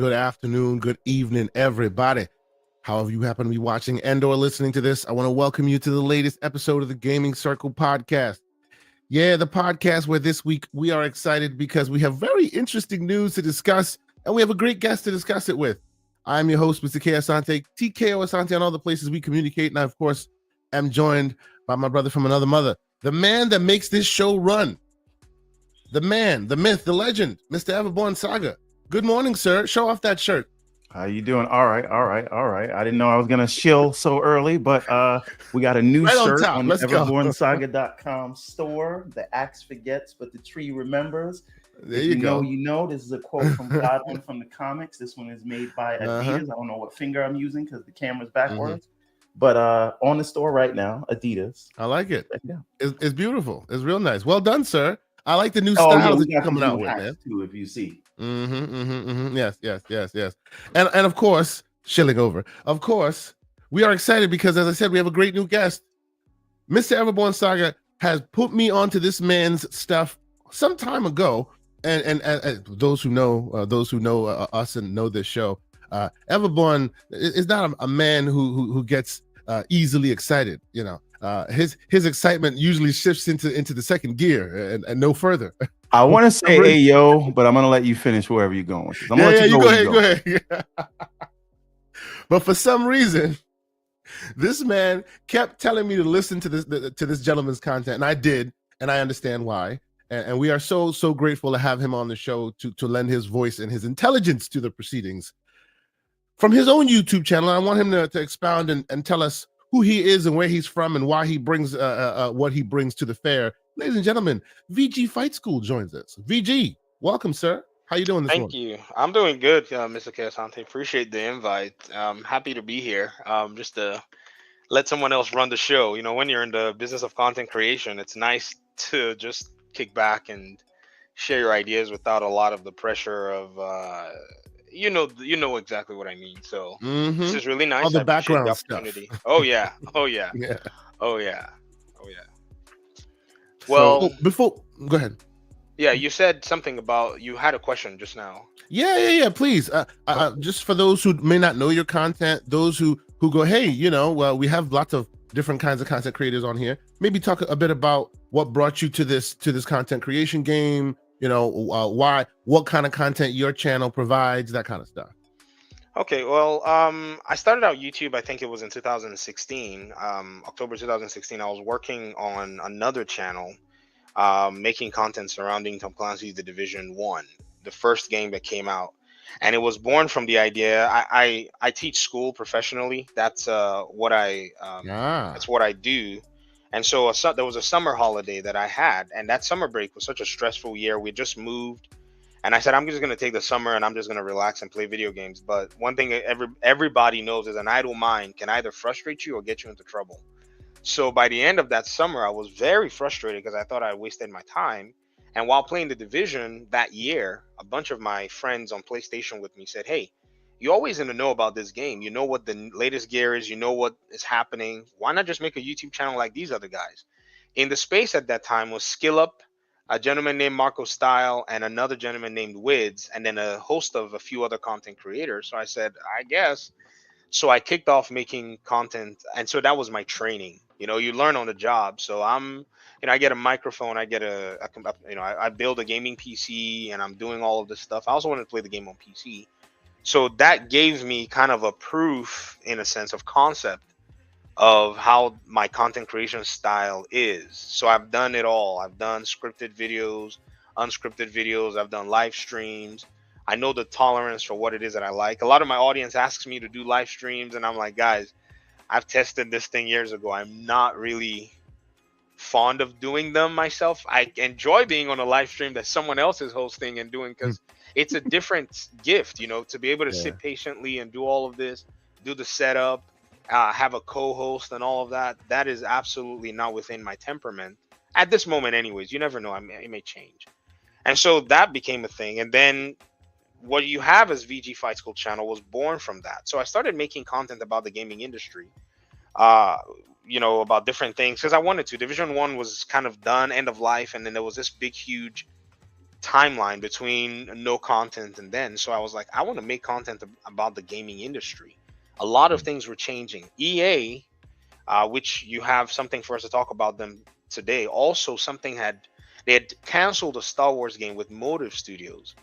good afternoon, good evening, everybody. However you happen to be watching and or listening to this, I want to welcome you to the latest episode of the Gaming Circle podcast. Yeah, the podcast where this week we are excited because we have very interesting news to discuss, and we have a great guest to discuss it with. I'm your host, Mr. K. Asante, TKO Asante on all the places we communicate, and I, of course, am joined by my brother from another mother, the man that makes this show run, the man, the myth, the legend, Mr. Everborn Saga. Good morning, sir. Show off that shirt. How you doing? All right. I didn't know I was gonna shill so early, but we got a new Right on shirt top. on the Let's go. everbornsaga.com store. The axe forgets, but the tree remembers. There If you you go. know, you know. This is a quote from Godwin from the comics. This one is made by Adidas. I don't know what finger I'm using because the camera's backwards. But on the store right now, Adidas. I like it. Yeah. It's beautiful. It's real nice. Well done, sir. I like the new styles that you're coming out with, man. Too, if you see. Yes. And of course, shilling over. Of course, we are excited because, as I said, we have a great new guest. Mr. Everborn Saga has put me onto this man's stuff some time ago, and those who know us and know this show, Everborn is not a man who gets easily excited. You know, his excitement usually shifts into the second gear and no further. I want to say hey yo, but I'm gonna let you finish wherever you're going with this. I'm gonna let you go ahead. Yeah. But for some reason, this man kept telling me to listen to this gentleman's content, and I did, and I understand why. And we are so grateful to have him on the show to lend his voice and his intelligence to the proceedings. From his own YouTube channel, I want him to expound and tell us who he is and where he's from and why he brings what he brings to the fair. Ladies and gentlemen, VG Fight School joins us. VG, welcome, sir. How you doing this morning? Thank you. I'm doing good, Mr. K. Asante. Appreciate the invite. Happy to be here. Just to let someone else run the show. You know, when you're in the business of content creation, it's nice to just kick back and share your ideas without a lot of the pressure of you know exactly what I mean. So this is really nice. All the I appreciate background the opportunity. stuff. Oh yeah. Yeah. Oh yeah. Well, so, before go ahead. Yeah, you said something about you had a question just now. Yeah. Please, just for those who may not know your content, those who go, hey, you know, well, we have lots of different kinds of content creators on here. Maybe talk a bit about what brought you to this content creation game. You know, why, what kind of content your channel provides, that kind of stuff. Okay, well, I started out YouTube, I think it was in 2016, October 2016. I was working on another channel, making content surrounding Tom Clancy's The Division 1, the first game that came out. And it was born from the idea, I teach school professionally. That's what that's what I do. And so there was a summer holiday that I had, and that summer break was such a stressful year. We just moved. And I said, I'm just going to take the summer and I'm just going to relax and play video games. But one thing everybody knows is an idle mind can either frustrate you or get you into trouble. So by the end of that summer, I was very frustrated because I thought I wasted my time. And while playing The Division that year, a bunch of my friends on PlayStation with me said, hey, you always in the know about this game. You know what the latest gear is. You know what is happening. Why not just make a YouTube channel like these other guys? In the space at that time was Skill Up, a gentleman named Marco Style, and another gentleman named Wids, and then a host of a few other content creators. So I said, I guess. So I kicked off making content, and so that was my training. You know, you learn on the job. So I get a microphone, I get I build a gaming PC, and I'm doing all of this stuff. I also wanted to play the game on PC. So that gave me kind of a proof, in a sense, of concept of how my content creation style is. So I've done it all. I've done scripted videos, unscripted videos. I've done live streams. I know the tolerance for what it is that I like. A lot of my audience asks me to do live streams, and I'm like, guys, I've tested this thing years ago. I'm not really fond of doing them myself. I enjoy being on a live stream that someone else is hosting and doing, because it's a different gift, you know, to be able to sit patiently and do all of this, do the setup, have a co-host and all of that. That is absolutely not within my temperament at this moment anyways. You never know, it may change. And so that became a thing. And then what you have as VG Fight School channel was born from that. So I started making content about the gaming industry, about different things, because I wanted to. Division 1 was kind of done, end of life, and then there was this big huge timeline between no content and then. So I was like, I want to make content about the gaming industry. A lot of things were changing. EA, which you have something for us to talk about them today, also they had canceled a Star Wars game with Motive Studios,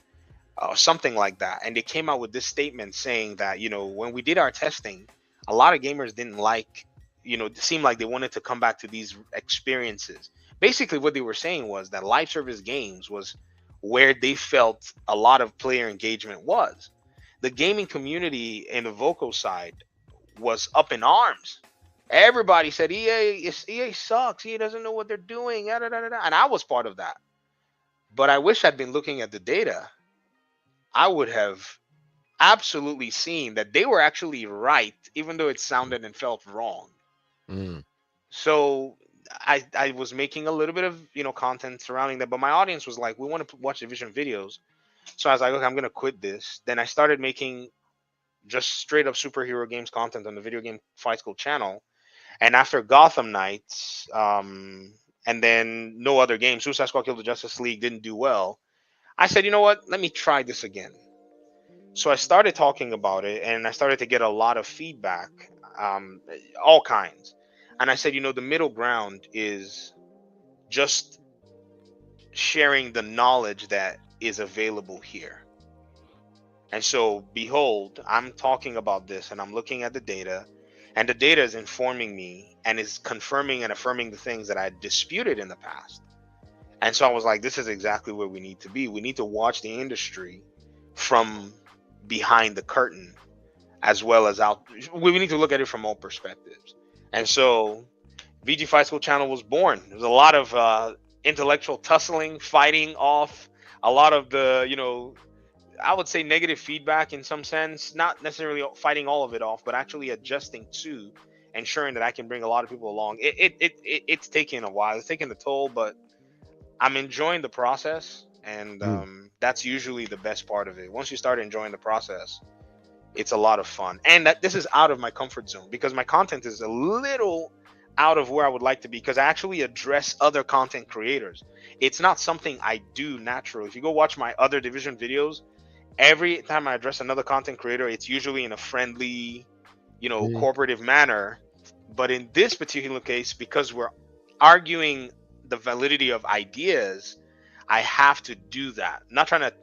something like that. And they came out with this statement saying that, when we did our testing, a lot of gamers didn't like, it seemed like they wanted to come back to these experiences. Basically, what they were saying was that live service games was where they felt a lot of player engagement was. The gaming community in the vocal side was up in arms. Everybody said EA sucks. EA doesn't know what they're doing. And I was part of that. But I wish I'd been looking at the data. I would have absolutely seen that they were actually right, even though it sounded and felt wrong. So I was making a little bit of content surrounding that, but my audience was like, we want to watch Division videos. So I was like, okay, I'm gonna quit this. Then I started making just straight up superhero games content on the Video Game Fight School channel. And after Gotham Knights, and then no other games, Suicide Squad Kill the Justice League didn't do well. I said, you know what? Let me try this again. So I started talking about it, and I started to get a lot of feedback, all kinds. And I said, the middle ground is just sharing the knowledge that is available here. And so, behold, I'm talking about this, and I'm looking at the data, and the data is informing me and is confirming and affirming the things that I disputed in the past. And so I was like, this is exactly where we need to be. We need to watch the industry from behind the curtain, as well as out. We need to look at it from all perspectives. And so VG Fight School channel was born. There's a lot of intellectual tussling, fighting off a lot of the, I would say negative feedback in some sense, not necessarily fighting all of it off, but actually adjusting to ensuring that I can bring a lot of people along. It's taking a while. It's taking a toll, but I'm enjoying the process. And that's usually the best part of it. Once you start enjoying the process, it's a lot of fun. And that this is out of my comfort zone because my content is a little out of where I would like to be, because I actually address other content creators. It's not something I do naturally. If you go watch my other division videos, every time I address another content creator, it's usually in a friendly, cooperative manner. But in this particular case, because we're arguing the validity of ideas, I have to do that. I'm not trying to,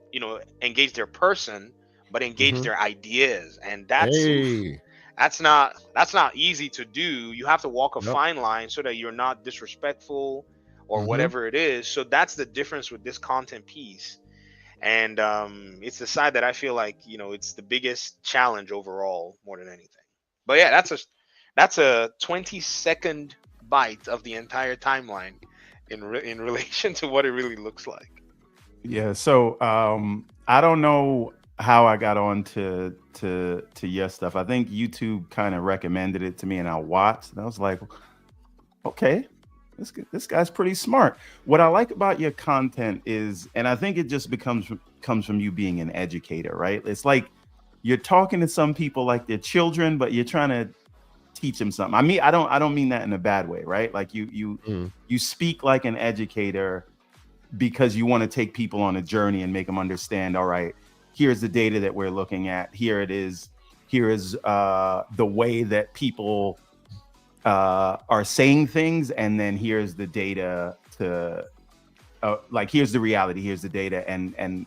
engage their person, but engage their ideas. And that's not easy to do. You have to walk a fine line so that you're not disrespectful or whatever it is. So that's the difference with this content piece. And it's the side that I feel like, it's the biggest challenge overall more than anything. But yeah, that's a 20-second bite of the entire timeline in relation to what it really looks like. Yeah, so I don't know how I got on to your stuff. I think YouTube kind of recommended it to me, and I watched, and I was like, okay, this guy's pretty smart. What I like about your content is, and I think it just comes from you being an educator, right? It's like you're talking to some people like they're children, but you're trying to teach them something. I mean, I don't mean that in a bad way, right? Like you speak like an educator because you want to take people on a journey and make them understand, all right, here's the data that we're looking at. Here it is. Here is the way that people are saying things. And then here's the data to like, here's the reality, here's the data, and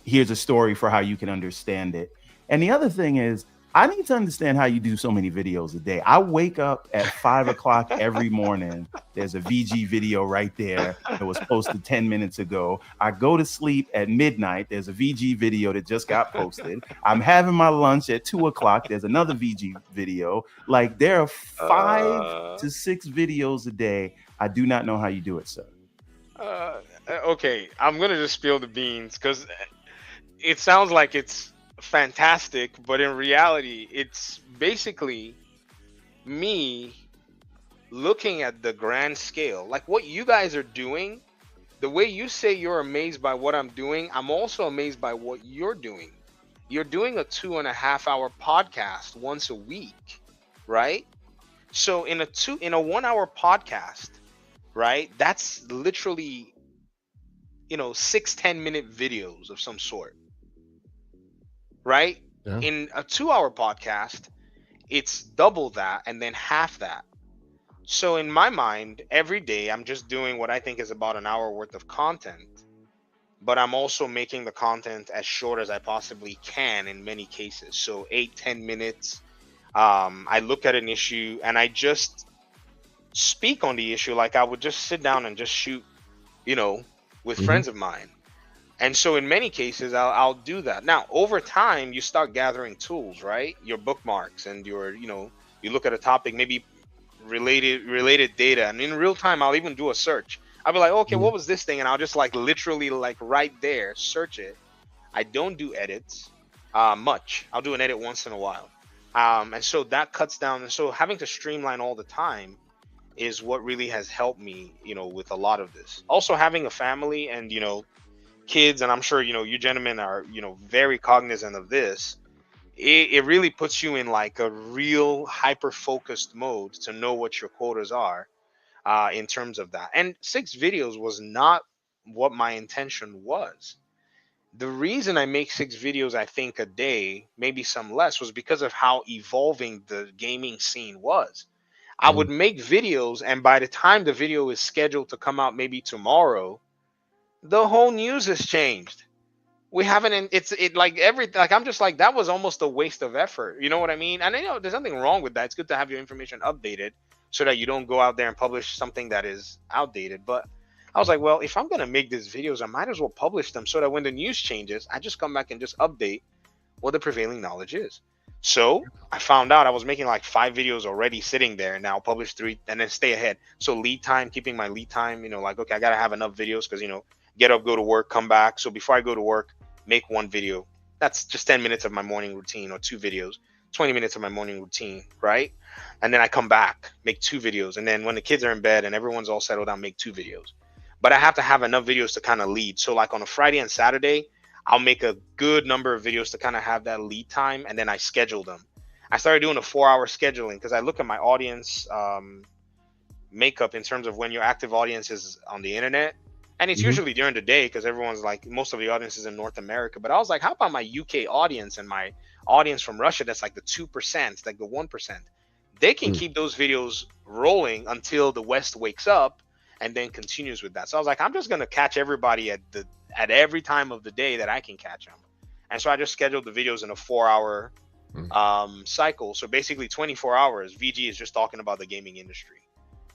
here's a story for how you can understand it. And the other thing is, I need to understand how you do so many videos a day. I wake up at 5 o'clock every morning. There's a VG video right there that was posted 10 minutes ago. I go to sleep at midnight. There's a VG video that just got posted. I'm having my lunch at 2 o'clock. There's another VG video. Like, there are 5 to 6 videos a day. I do not know how you do it, sir. Okay, I'm going to just spill the beans because it sounds like it's fantastic, but in reality it's basically me looking at the grand scale, like what you guys are doing. The way you say you're amazed by what I'm doing, I'm also amazed by what you're doing. You're doing a 2.5-hour podcast once a week, right? So in a 1 hour podcast, right, that's literally 6-10 minute videos of some sort, right? Yeah. In a 2-hour podcast, it's double that and then half that. So in my mind, every day I'm just doing what I think is about an hour worth of content, but I'm also making the content as short as I possibly can in many cases. So 8-10 minutes. I look at an issue and I just speak on the issue like I would just sit down and just shoot, with friends of mine. And so in many cases, I'll do that. Now, over time, you start gathering tools, right? Your bookmarks and you look at a topic, maybe related data. And in real time, I'll even do a search. I'll be like, okay, what was this thing? And I'll just literally right there, search it. I don't do edits much. I'll do an edit once in a while. And so that cuts down. And so having to streamline all the time is what really has helped me, with a lot of this. Also having a family and, kids, and I'm sure, you gentlemen are, very cognizant of this. It really puts you in a real hyper-focused mode to know what your quotas are in terms of that. And 6 videos was not what my intention was. The reason I make 6 videos, I think, a day, maybe some less, was because of how evolving the gaming scene was. I would make videos, and by the time the video is scheduled to come out maybe tomorrow, the whole news has changed. We haven't, I'm just like, that was almost a waste of effort. You know what I mean? And I know there's nothing wrong with that. It's good to have your information updated so that you don't go out there and publish something that is outdated. But I was like, well, if I'm going to make these videos, I might as well publish them so that when the news changes, I just come back and just update what the prevailing knowledge is. So I found out I was making 5 videos already sitting there, and now I'll publish 3 and then stay ahead. So lead time, keeping my lead time, okay, I got to have enough videos because, get up, go to work, come back. So before I go to work, make 1 video. That's just 10 minutes of my morning routine, or 2 videos, 20 minutes of my morning routine, right? And then I come back, make 2 videos. And then when the kids are in bed and everyone's all settled down, make 2 videos. But I have to have enough videos to kind of lead. So on a Friday and Saturday, I'll make a good number of videos to kind of have that lead time, and then I schedule them. I started doing a 4-hour scheduling because I look at my audience makeup in terms of when your active audience is on the internet. And it's usually during the day because everyone's most of the audience is in North America. But I was like, how about my UK audience and my audience from Russia? That's the 2%, the 1%. They can keep those videos rolling until the West wakes up and then continues with that. So I was like, I'm just going to catch everybody at every time of the day that I can catch them. And so I just scheduled the videos in a 4-hour cycle. So basically 24 hours, VG is just talking about the gaming industry.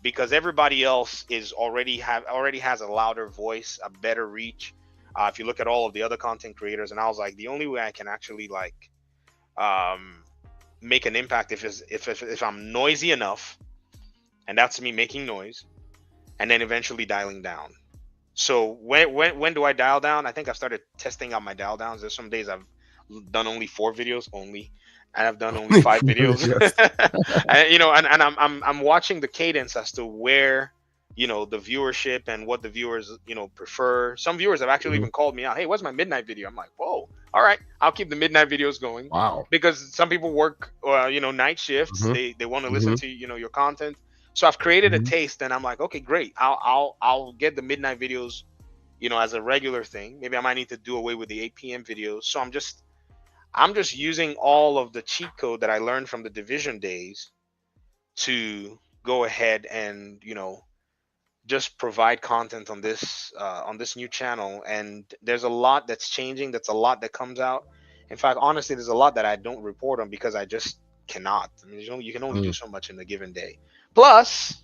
Because everybody else is already has a louder voice, a better reach. If you look at all of the other content creators, and I was like, the only way I can actually make an impact if I'm noisy enough, and that's me making noise, and then eventually dialing down. So when do I dial down? I think I've started testing out my dial downs. There's some days I've done only 4 videos only. And I've done only 5 videos. and I'm watching the cadence as to where, the viewership and what the viewers, prefer. Some viewers have actually even called me out. Hey, what's my midnight video? I'm like, whoa, all right, I'll keep the midnight videos going. Wow. Because some people work, night shifts. They want to listen to, your content. So I've created a taste, and I'm like, okay, great. I'll get the midnight videos, as a regular thing. Maybe I might need to do away with the 8 p.m. videos. So I'm just using all of the cheat code that I learned from the division days to go ahead and, just provide content on this new channel. And there's a lot that's changing. That's a lot that comes out. In fact, honestly, there's a lot that I don't report on because I just cannot. I mean, you can only do so much in a given day. Plus,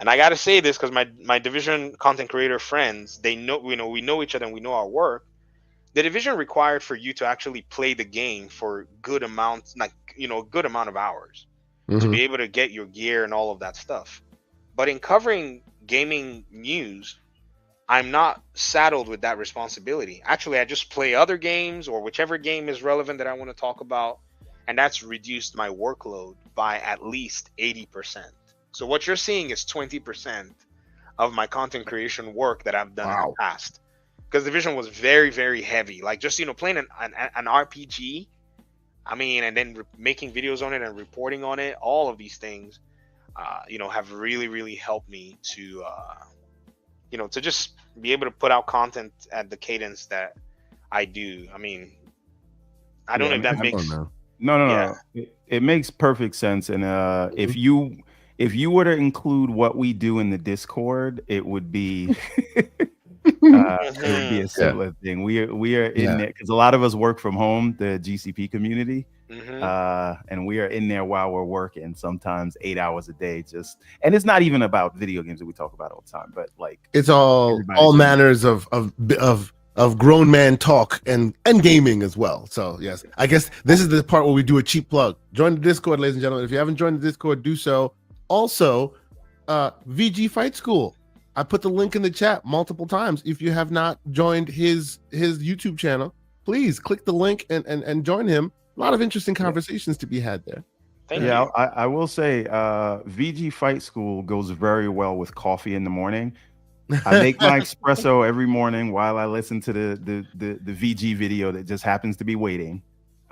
and I got to say this because my division content creator friends, they know, we know each other and we know our work. The division required for you to actually play the game for good amounts, a good amount of hours to be able to get your gear and all of that stuff. But in covering gaming news, I'm not saddled with that responsibility. Actually, I just play other games or whichever game is relevant that I want to talk about. And that's reduced my workload by at least 80%. So what you're seeing is 20% of my content creation work that I've done in the past. Because Division was very, very heavy. Just, playing an RPG, and then making videos on it and reporting on it, all of these things, have really, really helped me to just be able to put out content at the cadence that I do. I mean, I don't know if that makes no. It makes perfect sense. And if you were to include what we do in the Discord, it would be it would be a similar thing. We are in there because a lot of us work from home, the GCP community. And we are in there while we're working, sometimes 8 hours a day. And it's not even about video games that we talk about all the time, but like it's all manners of grown man talk and gaming as well. So yes, I guess this is the part where we do a cheap plug. Join the Discord, ladies and gentlemen. If you haven't joined the Discord, do so. Also, VG Fight School. I put the link in the chat multiple times. If you have not joined his YouTube channel, please click the link and join him. A lot of interesting conversations to be had there. Thank you. I will say VG Fight School goes very well with coffee in the morning. I make my espresso every morning while I listen to the VG video that just happens to be waiting.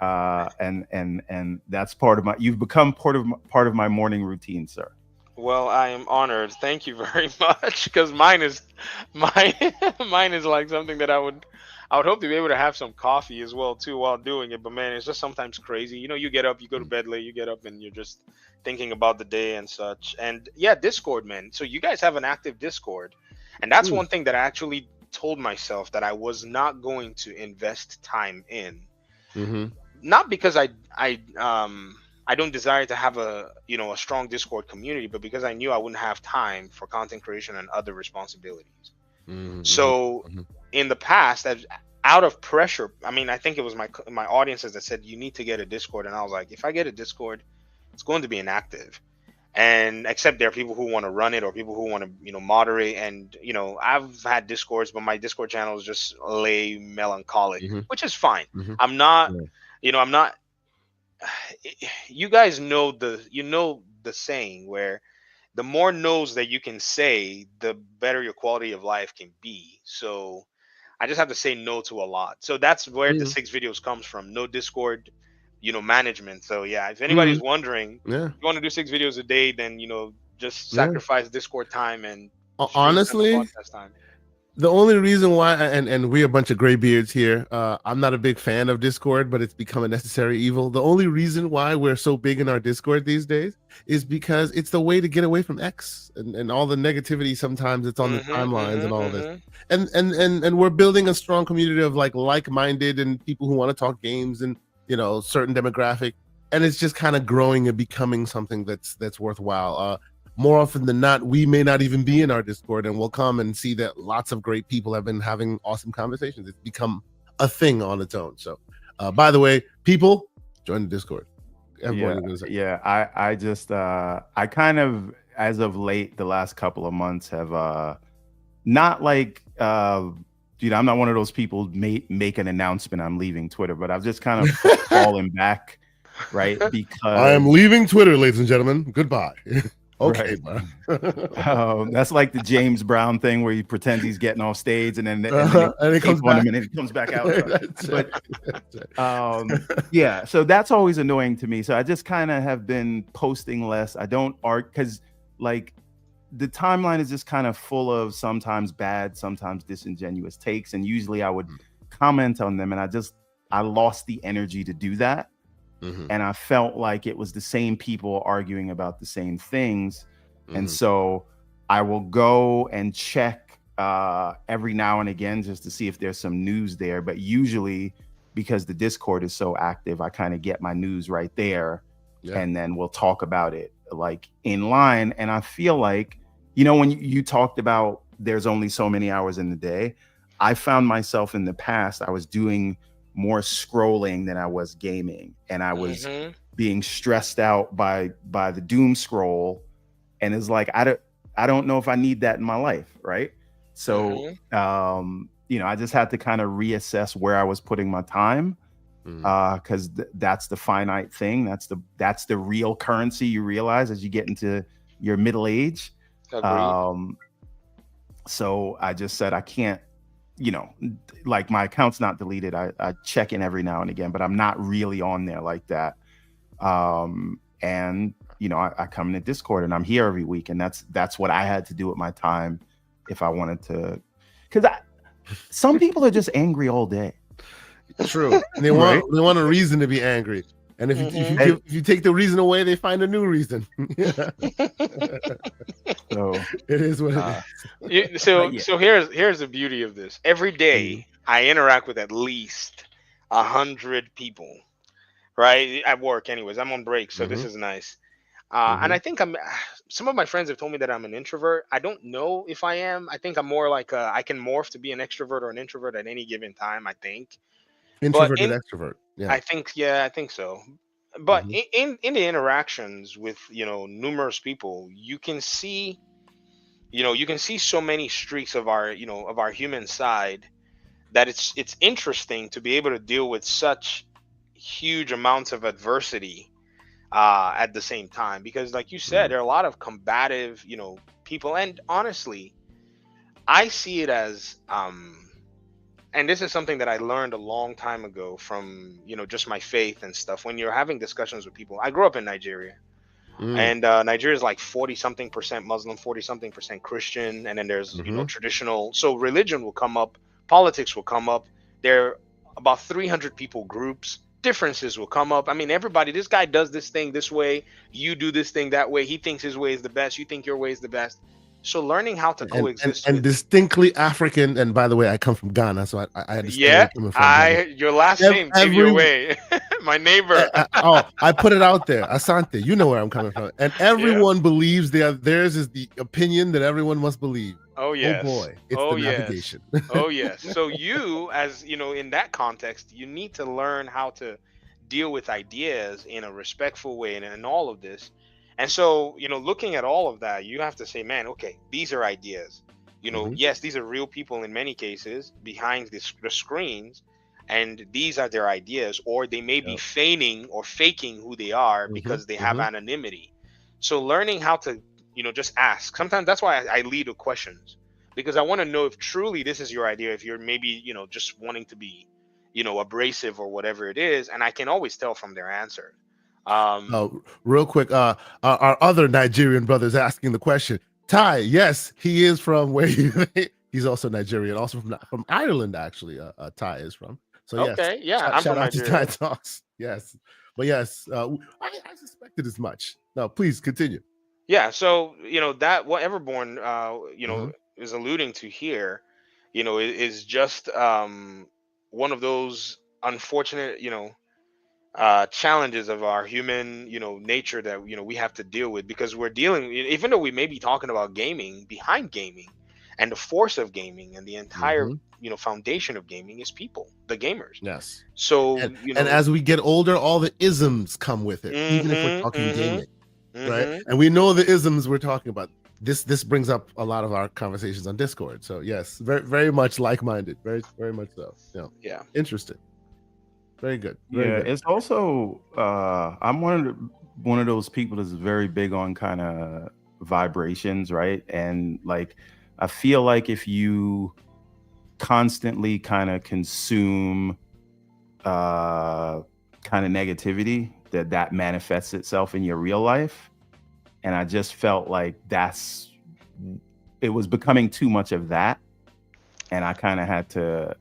And that's you've become part of my morning routine, sir. Well, I am honored. Thank you very much. Because mine is like something that I would hope to be able to have some coffee as well too while doing it. But man, it's just sometimes crazy. You get up, you go to bed late, you get up and you're just thinking about the day and such. And yeah, Discord, man. So you guys have an active Discord. And that's one thing that I actually told myself that I was not going to invest time in. Not because I don't desire to have a strong Discord community, but because I knew I wouldn't have time for content creation and other responsibilities. So in the past, out of pressure, I mean, I think it was my audiences that said you need to get a Discord, and I was like, if I get a Discord, it's going to be inactive. And except there are people who want to run it or people who want to moderate, and I've had Discords, but my Discord channel is just lay melancholic, which is fine. I'm not I'm not. You guys know the saying where the more no's that you can say, the better your quality of life can be. So I just have to say no to a lot. So that's where the 6 videos comes from. No Discord, management. So yeah, if anybody's wondering, if you want to do 6 videos a day, then just sacrifice Discord time and honestly podcast time. The only reason why, and we're a bunch of graybeards here, I'm not a big fan of Discord, but it's become a necessary evil. The only reason why we're so big in our Discord these days is because it's the way to get away from X and all the negativity. Sometimes it's on the timelines and all this. And we're building a strong community of like-minded and people who want to talk games and, certain demographic. And it's just kind of growing and becoming something that's worthwhile. More often than not, we may not even be in our Discord, and we'll come and see that lots of great people have been having awesome conversations. It's become a thing on its own. So, by the way, people, join the Discord. I just, I kind of, as of late, the last couple of months have not like, I'm not one of those people make an announcement I'm leaving Twitter, but I've just kind of fallen back, right? Because I am leaving Twitter, ladies and gentlemen. Goodbye. Okay, right. That's like the James Brown thing where he pretends he's getting off stage and then he comes back. And it comes back out. Yeah, so that's always annoying to me. So I just kind of have been posting less. I don't because the timeline is just kind of full of sometimes bad, sometimes disingenuous takes, and usually I would comment on them, and I lost the energy to do that. And I felt like it was the same people arguing about the same things. And so I will go and check every now and again just to see if there's some news there. But usually, because the Discord is so active, I kind of get my news right there. And then we'll talk about it in line. And I feel like, when you talked about there's only so many hours in the day, I found myself in the past, I was doing more scrolling than I was gaming, and I was being stressed out by the doom scroll, and it's like I don't know if I need that in my life, right? So I just had to kind of reassess where I was putting my time, because that's the finite thing, that's the real currency you realize as you get into your middle age. So I just said I can't, my account's not deleted. I check in every now and again, but I'm not really on there like that. And I come into Discord and I'm here every week, and that's what I had to do with my time if I wanted to, because some people are just angry all day. True. And they want they want a reason to be angry. And if you take the reason away, they find a new reason. So it is what it is. So here's the beauty of this. Every day I interact with at least 100 people, right? At work, anyways. I'm on break, so this is nice. And I think some of my friends have told me that I'm an introvert. I don't know if I am. I think I'm more like I can morph to be an extrovert or an introvert at any given time, I think. Introverted extrovert. Yeah. I think so. But in the interactions with, numerous people, you can see so many streaks of our, of our human side, that it's interesting to be able to deal with such huge amounts of adversity at the same time, because like you said, there are a lot of combative, people. And honestly, I see it as and this is something that I learned a long time ago from, just my faith and stuff. When you're having discussions with people, I grew up in Nigeria, and Nigeria is like 40-something% Muslim, 40-something% Christian, and then there's traditional. So religion will come up, politics will come up. There are about 300 people groups. Differences will come up. I mean, everybody. This guy does this thing this way. You do this thing that way. He thinks his way is the best. You think your way is the best. So learning how to coexist and distinctly African. And by the way, I come from Ghana, so I understand. Your last name gave you away. My neighbor. I put it out there. Asante, you know where I'm coming from. And everyone believes theirs is the opinion that everyone must believe. Oh yes. Oh boy, it's the navigation. Oh yes. So you, as in that context, you need to learn how to deal with ideas in a respectful way, and all of this. And so, looking at all of that, you have to say, man, okay, these are ideas. Yes, these are real people in many cases behind the screens, and these are their ideas, or they may be feigning or faking who they are because they have anonymity. So learning how to, just ask. Sometimes that's why I lead with questions, because I want to know if truly this is your idea, if you're maybe, just wanting to be, abrasive or whatever it is. And I can always tell from their answer. Real quick, our other Nigerian brother's asking the question. Ty, yes, he is from where he's also Nigerian, also from Ireland, actually. Ty is from. So yes, I'm shout from out Nigeria. to Ty Talks. Yes, but yes, I suspected as much. No, please continue. Yeah, so that what Everborn is alluding to here, is just one of those unfortunate challenges of our human nature that we have to deal with, because we're dealing, even though we may be talking about gaming, behind gaming and the force of gaming and the entire foundation of gaming is people, the gamers. Yes. So and as we get older, all the isms come with it, even if we're talking gaming, right? And we know the isms we're talking about. This brings up a lot of our conversations on Discord. So yes, very very much like-minded, very very much so. Yeah. Interesting. Very good. Very good. It's also I'm one of those people that's very big on kind of vibrations, right? And like I feel like if you constantly kind of consume kind of negativity, that manifests itself in your real life. And I just felt like it was becoming too much of that, and I kind of had to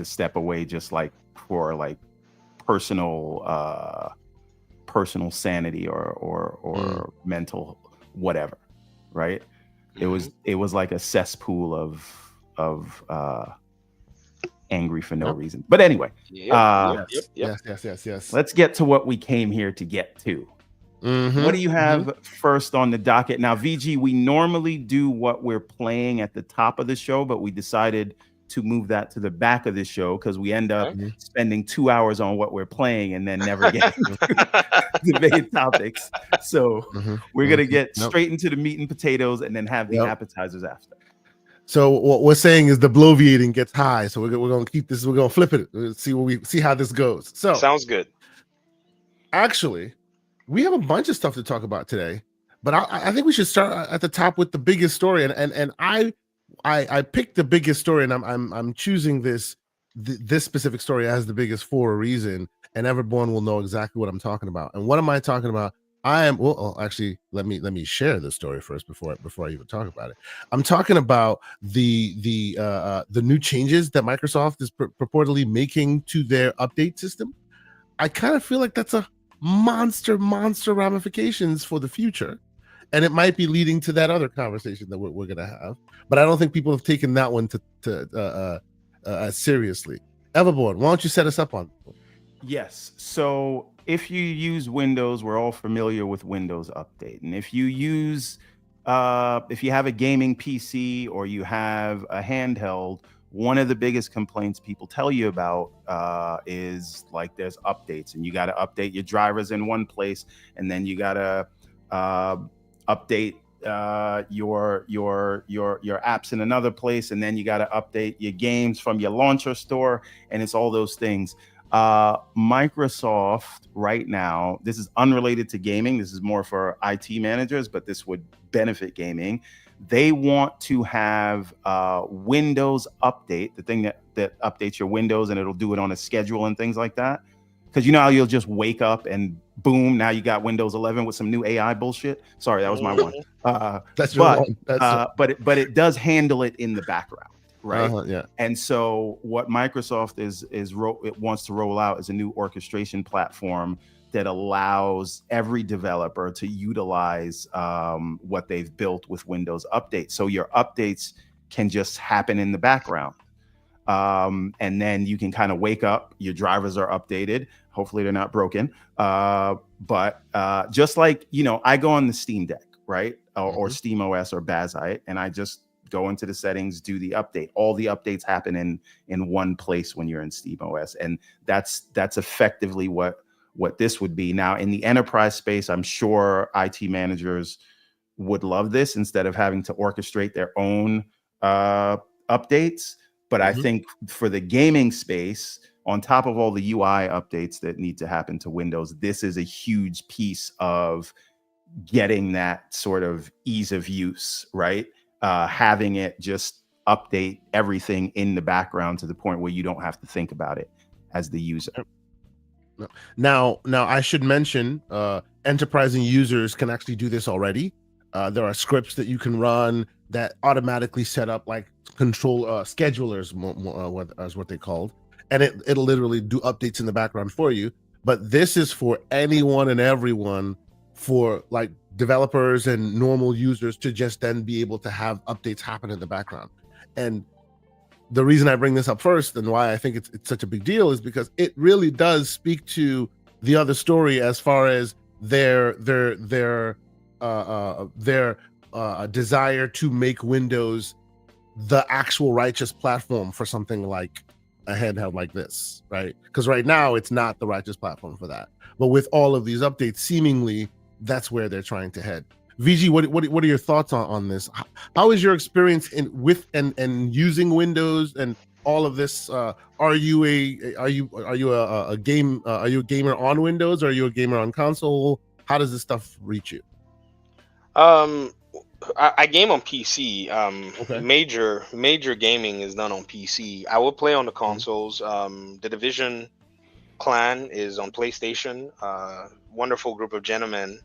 step away, just like for like personal sanity or mental whatever, right? It was like a cesspool of angry for no reason. But anyway, yes. Let's get to what we came here to get to. What do you have first on the docket? Now, VG, we normally do what we're playing at the top of the show, but we decided to move that to the back of the show because we end up spending 2 hours on what we're playing and then never getting to the main topics. So we're going to get straight into the meat and potatoes and then have the appetizers after. So what we're saying is the bloviating gets high. So we're going to keep this. We're going to flip it. See how this goes. So sounds good. Actually, we have a bunch of stuff to talk about today, but I think we should start at the top with the biggest story. And I picked the biggest story, and I'm choosing this specific story as the biggest for a reason. And Everborn will know exactly what I'm talking about. And what am I talking about? I am actually let me share the story first before I even talk about it. I'm talking about the new changes that Microsoft is purportedly making to their update system. I kind of feel like that's a monster ramifications for the future, and it might be leading to that other conversation that we're gonna have. But I don't think people have taken that one seriously. Everborn, why don't you set us up on? Yes. So if you use Windows, we're all familiar with Windows Update. And if you use, if you have a gaming PC or you have a handheld, one of the biggest complaints people tell you about is like there's updates, and you got to update your drivers in one place, and then you got to update your apps in another place, and then you got to update your games from your launcher store, and it's all those things. Microsoft right now, this is unrelated to gaming, this is more for IT managers, but this would benefit gaming. They want to have Windows Update, the thing that updates your Windows, and it'll do it on a schedule and things like that. Because you know how you'll just wake up and boom, now you got Windows 11 with some new AI bullshit. Sorry, that was my one. That's your one. But it does handle it in the background, right? Yeah. And so what Microsoft it wants to roll out is a new orchestration platform that allows every developer to utilize what they've built with Windows Update. So your updates can just happen in the background. And then you can kind of wake up, your drivers are updated. Hopefully they're not broken. But just like, you know, I go on the Steam Deck, right? Or Steam OS or Bazite, and I just go into the settings, do the update. All the updates happen in one place when you're in Steam OS. And that's effectively what this would be. Now in the enterprise space, I'm sure IT managers would love this instead of having to orchestrate their own updates. But I think for the gaming space, on top of all the UI updates that need to happen to Windows, this is a huge piece of getting that sort of ease of use, right? Having it just update everything in the background to the point where you don't have to think about it as the user. Now I should mention, enterprising users can actually do this already. There are scripts that you can run that automatically set up like control schedulers, as what they called, and it'll literally do updates in the background for you. But this is for anyone and everyone, for like developers and normal users to just then be able to have updates happen in the background. And the reason I bring this up first and why I think it's such a big deal is because it really does speak to the other story as far as their desire to make Windows the actual righteous platform for something like a handheld like this, right? Because right now it's not the righteous platform for that. But with all of these updates, seemingly that's where they're trying to head. VG, what are your thoughts on this? How is your experience with using Windows and all of this? Are you a gamer on Windows? Or are you a gamer on console? How does this stuff reach you? I game on PC. Okay. Major gaming is done on PC. I will play on the consoles. The Division clan is on PlayStation. Wonderful group of gentlemen.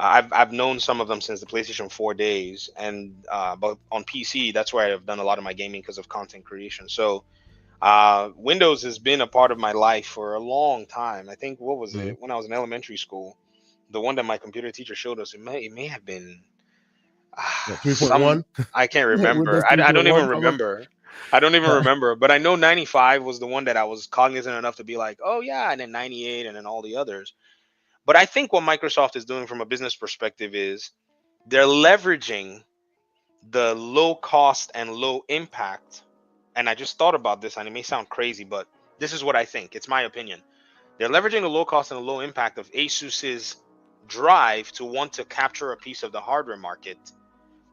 I've known some of them since the PlayStation 4 days, and but on PC, that's where I've done a lot of my gaming because of content creation. So Windows has been a part of my life for a long time. I think, what was it, when I was in elementary school, the one that my computer teacher showed us, it may have been 3.1. I can't remember. I don't even remember. I don't even remember. But I know 95 was the one that I was cognizant enough to be like, oh yeah, and then 98, and then all the others. But I think what Microsoft is doing from a business perspective is they're leveraging the low cost and low impact. And I just thought about this, and it may sound crazy, but this is what I think. It's my opinion. They're leveraging the low cost and the low impact of Asus's drive to want to capture a piece of the hardware market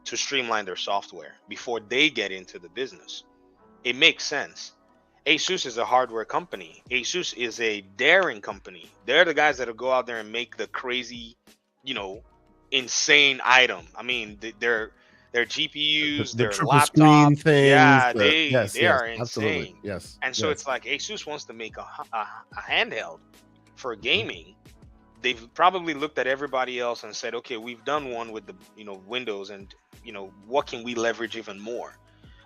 to streamline their software before they get into the business. It makes sense. Asus is a hardware company. Asus is a daring company. They're the guys that'll go out there and make the crazy, insane item. I mean, their GPUs, the their triple laptops, screen things. yeah, they yes, are absolutely. insane. Yes. And so it's like Asus wants to make a handheld for gaming, they've probably looked at everybody else and said, okay, we've done one with the Windows, and what can we leverage even more?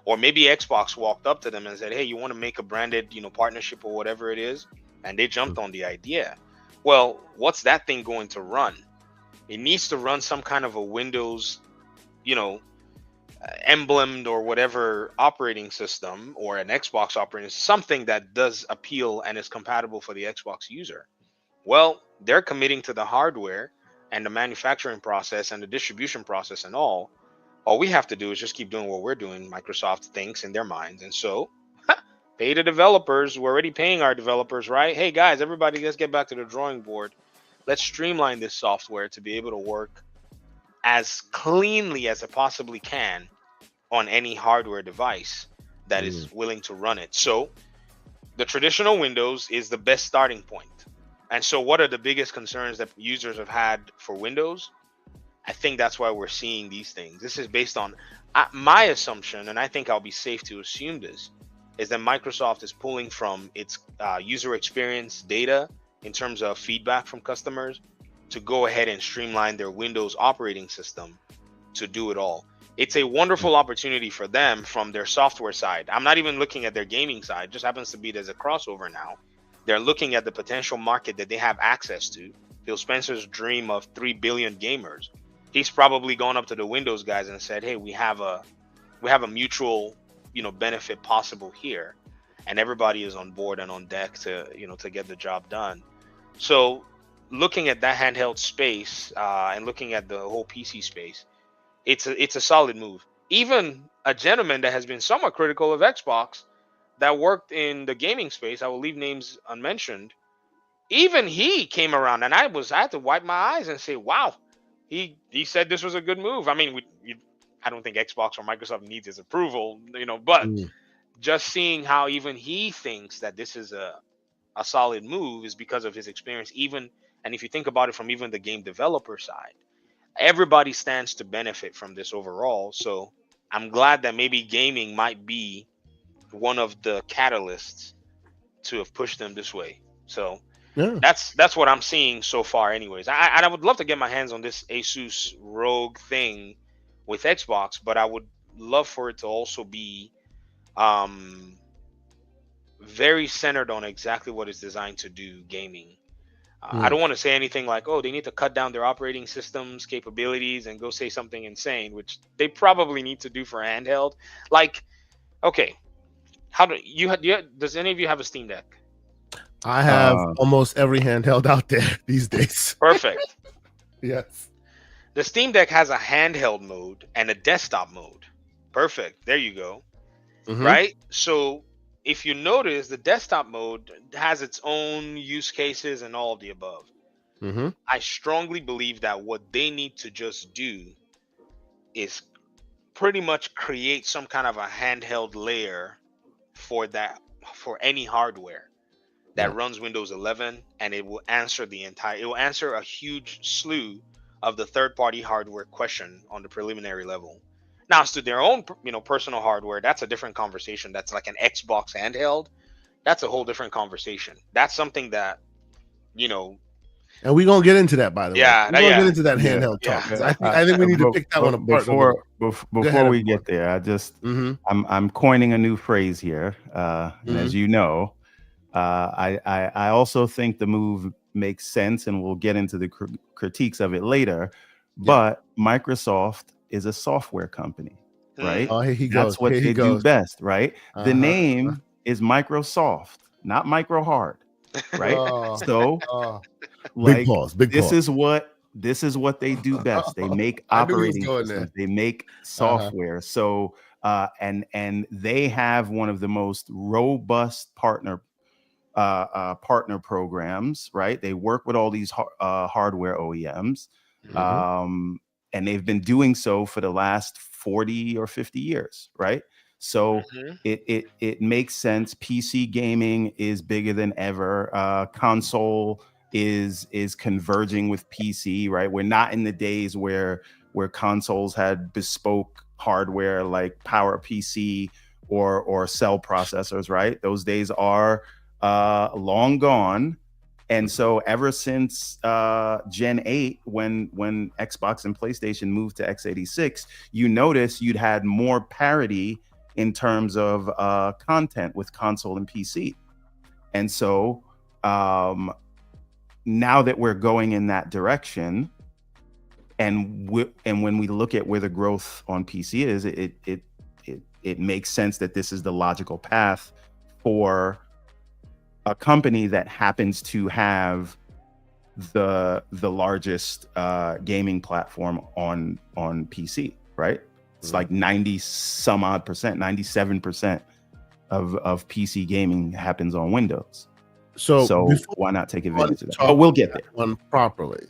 Or maybe Xbox walked up to them and said, hey, you want to make a branded partnership or whatever it is, and they jumped on the idea. Well, what's that thing going to run? It needs to run some kind of a Windows emblemed or whatever operating system, or an Xbox operating, something that does appeal and is compatible for the Xbox user. Well, they're committing to the hardware and the manufacturing process and the distribution process and all we have to do is just keep doing what we're doing, Microsoft thinks in their minds. And so pay the developers. We're already paying our developers, right? Hey guys, everybody, let's get back to the drawing board. Let's streamline this software to be able to work as cleanly as it possibly can on any hardware device that is willing to run it. So the traditional Windows is the best starting point. And so what are the biggest concerns that users have had for Windows? I think that's why we're seeing these things. This is based on my assumption, and I think I'll be safe to assume this, is that Microsoft is pulling from its user experience data in terms of feedback from customers to go ahead and streamline their Windows operating system to do it all. It's a wonderful opportunity for them from their software side. I'm not even looking at their gaming side. It just happens to be there's a crossover now. They're looking at the potential market that they have access to. Phil Spencer's dream of 3 billion gamers. He's probably gone up to the Windows guys and said, hey, we have a mutual, benefit possible here. And everybody is on board and on deck to get the job done. So looking at that handheld space and looking at the whole PC space, it's a solid move. Even a gentleman that has been somewhat critical of Xbox that worked in the gaming space, I will leave names unmentioned, even he came around, and I had to wipe my eyes and say, wow, he said this was a good move. I mean, I don't think Xbox or Microsoft needs his approval, but just seeing how even he thinks that this is a solid move is because of his experience. And if you think about it from even the game developer side, everybody stands to benefit from this overall. So I'm glad that maybe gaming might be one of the catalysts to have pushed them this way. So that's what I'm seeing so far anyways. I would love to get my hands on this Asus ROG thing with Xbox, but I would love for it to also be very centered on exactly what it's designed to do, gaming. I don't want to say anything like, oh, they need to cut down their operating systems capabilities and go say something insane, which they probably need to do for handheld. Like, okay, does any of you have a Steam Deck? I have almost every handheld out there these days. Perfect. Yes. The Steam Deck has a handheld mode and a desktop mode. Perfect. There you go. Right? So if you notice, the desktop mode has its own use cases and all of the above. I strongly believe that what they need to just do is pretty much create some kind of a handheld layer for any hardware that runs Windows 11, and it will answer a huge slew of the third-party hardware question on the preliminary level. Now, as to their own, personal hardware, that's a different conversation. That's like an Xbox handheld. That's a whole different conversation. That's something that, and we're gonna get into that, by the way. We're gonna get into that handheld talk. I think we need to pick that one apart. Before we get there, I just I'm coining a new phrase here. And as you know, I also think the move makes sense, and we'll get into the critiques of it later. But Microsoft is a software company, right? Oh, here he goes. That's what they do best, right? The name is Microsoft, not Microhard, right? So, big pause. This is what they do best. They make operating systems. They make software. So, and they have one of the most robust partner programs, right? They work with all these hardware OEMs, and they've been doing so for the last 40 or 50 years, right? So it makes sense. PC gaming is bigger than ever. Console is converging with PC, right? We're not in the days where consoles had bespoke hardware like PowerPC or cell processors, right? Those days are long gone, And so ever since Gen 8, when Xbox and PlayStation moved to x86, you notice you'd had more parity in terms of content with console and PC. And so now that we're going in that direction, and when we look at where the growth on PC is, it makes sense that this is the logical path for a company that happens to have the largest gaming platform on PC, right? It's like 90 some odd percent, 97% of PC gaming happens on Windows. So why not take advantage of that? But we'll get there. One properly.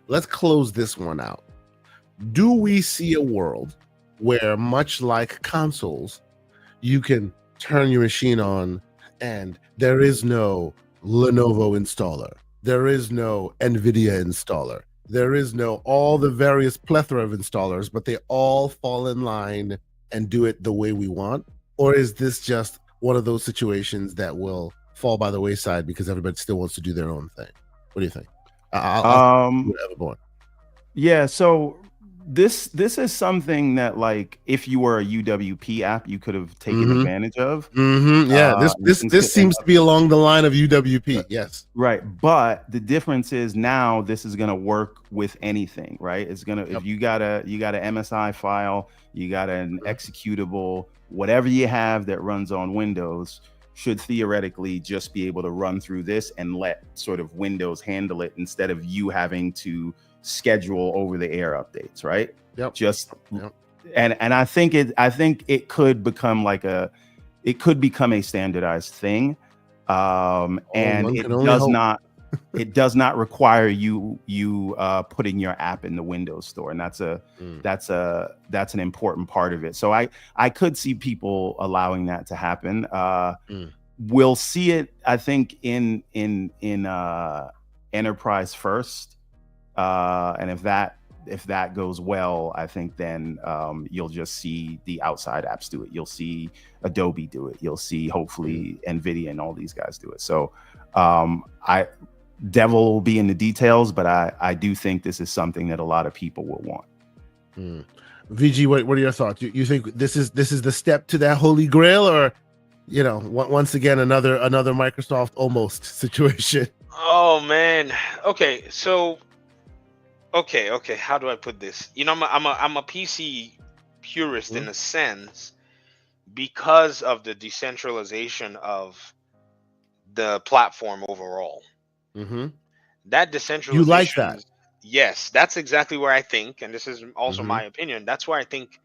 Let's close this one out. Do we see a world where, much like consoles, you can turn your machine on and there is no Lenovo installer, there is no NVIDIA installer, there is no all the various plethora of installers, but they all fall in line and do it the way we want? Or is this just one of those situations that will fall by the wayside because everybody still wants to do their own thing? What do you think? I'll Everborn. Yeah, so this is something that, like, if you were a UWP app, you could have taken advantage of. Yeah, this seems to be along the line of UWP. Yes, right. But the difference is now this is going to work with anything, right? It's gonna if you got a MSI file, you got an executable, whatever you have that runs on Windows should theoretically just be able to run through this and let sort of Windows handle it instead of you having to schedule over the air updates, right? And I think it could become a standardized thing, and it does not require you putting your app in the Windows store, and that's an important part of it. So I could see people allowing that to happen. We'll see it, I think, in enterprise first. And if that goes well, I think then you'll just see the outside apps do it. You'll see Adobe do it. You'll see hopefully NVIDIA and all these guys do it. So devil will be in the details, but I do think this is something that a lot of people will want. VG, what are your thoughts? You think this is the step to that holy grail, or once again another Microsoft almost situation? Oh man. Okay, so. Okay. How do I put this? I'm a PC purist in a sense because of the decentralization of the platform overall. That decentralization. You like that? Yes, that's exactly where I think, and this is also my opinion. That's where I think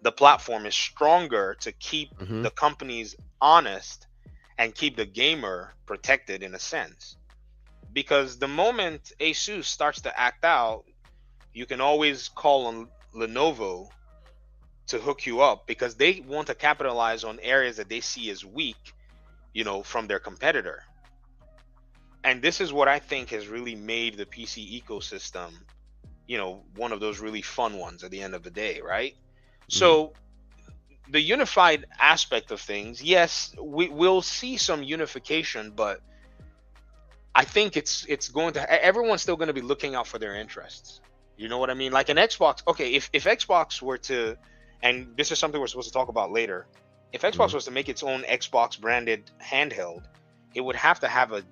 the platform is stronger to keep the companies honest and keep the gamer protected in a sense. Because the moment ASUS starts to act out, you can always call on Lenovo to hook you up because they want to capitalize on areas that they see as weak, from their competitor. And this is what I think has really made the PC ecosystem, one of those really fun ones at the end of the day, right? So the unified aspect of things, yes, we'll see some unification, but I think it's going to, everyone's still going to be looking out for their interests. You know what I mean? Like an Xbox. Okay, if Xbox were to, and this is something we're supposed to talk about later, if Xbox was to make its own Xbox branded handheld, it would have to have a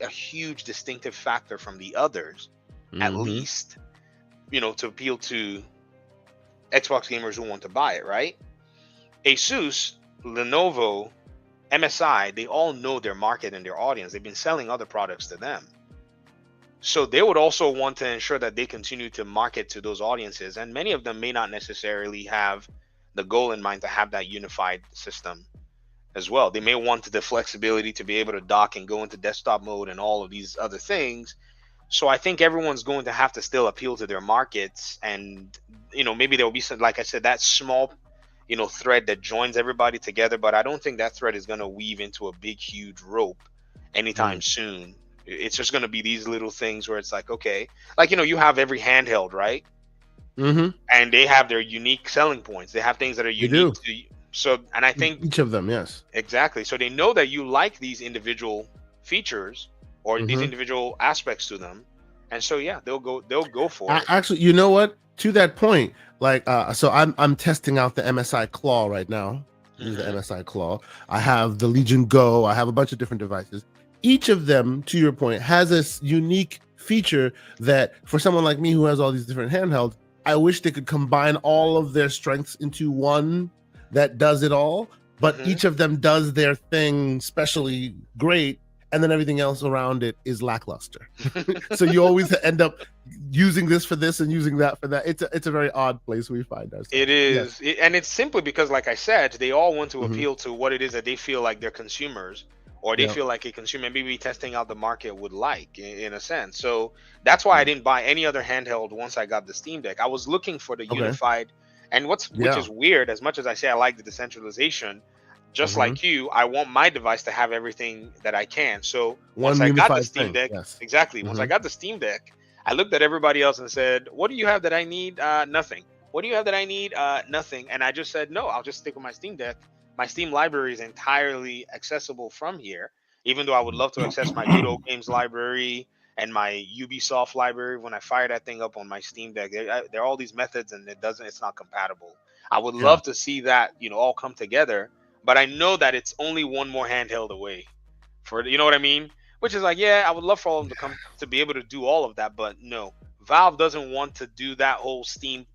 huge distinctive factor from the others, at least, to appeal to Xbox gamers who want to buy it, right? ASUS, Lenovo, MSI, they all know their market and their audience. They've been selling other products to them. So they would also want to ensure that they continue to market to those audiences. And many of them may not necessarily have the goal in mind to have that unified system as well. They may want the flexibility to be able to dock and go into desktop mode and all of these other things. So I think everyone's going to have to still appeal to their markets. And, maybe there'll be some, like I said, that small, thread that joins everybody together. But I don't think that thread is going to weave into a big, huge rope anytime soon. It's just going to be these little things where it's like, okay, like, you have every handheld, right? And they have their unique selling points. They have things that are unique to you. So, and I think each of them, yes, exactly. So they know that you like these individual features, or these individual aspects to them. And so yeah, they'll go for it. Actually, you know what? To that point, like so I'm testing out the MSI Claw right now. This is the MSI Claw. I have the Legion Go. I have a bunch of different devices. Each of them, to your point, has this unique feature that for someone like me who has all these different handhelds, I wish they could combine all of their strengths into one that does it all. But each of them does their thing specially great, and then everything else around it is lackluster. So you always end up using this for this and using that for that. It's a very odd place we find ourselves. It is, and it's simply because, like I said, they all want to appeal to what it is that they feel like their consumers, or they feel like a consumer maybe testing out the market would like, in a sense. So that's why I didn't buy any other handheld once I got the Steam Deck. I was looking for the unified, and which is weird. As much as I say I like the decentralization, just like you, I want my device to have everything that I can. So once I got the Steam Deck, once I got the Steam Deck, I looked at everybody else and said, what do you have that I need? Nothing. What do you have that I need? Nothing. And I just said, no, I'll just stick with my Steam Deck. My Steam library is entirely accessible from here, even though I would love to access my Good Old Games library and my Ubisoft library. When I fire that thing up on my Steam Deck, there are all these methods and it's not compatible. I would love to see that, all come together. But I know that it's only one more handheld away for, you know what I mean? Which is like, I would love for all of them to come to be able to do all of that. But no, Valve doesn't want to do that whole Steam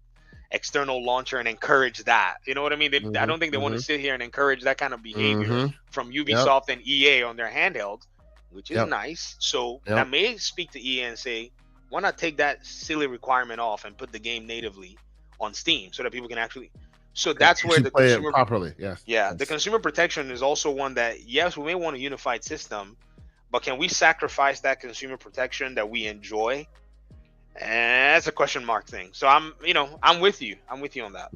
external launcher and encourage that. You know what I mean? I don't think they want to sit here and encourage that kind of behavior from Ubisoft and EA on their handhelds, which is nice. So that may speak to EA and say, why not take that silly requirement off and put the game natively on Steam so that people can actually... So that's where the play consumer it properly. The consumer protection is also one that, yes, we may want a unified system, but can we sacrifice that consumer protection that we enjoy? And that's a question mark thing. So I'm with you. I'm with you on that.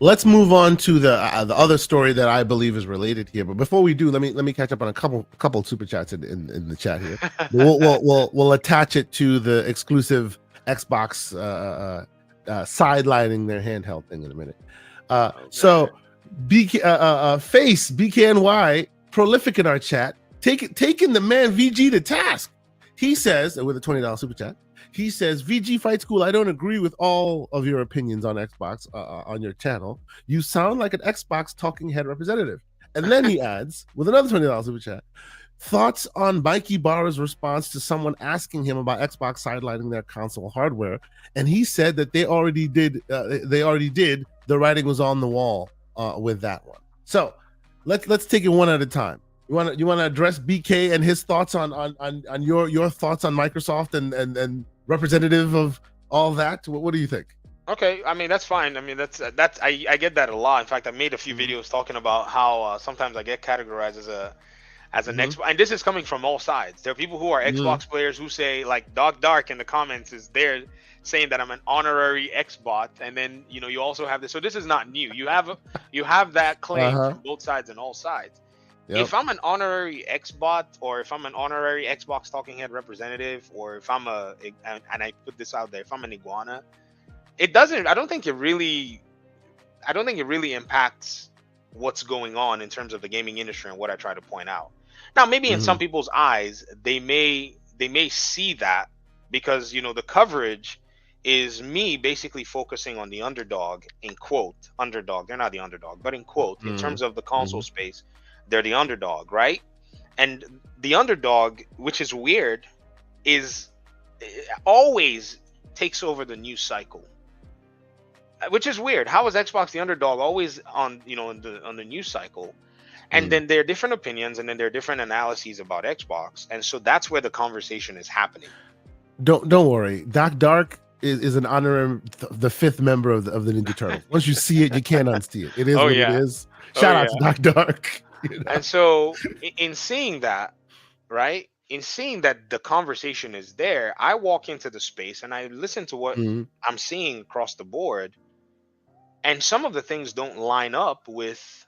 Let's move on to the other story that I believe is related here. But before we do, let me catch up on a couple super chats in the chat here. We'll attach it to the exclusive Xbox sidelining their handheld thing in a minute. So Face BKNY, prolific in our chat, taking the man VG to task. He says, with a $20 super chat, he says, VG Fight School, I don't agree with all of your opinions on Xbox on your channel. You sound like an Xbox talking head representative. And then he adds, with another $20 super chat, thoughts on Mikey Barra's response to someone asking him about Xbox sidelining their console hardware, and he said that they already did. The writing was on the wall with that one. So let's take it one at a time. You want to address BK and his thoughts on your thoughts on Microsoft and representative of all that? What do you think? Okay, I mean that's fine. I mean that's I get that a lot. In fact, I made a few videos talking about how sometimes I get categorized as an Xbox, and this is coming from all sides. There are people who are Xbox players who say, like Dog Dark in the comments is there saying that I'm an honorary Xbot, and then you also have this. So this is not new. You have that claim from both sides and all sides. Yep. If I'm an honorary Xbot, or if I'm an honorary Xbox talking head representative, or if I'm and I put this out there, if I'm an iguana, it doesn't. I don't think it really impacts what's going on in terms of the gaming industry and what I try to point out. Now, maybe in some people's eyes, they may see that because the coverage is me basically focusing on the underdog, in quote, underdog. They're not the underdog, but in quote, in terms of the console space, they're the underdog, right? And the underdog, which is weird, is always takes over the news cycle, which is weird. How is Xbox the underdog always on on the news cycle? And then there are different opinions, and then there are different analyses about Xbox, and so that's where the conversation is happening. Don't worry, Doc Dark is an honorary the fifth member of the Ninja Turtles. Once you see it, you can't unsee it. It is what it is. Shout out to Doc Dark. And so, in seeing that, right? In seeing that the conversation is there, I walk into the space and I listen to what I'm seeing across the board, and some of the things don't line up with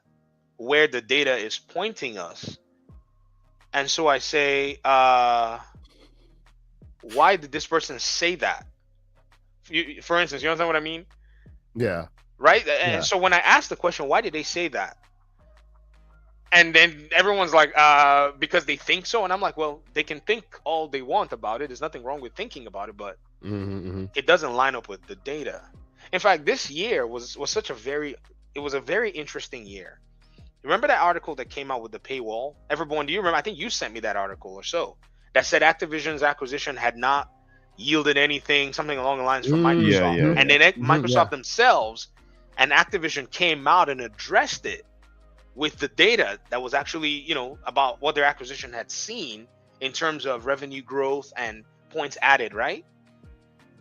where the data is pointing us. And so I say, why did this person say that? For instance, you understand what I mean? Yeah. Right? And so when I ask the question, why did they say that? And then everyone's like, because they think so. And I'm like, well, they can think all they want about it. There's nothing wrong with thinking about it, but it doesn't line up with the data. In fact, this year was a very interesting year. Remember that article that came out with the paywall? Everborn, do you remember? I think you sent me that article or so that said Activision's acquisition had not yielded anything, something along the lines from Microsoft. And then Microsoft themselves and Activision came out and addressed it with the data that was actually, you know, about what their acquisition had seen in terms of revenue growth and points added, right?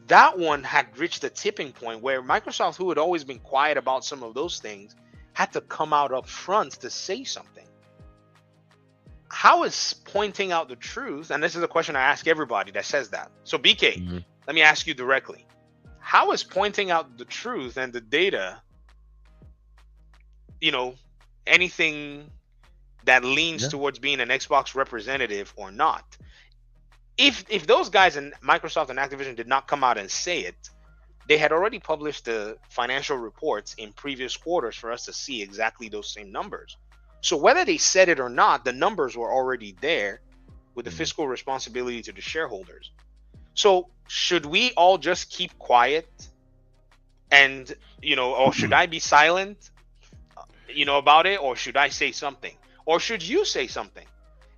That one had reached a tipping point where Microsoft, who had always been quiet about some of those things, had to come out up front to say something. How is pointing out the truth, and this is a question I ask everybody that says that. So BK, let me ask you directly. How is pointing out the truth and the data, you know, anything that leans towards being an Xbox representative or not? If those guys in Microsoft and Activision did not come out and say it, they had already published the financial reports in previous quarters for us to see exactly those same numbers. So whether they said it or not, the numbers were already there with the fiscal responsibility to the shareholders. So should we all just keep quiet and, you know, or should I be silent, you know, about it, or should I say something? Or should you say something?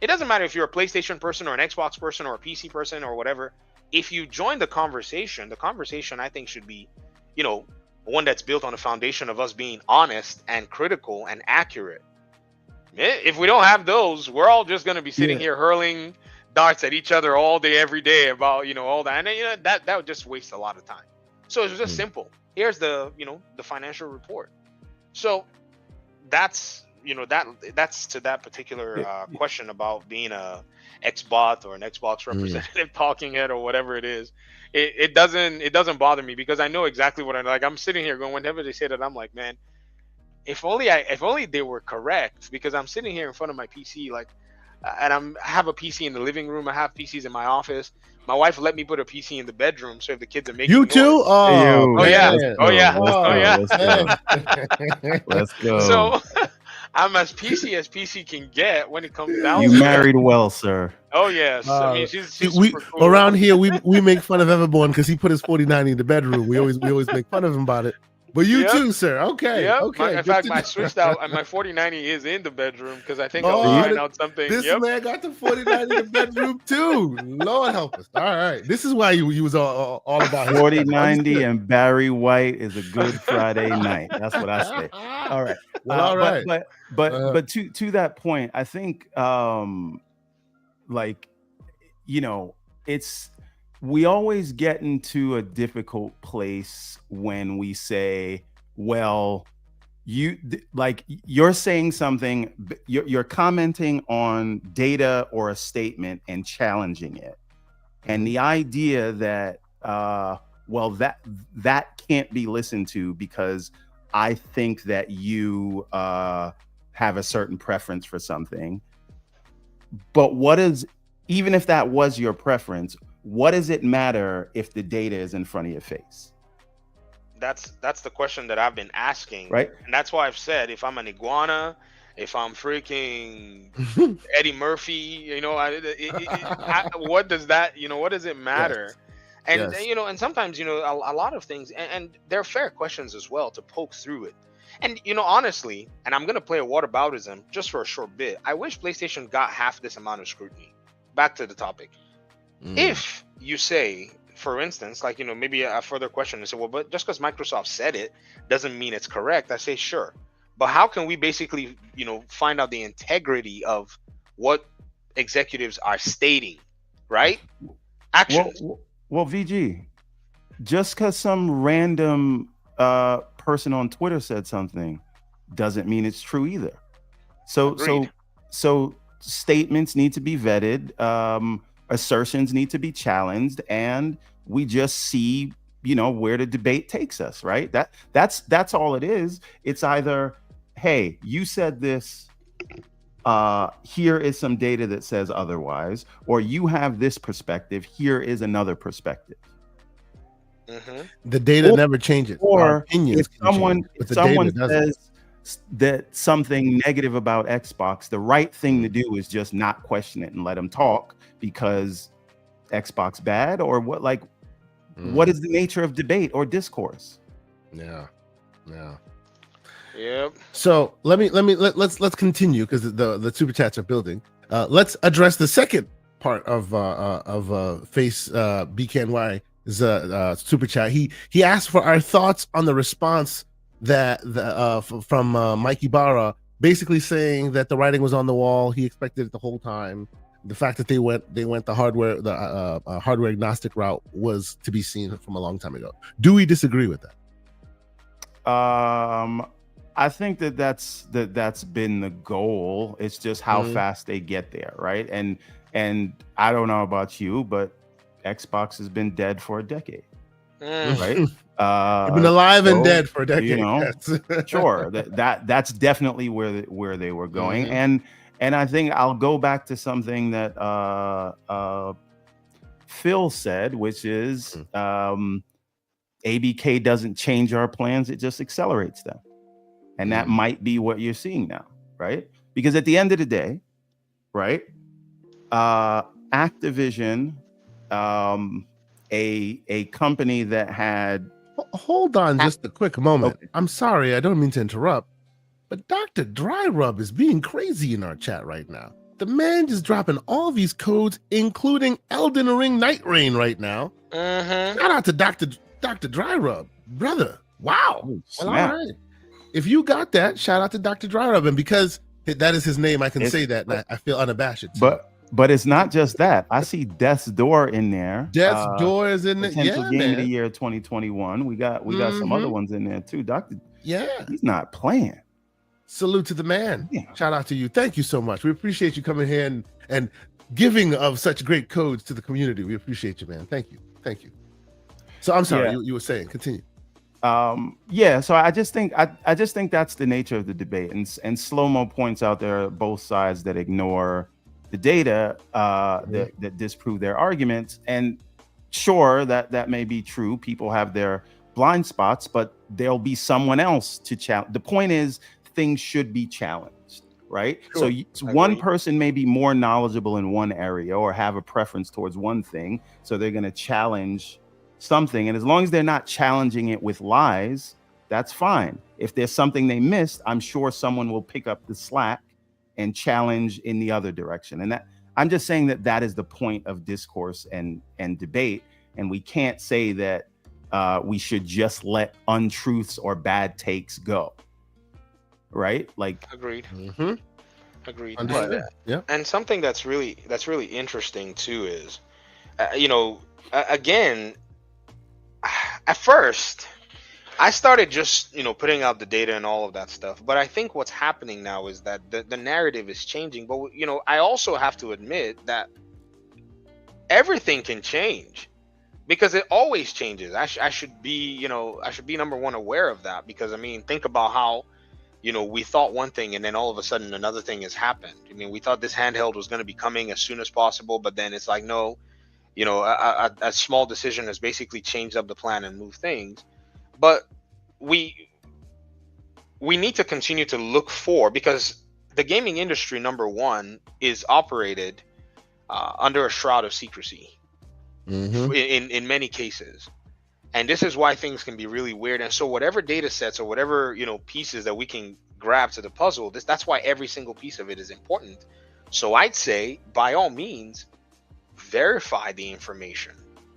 It doesn't matter if you're a PlayStation person or an Xbox person or a PC person or whatever. If you join the conversation I think should be, you know, one that's built on a foundation of us being honest and critical and accurate. If we don't have those, we're all just going to be sitting here hurling darts at each other all day, every day about, you know, all that. And, you know, that would just waste a lot of time. So it's just simple. Here's the, you know, the financial report. So that's, you know, that's to that particular question about being a Xbot or an Xbox representative, talking head or whatever it is. It doesn't bother me because I know exactly what I'm like. I'm sitting here going, whenever they say that, I'm like, man, if only they were correct, because I'm sitting here in front of my PC, like, and I have a PC in the living room. I have PCs in my office. My wife let me put a PC in the bedroom, so if the kids are making you too, noise, Let's go. So I'm as PC can get when it comes down. You married well, sir. Oh yes. I mean, she's we super cool. around here we make fun of Everborn because he put his 4090 in the bedroom. We always make fun of him about it. But you too, sir. Okay. Yep. Okay. In fact, I switched out, and my 4090 is in the bedroom because I think I was trying out something. This man got the 4090 in the bedroom too. Lord help us. All right. This is why you was all about 4090 and Barry White is a good Friday night. That's what I say. All right. Well, all right. But to that point, I think like, you know, we always get into a difficult place when we say, well, you're saying something, you're commenting on data or a statement and challenging it. And the idea that, well, that can't be listened to because I think that you have a certain preference for something. But even if that was your preference, what does it matter if the data is in front of your face? That's the question that I've been asking, right? And that's why I've said, if I'm an iguana, if I'm freaking Eddie Murphy, you know, what does that, you know, what does it matter? Yes. And you know, and sometimes, you know, a lot of things, and they're fair questions as well to poke through it. And you know, honestly, and I'm gonna play a whataboutism just for a short bit. I wish PlayStation got half this amount of scrutiny. Back to the topic. If you say, for instance, like, you know, maybe a further question and say, well, but just because Microsoft said it doesn't mean it's correct. I say, sure. But how can we basically, you know, find out the integrity of what executives are stating, right? Actions. Well, VG, just because some random person on Twitter said something doesn't mean it's true either. So statements need to be vetted. Assertions need to be challenged, and we just see, you know, where the debate takes us, right? That's all it is. It's either, hey, you said this, here is some data that says otherwise, or you have this perspective, here is another perspective. The data never changes. Or if someone says, that something negative about Xbox, the right thing to do is just not question it and let them talk, because Xbox bad or what? Like, what is the nature of debate or discourse? Yeah. Yep. So let's continue, because the super chats are building. Let's address the second part of Face BKNY's super chat. He asked for our thoughts on the response that from Mikey Barra, basically saying that the writing was on the wall. He expected it the whole time. The fact that they went the hardware agnostic route was to be seen from a long time ago. Do we disagree with that? I think that's been the goal. It's just how fast they get there, right? And I don't know about you, but Xbox has been dead for a decade, right? You've been alive and dead for a decade. You know, yes. Sure. That's definitely where they were going. And I think I'll go back to something that Phil said, which is ABK doesn't change our plans; it just accelerates them. And that might be what you're seeing now, right? Because at the end of the day, right, Activision, a company that had... Hold on just a quick moment. Okay. I'm sorry, I don't mean to interrupt, but Dr. Dry Rub is being crazy in our chat right now. The man just dropping all these codes, including Elden Ring Night Rain right now. Shout out to Dr. Dry Rub, brother. Wow. Well, all right. If you got that, shout out to Dr. Dry Rub, and because that is his name, I can say that, and I feel unabashed. But it's not just that. I see Death's Door in there. Death's Door is in there. Potential game of the year 2021. We got some other ones in there too. He's not playing. Salute to the man. Yeah. Shout out to you. Thank you so much. We appreciate you coming here and giving of such great codes to the community. We appreciate you, man. Thank you. So I'm sorry, you were saying, continue. So I just think that's the nature of the debate, and Slow-Mo points out there are both sides that ignore the data that disprove their arguments. And sure, that may be true. People have their blind spots, but there'll be someone else to challenge. The point is, things should be challenged, right? Sure. So one person may be more knowledgeable in one area or have a preference towards one thing, so they're going to challenge something, and as long as they're not challenging it with lies, that's fine. If there's something they missed, I'm sure someone will pick up the slack and challenge in the other direction. And that, I'm just saying that is the point of discourse and debate, and we can't say that we should just let untruths or bad takes go, right? Like, agreed. Agreed. And something that's really interesting too is, again, at first, I started just, putting out the data and all of that stuff. But I think what's happening now is that the narrative is changing. But, I also have to admit that everything can change, because it always changes. I should be number one aware of that, because, think about how, we thought one thing and then all of a sudden another thing has happened. We thought this handheld was going to be coming as soon as possible, but then it's like, no. A small decision has basically changed up the plan and moved things. But we need to continue to look for, because the gaming industry, number one, is operated under a shroud of secrecy in many cases. And this is why things can be really weird. And so whatever data sets or whatever, pieces that we can grab to the puzzle, that's why every single piece of it is important. So I'd say, by all means, verify the information.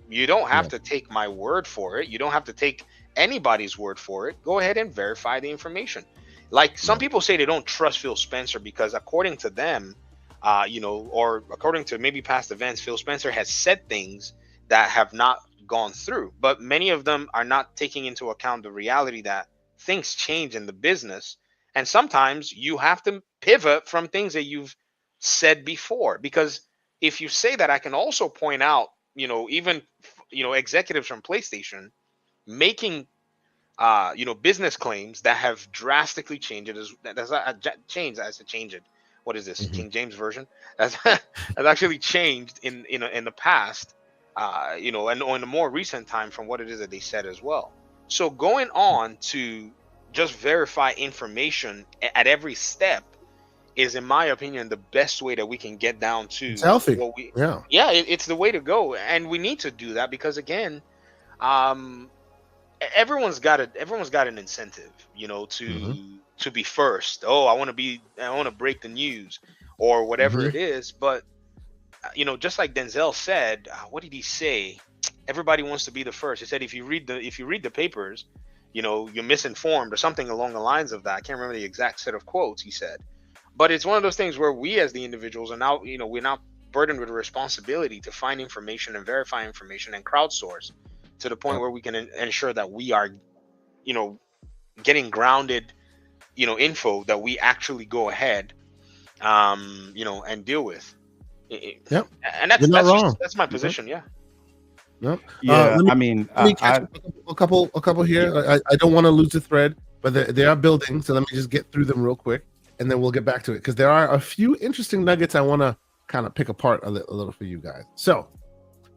You don't have to take my word for it. You don't have to take anybody's word for it. Go ahead and verify the information. Like, some people say they don't trust Phil Spencer because, according to them, or according to maybe past events, Phil Spencer has said things that have not gone through. But many of them are not taking into account the reality that things change in the business, and sometimes you have to pivot from things that you've said before. Because if you say that, I can also point out, even executives from PlayStation making business claims that have drastically changed it. What is this? King James version? Has actually changed in the past, and in a more recent time from what it is that they said as well. So going on to just verify information at every step is, in my opinion, the best way that we can get down to It's healthy. what we. Yeah. Yeah, it's the way to go, and we need to do that because again, everyone's got an incentive, to be first. Oh, I want to break the news or whatever it is. But just like Denzel said, what did he say? Everybody wants to be the first. He said if you read the papers, you're misinformed or something along the lines of that. I can't remember the exact set of quotes he said, but it's one of those things where we as the individuals are now, we're now burdened with a responsibility to find information and verify information and crowdsource to the point where we can ensure that we are, getting grounded, info that we actually go ahead, and deal with. Yep. And that's my position. Yeah. Yep. Yeah. Let me catch a couple here. I don't want to lose the thread, but they are building. So let me just get through them real quick, and then we'll get back to it because there are a few interesting nuggets I want to kind of pick apart a little for you guys. So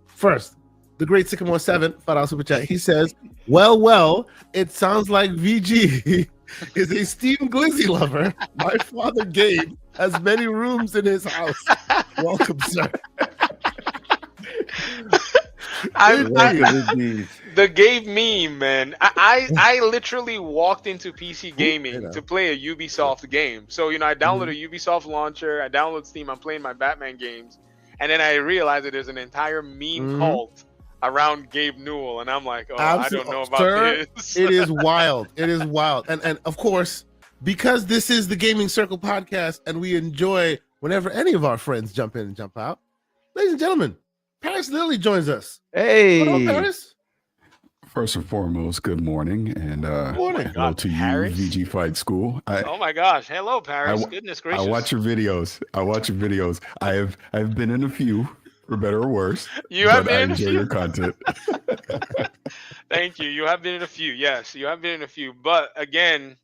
first, the great Sycamore 7 $5 super chat. He says, well, it sounds like VG is a Steam Glizzy lover. My father Gabe has many rooms in his house. Welcome, sir. The Gabe meme, man. I literally walked into PC gaming to play a Ubisoft game. So I download a Ubisoft launcher, I download Steam, I'm playing my Batman games, and then I realized that there's an entire meme cult around Gabe Newell, and I'm like, I don't know about this. It is wild. It is wild. And of course, because this is the Gaming Circle podcast and we enjoy whenever any of our friends jump in and jump out, ladies and gentlemen, Paris Lilly joins us. Hey, what up, Paris? First and foremost, good morning, and hello to you, Paris? VG Fight School. Oh my gosh, hello, Paris! Goodness gracious! I watch your videos. I've been in a few, for better or worse. You have been in a few. I enjoy your content. Thank you. You have been in a few. Yes, you have been in a few. But again,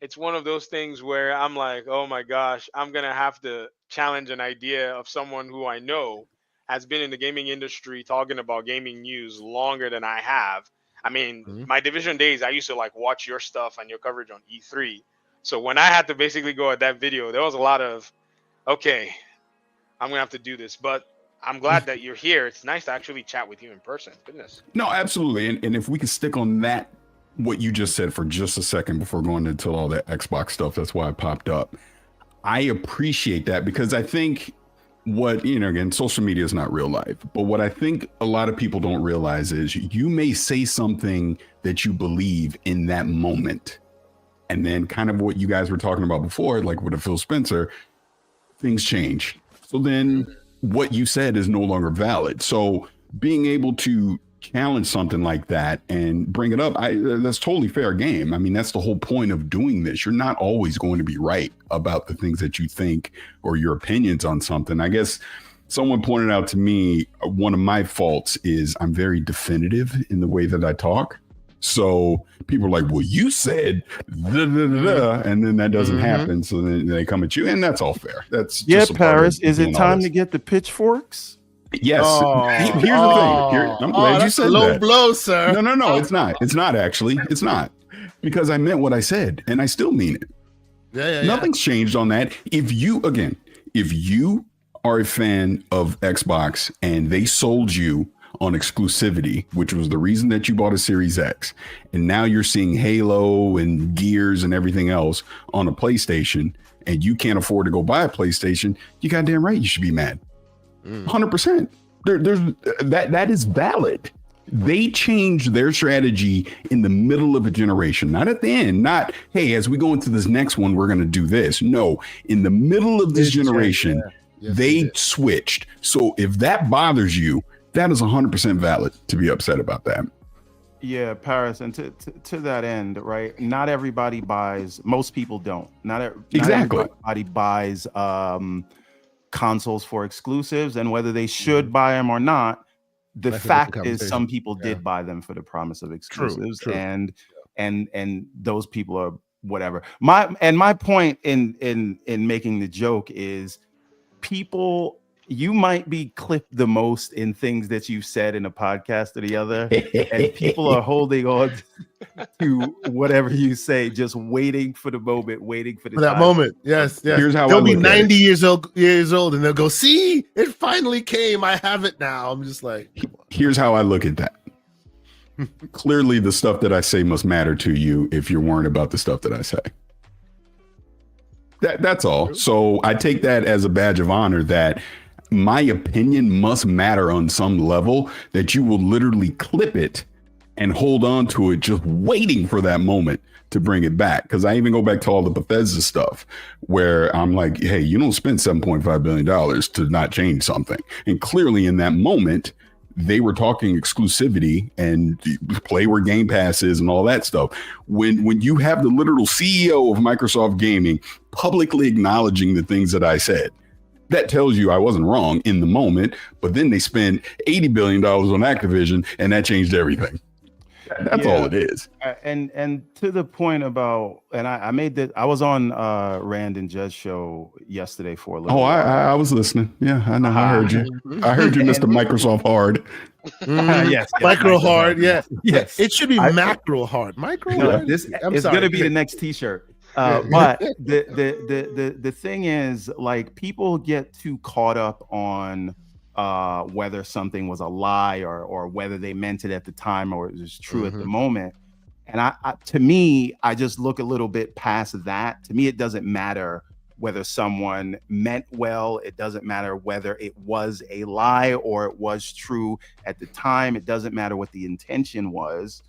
it's one of those things where I'm like, oh my gosh, I'm gonna have to challenge an idea of someone who I know has been in the gaming industry talking about gaming news longer than I have. I mean, my division days, I used to watch your stuff and your coverage on E3. So when I had to basically go at that video, there was a lot of, okay, I'm going to have to do this. But I'm glad that you're here. It's nice to actually chat with you in person. Goodness. No, absolutely. And if we could stick on that, what you just said for just a second before going into all that Xbox stuff, that's why I popped up. I appreciate that because I think again, social media is not real life, but what I think a lot of people don't realize is you may say something that you believe in that moment. And then kind of what you guys were talking about before, like with Phil Spencer, things change. So then what you said is no longer valid. So being able to challenge something like that and bring it up, that's totally fair game. I mean, that's the whole point of doing this. You're not always going to be right about the things that you think or your opinions on something. I guess someone pointed out to me, one of my faults is I'm very definitive in the way that I talk. So people are like, well, you said, and then that doesn't happen. So then they come at you, and that's all fair. That's just Paris. Is it time to get the pitchforks? Yes. Here's the thing. I'm glad you said low that. Blow, sir. No, it's not. It's not actually. It's not. Because I meant what I said, and I still mean it. Yeah. Nothing's changed on that. If you are a fan of Xbox and they sold you on exclusivity, which was the reason that you bought a Series X, and now you're seeing Halo and Gears and everything else on a PlayStation, and you can't afford to go buy a PlayStation, you goddamn right you should be mad. 100%. There's that is valid. They changed their strategy in the middle of a generation, not at the end, not, hey, as we go into this next one, we're going to do this. No, in the middle of this generation, they switched. So if that bothers you, that is 100% valid to be upset about that. Yeah, Paris, and to that end, right? Not everybody buys. Most people don't. Not everybody buys consoles for exclusives, and whether they should buy them or not, the fact is some people did buy them for the promise of exclusives. True. And those people are whatever. My point in making the joke is people. You might be clipped the most in things that you've said in a podcast or the other, and people are holding on. to whatever you say, just waiting for the moment, waiting for the that time. moment. Yes. Here's how they'll I be look at 90 it. years old, and they'll go, see, it finally came. I have it now. I'm just like, Here's how I look at that. Clearly, the stuff that I say must matter to you if you're worried about the stuff that I say. That's all. So I take that as a badge of honor that my opinion must matter on some level, that you will literally clip it and hold on to it, just waiting for that moment to bring it back. Because I even go back to all the Bethesda stuff where I'm like, hey, you don't spend $7.5 billion to not change something. And clearly in that moment, they were talking exclusivity and play where Game Pass is and all that stuff. When you have the literal CEO of Microsoft Gaming publicly acknowledging the things that I said, that tells you I wasn't wrong in the moment. But then they spent $80 billion on Activision, and that changed everything. That's all it is. And to the point about, and I made that, I was on Rand and Jed's show yesterday for a little while. I was listening. Yeah, I know. I heard you. I heard you, Mr. Microsoft Hard. Yes, micro hard. Yeah. Yes. It should be macro hard. Micro hard. This is going to be the next T-shirt. But the thing is, like, people get too caught up on whether something was a lie or whether they meant it at the time or it was true at the moment. And I to me, I just look a little bit past that. To me, it doesn't matter whether someone meant well. It doesn't matter whether it was a lie or it was true at the time. It doesn't matter what the intention was.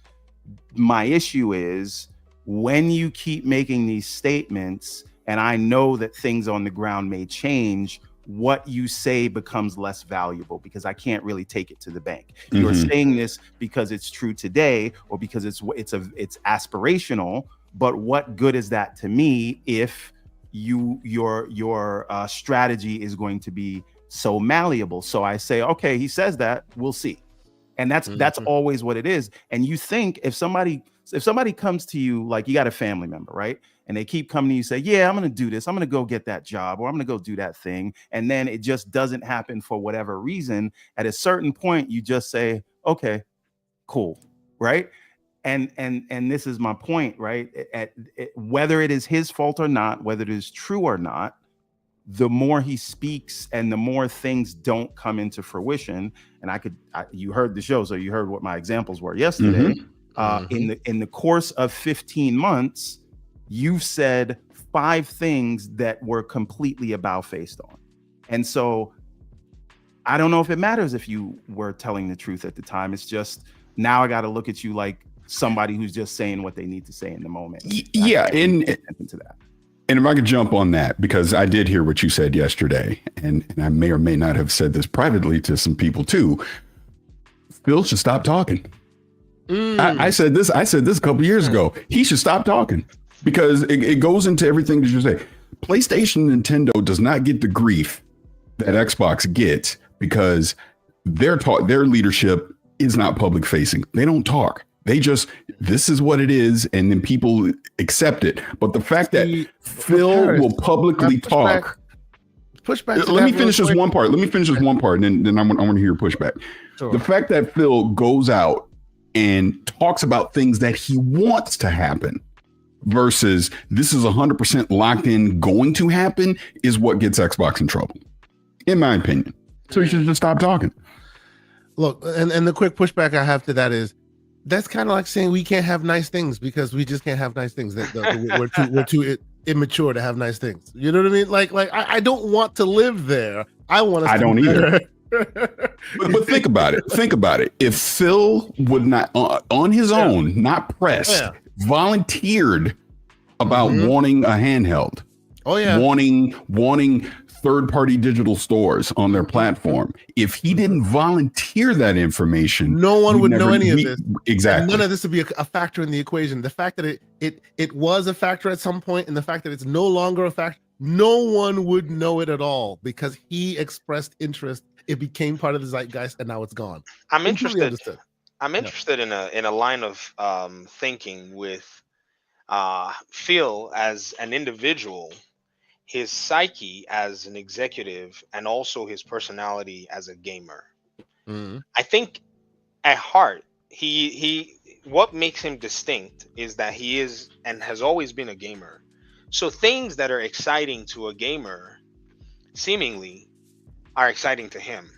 My issue is when you keep making these statements, and I know that things on the ground may change, what you say becomes less valuable because I can't really take it to the bank. You're saying this because it's true today or because it's aspirational, but what good is that to me if your strategy is going to be so malleable? So I say, okay, he says that, we'll see. And that's always what it is. And you think if somebody comes to you, like you got a family member, right? And they keep coming to you, say, yeah, I'm going to do this. I'm going to go get that job, or I'm going to go do that thing. And then it just doesn't happen for whatever reason. At a certain point, you just say, okay, cool. Right. And this is my point, right? Whether it is his fault or not, whether it is true or not, the more he speaks and the more things don't come into fruition. And you heard the show, so you heard what my examples were yesterday. In the course of 15 months, you've said 5 things that were completely about-faced on. And so I don't know if it matters if you were telling the truth at the time. It's just now I got to look at you like somebody who's just saying what they need to say in the moment. Yeah. And into that. And if I could jump on that, because I did hear what you said yesterday, and I may or may not have said this privately to some people too. Phil should stop talking. I said this a couple years ago. He should stop talking because it goes into everything that you say. PlayStation and Nintendo does not get the grief that Xbox gets because their leadership is not public facing. They don't talk. They just, this is what it is, and then people accept it. But the fact that Phil will publicly talk. Pushback. Let me finish this one part. And then I want to hear your pushback. Sure. The fact that Phil goes out and talks about things that he wants to happen versus this is 100% locked in going to happen is what gets Xbox in trouble, in my opinion. So you should just stop talking. Look, and the quick pushback I have to that is, that's kind of like saying we can't have nice things because we just can't have nice things. We're too immature to have nice things. You know what I mean? Like I don't want to live there. I want to. I don't either. but think about it. Think about it. If Phil would not, on his own, not pressed, volunteered about wanting a handheld. Oh yeah. Wanting third-party digital stores on their platform. If he didn't volunteer that information, no one would know any of this. Exactly. And none of this would be a factor in the equation. The fact that it was a factor at some point, and the fact that it's no longer a factor, no one would know it at all because he expressed interest. It became part of the zeitgeist, and now it's gone. I'm interested. I'm interested in a line of thinking with Phil as an individual, his psyche as an executive, and also his personality as a gamer. I think at heart, he what makes him distinct is that he is and has always been a gamer. So things that are exciting to a gamer seemingly are exciting to him.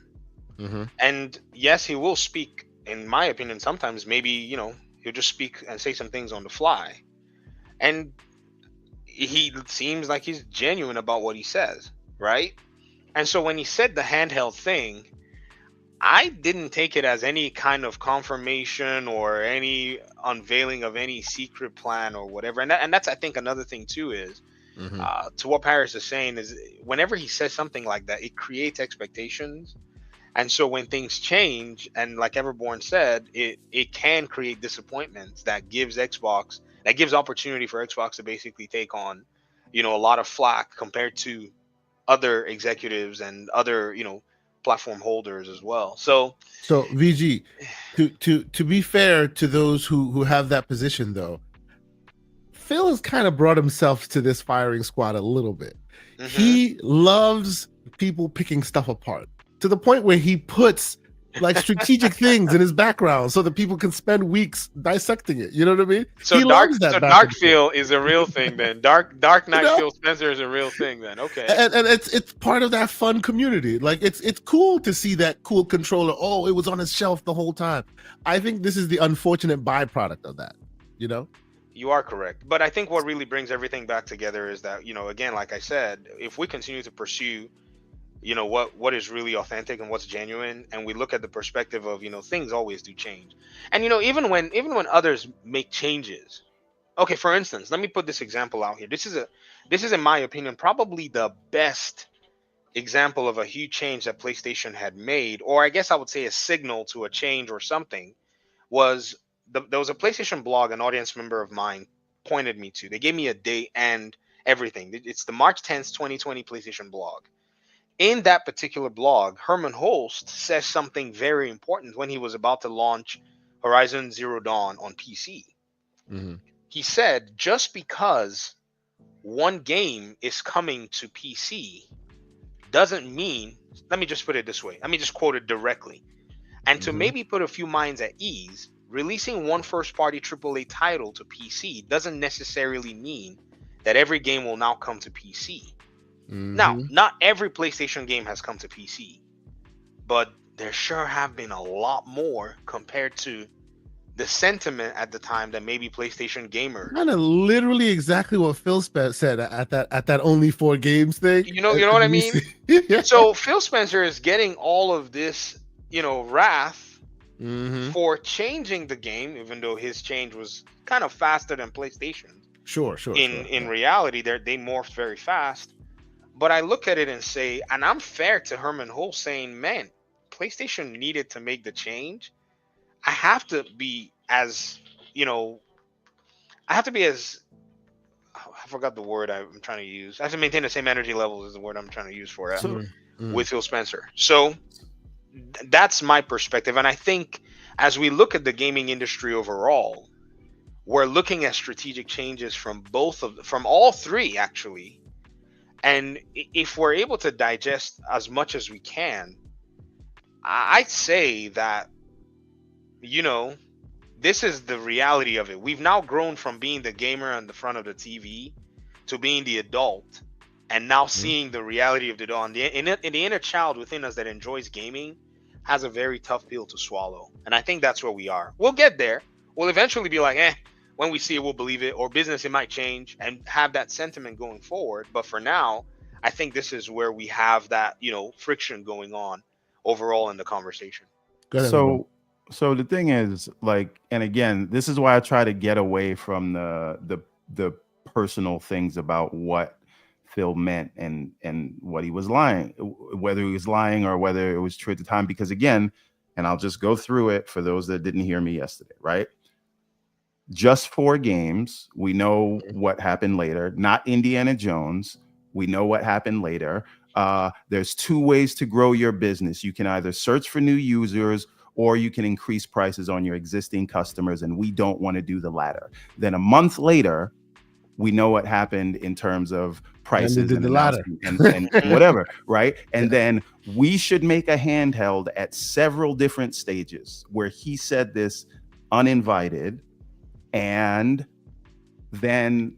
Mm-hmm. And yes, he will speak, in my opinion, sometimes maybe, he'll just speak and say some things on the fly. And he seems like he's genuine about what he says, right? And so when he said the handheld thing, I didn't take it as any kind of confirmation or any unveiling of any secret plan or whatever. And that's, I think, another thing too is, to what Paris is saying is, whenever he says something like that, it creates expectations. And so when things change, and like Everborn said, it can create disappointments that gives opportunity for Xbox to basically take on, a lot of flack compared to other executives and other, platform holders as well. So VG, to be fair to those who have that position though, Phil has kind of brought himself to this firing squad a little bit. He loves people picking stuff apart to the point where he puts like strategic things in his background so that people can spend weeks dissecting it. You know what I mean? So he dark, loves that so back dark and Phil is a real thing then. Dark Knight know? Phil Spencer is a real thing then. Okay. And it's part of that fun community. Like it's cool to see that cool controller. Oh, it was on his shelf the whole time. I think this is the unfortunate byproduct of that. You are correct. But I think what really brings everything back together is that, again, like I said, if we continue to pursue, what is really authentic and what's genuine, and we look at the perspective of, things always do change. And, even when others make changes. Okay, for instance, let me put this example out here. This is, in my opinion, probably the best example of a huge change that PlayStation had made, or I guess I would say a signal to a change or something, was there was a PlayStation blog an audience member of mine pointed me to. They gave me a date and everything. It's the March 10th, 2020 PlayStation blog. In that particular blog, Herman Holst says something very important when he was about to launch Horizon Zero Dawn on PC. He said, just because one game is coming to PC doesn't mean, let me just put it this way. Let me just quote it directly. And to maybe put a few minds at ease, releasing one first-party AAA title to PC doesn't necessarily mean that every game will now come to PC. Now, not every PlayStation game has come to PC, but there sure have been a lot more compared to the sentiment at the time that maybe PlayStation gamers. Kind of literally exactly what Phil said at that only 4 games thing. You know what I mean? Yeah. So Phil Spencer is getting all of this, wrath for changing the game, even though his change was kind of faster than PlayStation. Sure. In reality, they morphed very fast. But I look at it and say, and I'm fair to Herman Holst saying, man, PlayStation needed to make the change. I have to be as, I forgot the word I'm trying to use. I have to maintain the same energy levels as the word I'm trying to use for it with Phil Spencer. So that's my perspective. And I think as we look at the gaming industry overall, we're looking at strategic changes from all three, actually. And if we're able to digest as much as we can, I'd say that, this is the reality of it. We've now grown from being the gamer on the front of the TV to being the adult, and now seeing the reality of the adult. And the inner child within us that enjoys gaming has a very tough pill to swallow. And I think that's where we are. We'll get there. We'll eventually be like, when we see it, we'll believe it. Or business, it might change, and have that sentiment going forward. But for now, I think this is where we have that, friction going on overall in the conversation. So the thing is, like, and again, this is why I try to get away from the personal things about what Phil meant and what he was lying, whether he was lying or whether it was true at the time. Because again, and I'll just go through it for those that didn't hear me yesterday, right? Just 4 games. We know what happened later. Not Indiana Jones. We know what happened later. There's 2 ways to grow your business. You can either search for new users, or you can increase prices on your existing customers, and we don't want to do the latter. Then a month later, we know what happened in terms of prices and whatever, right? And then we should make a handheld at several different stages where he said this uninvited, and then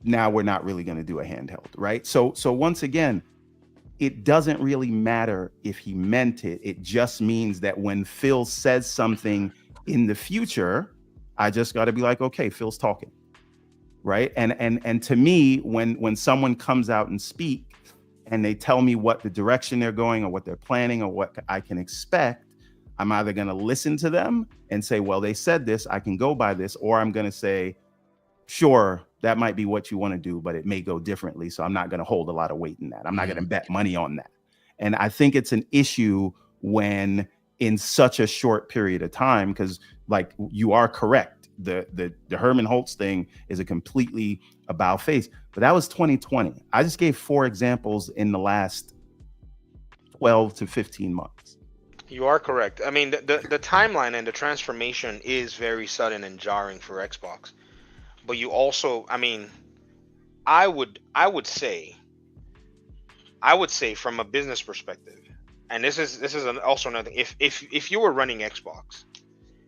now we're not really going to do a handheld, right? So once again, it doesn't really matter if he meant it. It just means that when Phil says something in the future, I just got to be like, okay, Phil's talking, right? And to me, when someone comes out and speak and they tell me what the direction they're going or what they're planning or what I can expect, I'm either going to listen to them and say, well, they said this, I can go by this, or I'm going to say, sure, that might be what you want to do, but it may go differently. So I'm not going to hold a lot of weight in that. I'm not going to bet money on that. And I think it's an issue when in such a short period of time, because like you are correct, the Herman Holtz thing is a completely about face, but that was 2020. I just gave 4 examples in the last 12 to 15 months. You are correct. I mean, the timeline and the transformation is very sudden and jarring for Xbox. But you also, I mean, I would say from a business perspective, and this is also another thing. If you were running Xbox,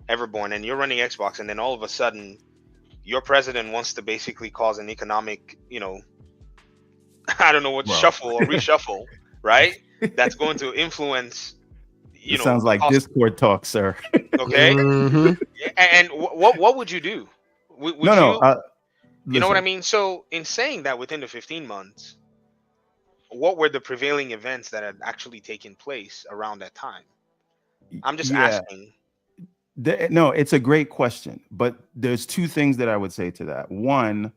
Everborn, and you're running Xbox, and then all of a sudden your president wants to basically cause an economic, I don't know what, shuffle or reshuffle, right? That's going to influence. It sounds like Discord talk, sir. Okay. Mm-hmm. And what would you do? Would you know what I mean? So in saying that, within the 15 months, what were the prevailing events that had actually taken place around that time? I'm just asking. No, it's a great question, but there's 2 things that I would say to that. One,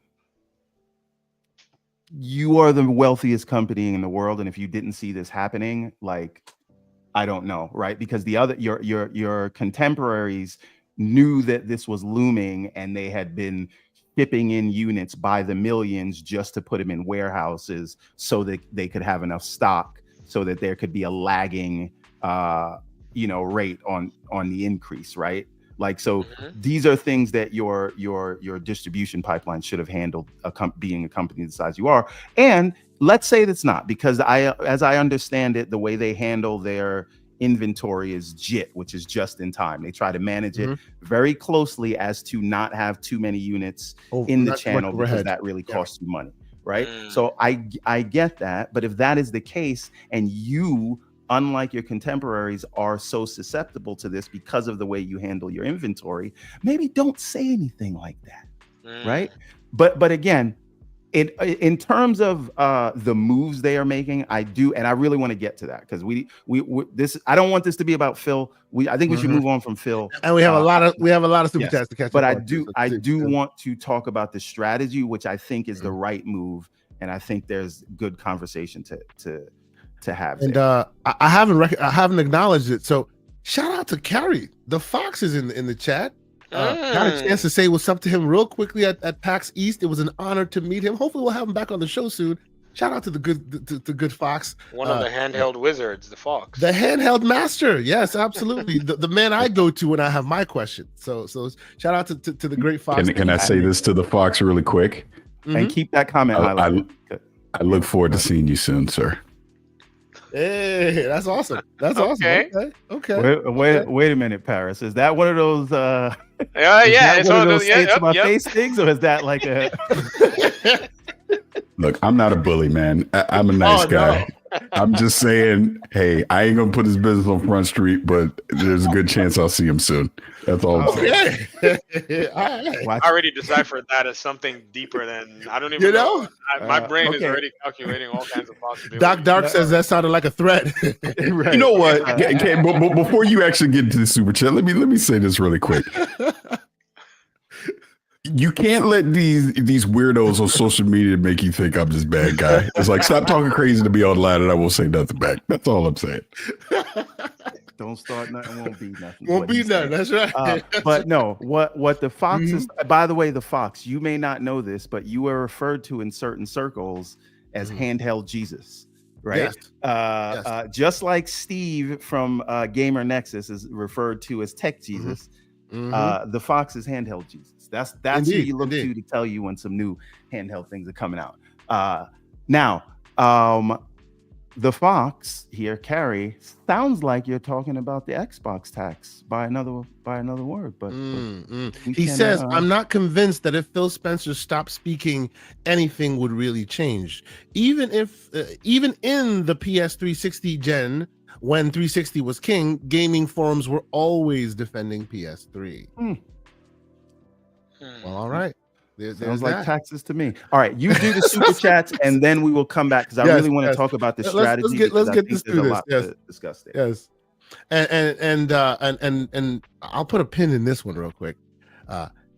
you are the wealthiest company in the world, and if you didn't see this happening, like, I don't know, right? Because the other your contemporaries knew that this was looming, and they had been shipping in units by the millions just to put them in warehouses so that they could have enough stock, so that there could be a lagging rate on the increase, right? Like, so these are things that your distribution pipeline should have handled, being a company the size you are. And let's say that's not, because as I understand it, the way they handle their inventory is JIT, which is just in time. They try to manage it very closely as to not have too many units in the channel, because that really costs you money, right? So I get that, but if that is the case, and you, unlike your contemporaries, are so susceptible to this because of the way you handle your inventory, maybe don't say anything like that, right? But again, in terms of the moves they are making, I do, and I really want to get to that, because we this, I don't want this to be about Phil. I think we should move on from Phil. And we have a lot of super chats to catch up. But I do want to talk about the strategy, which I think is the right move, and I think there's good conversation to have. And I haven't acknowledged it. So shout out to Carrie. The Fox is in the chat. Got a chance to say what's up to him real quickly at PAX East. It was an honor to meet him. Hopefully we'll have him back on the show soon. Shout out to the good Fox. One of the handheld wizards, the Fox. The handheld master. Yes, absolutely. the man I go to when I have my question. So shout out to the great Fox. Can I say this to the Fox really quick? And keep that comment highlighted. I look forward to seeing you soon, sir. Hey, that's awesome. That's awesome. Okay. Wait a minute, Paris. Is that one of those it's one of those to my face things, or is that like a Look, I'm not a bully, man. I'm a nice guy. No. I'm just saying, hey, I ain't gonna put his business on Front Street, but there's a good chance I'll see him soon. That's all I'm saying. I already deciphered that as something deeper than, I don't even know. My brain is already calculating all kinds of possibilities. Doc Dark says that sounded like a threat. Right. You know what? Okay, but before you actually get into the super chat, let me say this really quick. You can't let these weirdos on social media make you think I'm this bad guy. It's like, stop talking crazy to me online and I won't say nothing back. That's all I'm saying. Don't start nothing, won't be nothing. Won't be nothing. That's right. But no, what the Fox is, by the way, the Fox, you may not know this, but you were referred to in certain circles as Handheld Jesus, right? Yes. Just like Steve from Gamer Nexus is referred to as Tech Jesus. The Fox is Handheld Jesus. That's who you look to tell you when some new handheld things are coming out. Now, the Fox here, Carrie, sounds like you're talking about the Xbox tax by another word. But he says, I'm not convinced that if Phil Spencer stopped speaking, anything would really change. Even in the PS360 gen, when 360 was king, gaming forums were always defending PS3. Well, all right. Sounds like taxes to me. All right, you do the super chats, and then we will come back because I really want to talk about the strategy. Let's get this through this. To discuss there. Yes, and I'll put a pin in this one real quick.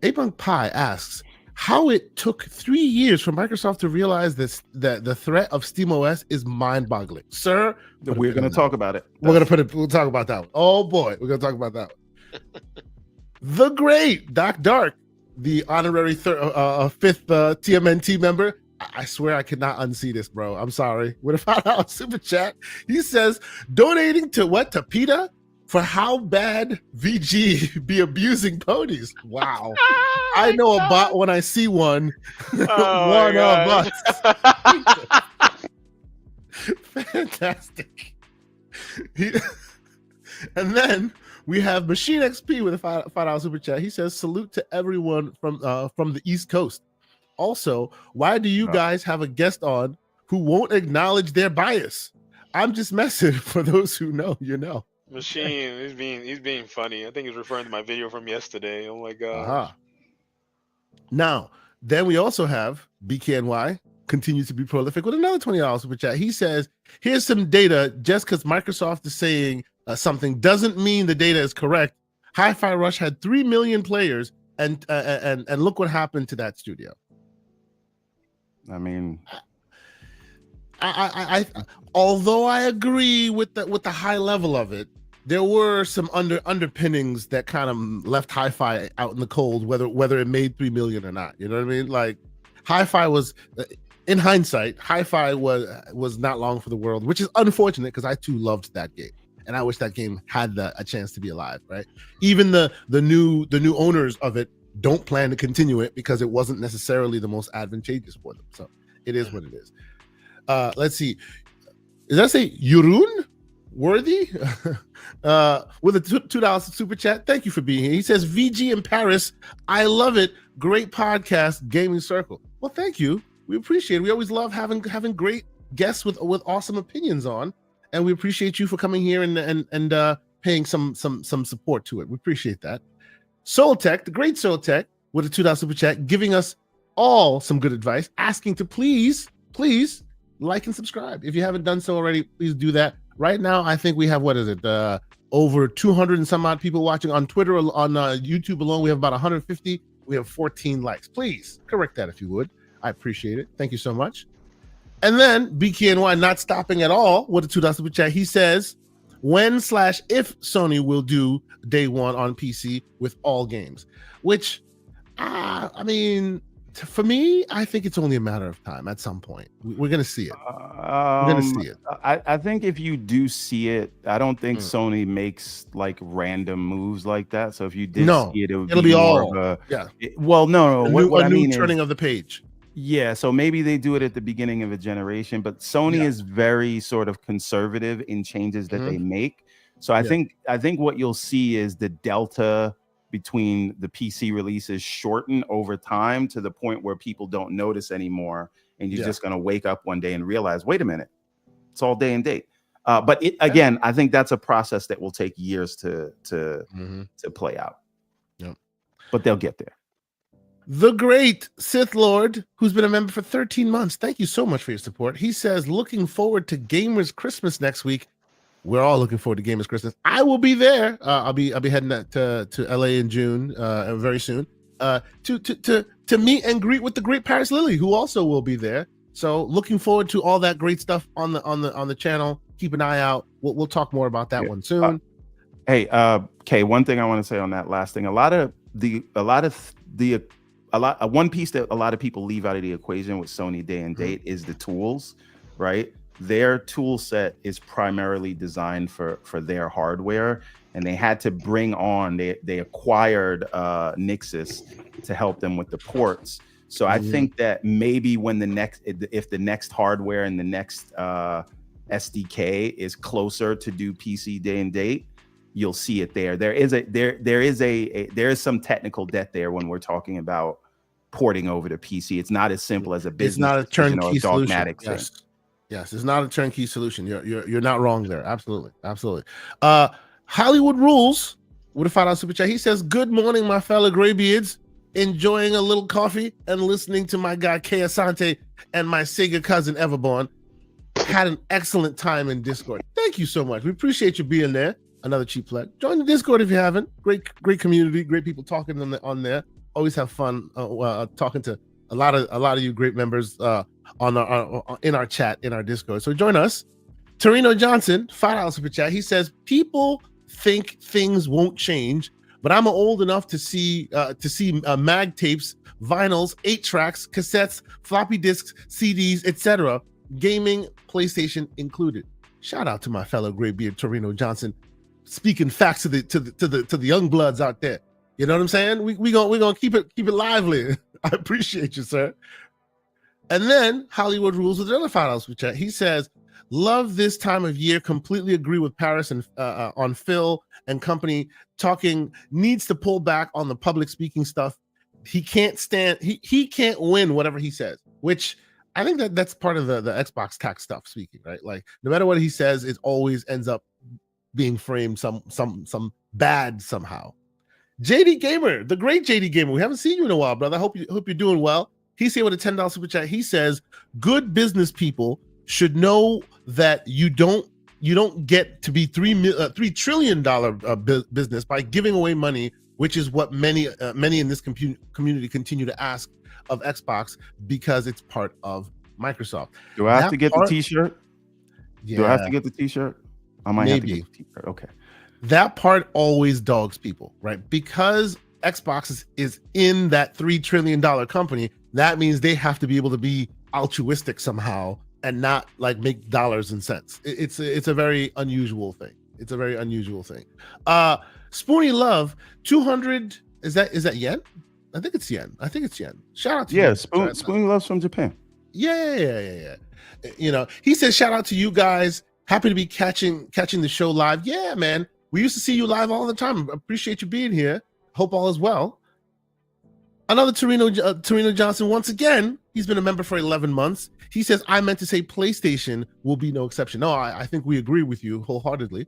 Apunk Pie asks how it took 3 years for Microsoft to realize this, that the threat of SteamOS is mind-boggling. Sir, we're going to talk about it. We'll talk about that one. Oh boy, we're going to talk about that one. The great Doc Dark, the honorary fifth TMNT member. I swear I cannot unsee this, bro. I'm sorry. With a $5 super chat, he says, donating to what? To PETA? For how bad VG be abusing ponies. Wow. I know a bot when I see one. Oh one of us. Fantastic. And then we have Machine XP with a $5 super chat. He says, salute to everyone from the East Coast. Also, why do you guys have a guest on who won't acknowledge their bias? I'm just messing. For those who know, you know. Machine, he's being funny. I think he's referring to my video from yesterday. Oh my god. Now, then we also have BKNY continues to be prolific with another $20 super chat. He says, here's some data. Just because Microsoft is saying something doesn't mean the data is correct. Hi-Fi Rush had 3 million players, and look what happened to that studio. I mean, I although I agree with the high level of it, there were some underpinnings that kind of left Hi-Fi out in the cold, whether it made 3 million or not. You know what I mean? Like, Hi-Fi was, in hindsight, Hi-Fi was not long for the world, which is unfortunate because I too loved that game, and I wish that game had a chance to be alive. Right? Even the new owners of it don't plan to continue it because it wasn't necessarily the most advantageous for them. So it is what it is. Let's see. Does that say Yurun Worthy with a $2 super chat? Thank you for being here. He says, VG in Paris, I love it. Great podcast, Gaming Circle. Well, thank you. We appreciate it. We always love having great guests with awesome opinions on, and we appreciate you for coming here and paying some support to it. We appreciate that. Soul Tech, the great Soul Tech, with a $2 super chat, giving us all some good advice, asking to please like and subscribe. If you haven't done so already, please do that. Right now, I think we have, over 200 and some odd people watching on Twitter. On YouTube alone, we have about 150. We have 14 likes. Please correct that if you would. I appreciate it. Thank you so much. And then BKNY not stopping at all with a $2 super chat. He says, when/if Sony will do day one on PC with all games, which, I mean, for me, I think it's only a matter of time. At some point, we're going to see it. We're going to see it. I think if you do see it, I don't think Sony makes like random moves like that. So if you did see it, it'll be all no. What I mean turning is, of the page. Yeah, so maybe they do it at the beginning of a generation, but Sony is very sort of conservative in changes that they make. So I think what you'll see is the delta between the PC releases shorten over time to the point where people don't notice anymore, and you're just going to wake up one day and realize, wait a minute, it's all day and date. But again, I think that's a process that will take years to play out. Yeah, but they'll get there. The great Sith Lord, who's been a member for 13 months. Thank you so much for your support. He says, looking forward to Gamers Christmas next week. We're all looking forward to Gamers Christmas. I will be there. I'll be heading to LA in June, very soon, to meet and greet with the great Paris Lily, who also will be there. So looking forward to all that great stuff on the channel. Keep an eye out. We'll talk more about that one soon. Kay, one thing I want to say on that last thing, one piece that a lot of people leave out of the equation with Sony day and date is the tools, right? Their tool set is primarily designed for their hardware, and they had to bring on, they acquired Nixus to help them with the ports. So I think that maybe when if the next hardware and the next SDK is closer to do PC day and date, you'll see it there. There is some technical debt there when we're talking about porting over to PC. It's not as simple as a business. It's not a turnkey a dogmatic solution. thing. Yes, it's not a turnkey solution. You're not wrong there. Absolutely. Hollywood Rules with a $5 super chat. He says, "Good morning, my fellow graybeards. Enjoying a little coffee and listening to my guy K Asante and my Sega cousin Everborn. Had an excellent time in Discord. Thank you so much. We appreciate you being there. Another cheap plug. Join the Discord if you haven't. Great community. Great people talking on there. Always have fun talking to a lot of you great members in our chat in our Discord. So join us." Torino Johnson, $5 super chat. He says, "People think things won't change, but I'm old enough to see mag tapes, vinyls, 8-tracks, cassettes, floppy disks, CDs, etc. Gaming, PlayStation included." Shout out to my fellow graybeard Torino Johnson, speaking facts to the young bloods out there. You know what I'm saying? We gonna keep it lively. I appreciate you, sir. And then Hollywood Rules with another $5 super chat. He says, "Love this time of year. Completely agree with Paris and on Phil and company talking. Needs to pull back on the public speaking stuff. He can't win whatever he says," which I think that's part of the Xbox tax stuff speaking, right? Like no matter what he says, it always ends up being framed some bad somehow. JD Gamer, the great JD Gamer. We haven't seen you in a while, brother. I hope you're doing well. He's here with a $10 super chat. He says, "Good business people should know that you don't get to be $3 trillion business by giving away money, which is what many in this community continue to ask of Xbox because it's part of Microsoft." Do I have to get the T-shirt? Yeah. Do I have to get the T-shirt? I might have to get the T-shirt. Okay. That part always dogs people, right? Because Xbox is in that $3 trillion company. That means they have to be able to be altruistic somehow and not like make dollars and cents. It's a very unusual thing. It's a very unusual thing. Spoony Love, 200. Is that yen? I think it's yen. Shout out to you. Spoony Love's from Japan. Yeah. You know, he says, "Shout out to you guys. Happy to be catching the show live." Yeah, man. We used to see you live all the time. Appreciate you being here. Hope all is well. Another Torino Johnson, once again, he's been a member for 11 months. He says, "I meant to say PlayStation will be no exception." No, I think we agree with you wholeheartedly.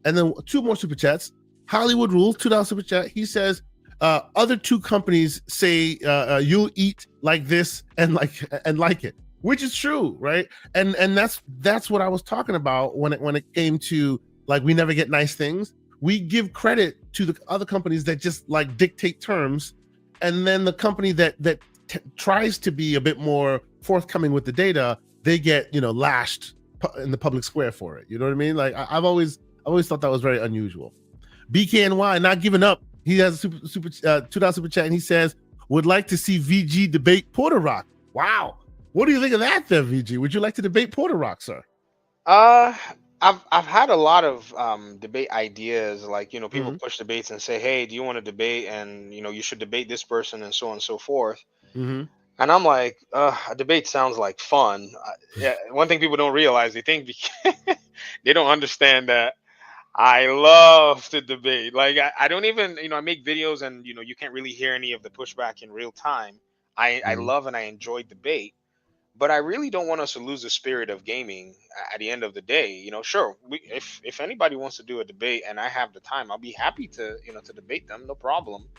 And then 2 more super chats. Hollywood Rules, $2 super chat. He says, "Other 2 companies say you'll eat like this and like it," which is true, right? And that's what I was talking about when it came to like we never get nice things. We give credit to the other companies that just like dictate terms, and then the company that tries to be a bit more forthcoming with the data, they get lashed in the public square for it. You know what I mean? Like I've always thought that was very unusual. BKNY not giving up. He has a super $2 super chat, and he says, "Would like to see VG debate Porter Rock." Wow, what do you think of that, there, VG? Would you like to debate Porter Rock, sir? I've had a lot of debate ideas, like people push debates and say, "Hey, do you want to debate?" And you should debate this person and so on and so forth. And I'm like, a debate sounds like fun. Yeah, one thing people don't realize, they think they don't understand that I love to debate. Like I don't even, I make videos and you can't really hear any of the pushback in real time. I love and I enjoy debate. But I really don't want us to lose the spirit of gaming at the end of the day. Sure, if anybody wants to do a debate and I have the time, I'll be happy to to debate them, no problem.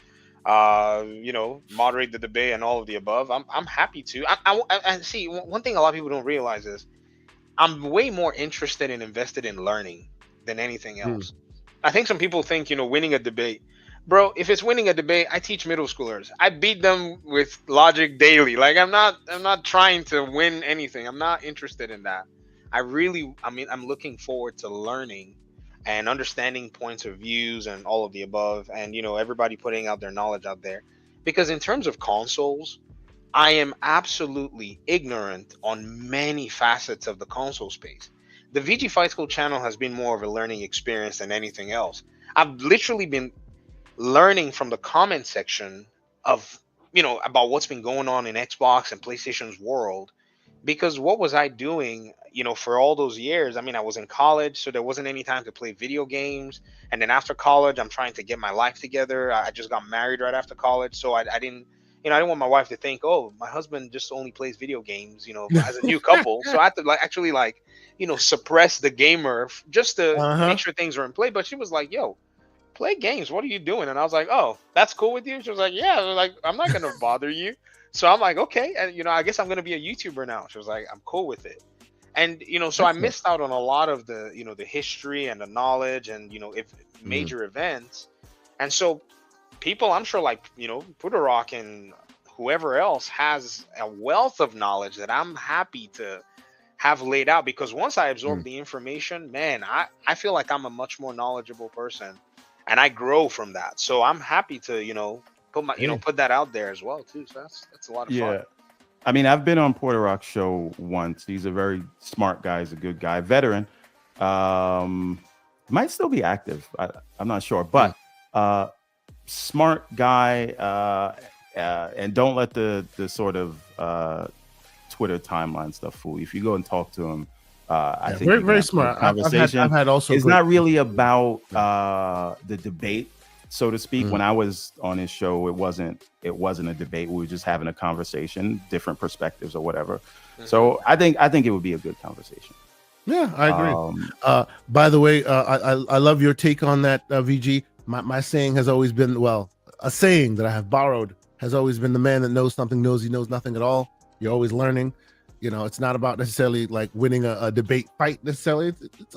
Moderate the debate and all of the above. I'm happy to. I see one thing a lot of people don't realize is I'm way more interested and invested in learning than anything else. I think some people think winning a debate. Bro, if it's winning a debate, I teach middle schoolers. I beat them with logic daily. Like I'm not trying to win anything. I'm not interested in that. I'm looking forward to learning and understanding points of views and all of the above, and everybody putting out their knowledge out there. Because in terms of consoles, I am absolutely ignorant on many facets of the console space. The VG Fight School channel has been more of a learning experience than anything else. I've literally been learning from the comment section of about what's been going on in Xbox and PlayStation's world, because what was I doing, for all those years? I mean, I was in college, so there wasn't any time to play video games. And then after college, I'm trying to get my life together. I just got married right after college, so I didn't, I didn't want my wife to think, oh, my husband just only plays video games, as a new couple. So I had to actually suppress the gamer just to make sure things were in play. But she was like, yo, play games. What are you doing? And I was like, oh, that's cool with you? She was like, yeah. I was like, I'm not going to bother you. So I'm like, okay. And, I guess I'm going to be a YouTuber now. She was like, I'm cool with it. And, so I missed out on a lot of the, the history and the knowledge and, if major events. And so people, I'm sure, like, Pudarok and whoever else has a wealth of knowledge that I'm happy to have laid out, because once I absorb the information, man, I feel like I'm a much more knowledgeable person and I grow from that. So I'm happy to, put my, put that out there as well too. So that's a lot of fun. I mean, I've been on Pudarok's show once. He's a very smart guy. He's a good guy, veteran. Might still be active. I'm not sure, but smart guy. And don't let the sort of Twitter timeline stuff fool you. If you go and talk to him, I think very smart. Conversation. I've had also. It's not really about the debate, so to speak. When I was on his show, it wasn't a debate. We were just having a conversation, different perspectives or whatever. So I think it would be a good conversation. Yeah, I agree. By the way, I love your take on that, VG. My saying has always been, a saying that I have borrowed has always been, the man that knows something knows he knows nothing at all. You're always learning. It's not about necessarily like winning a debate fight necessarily.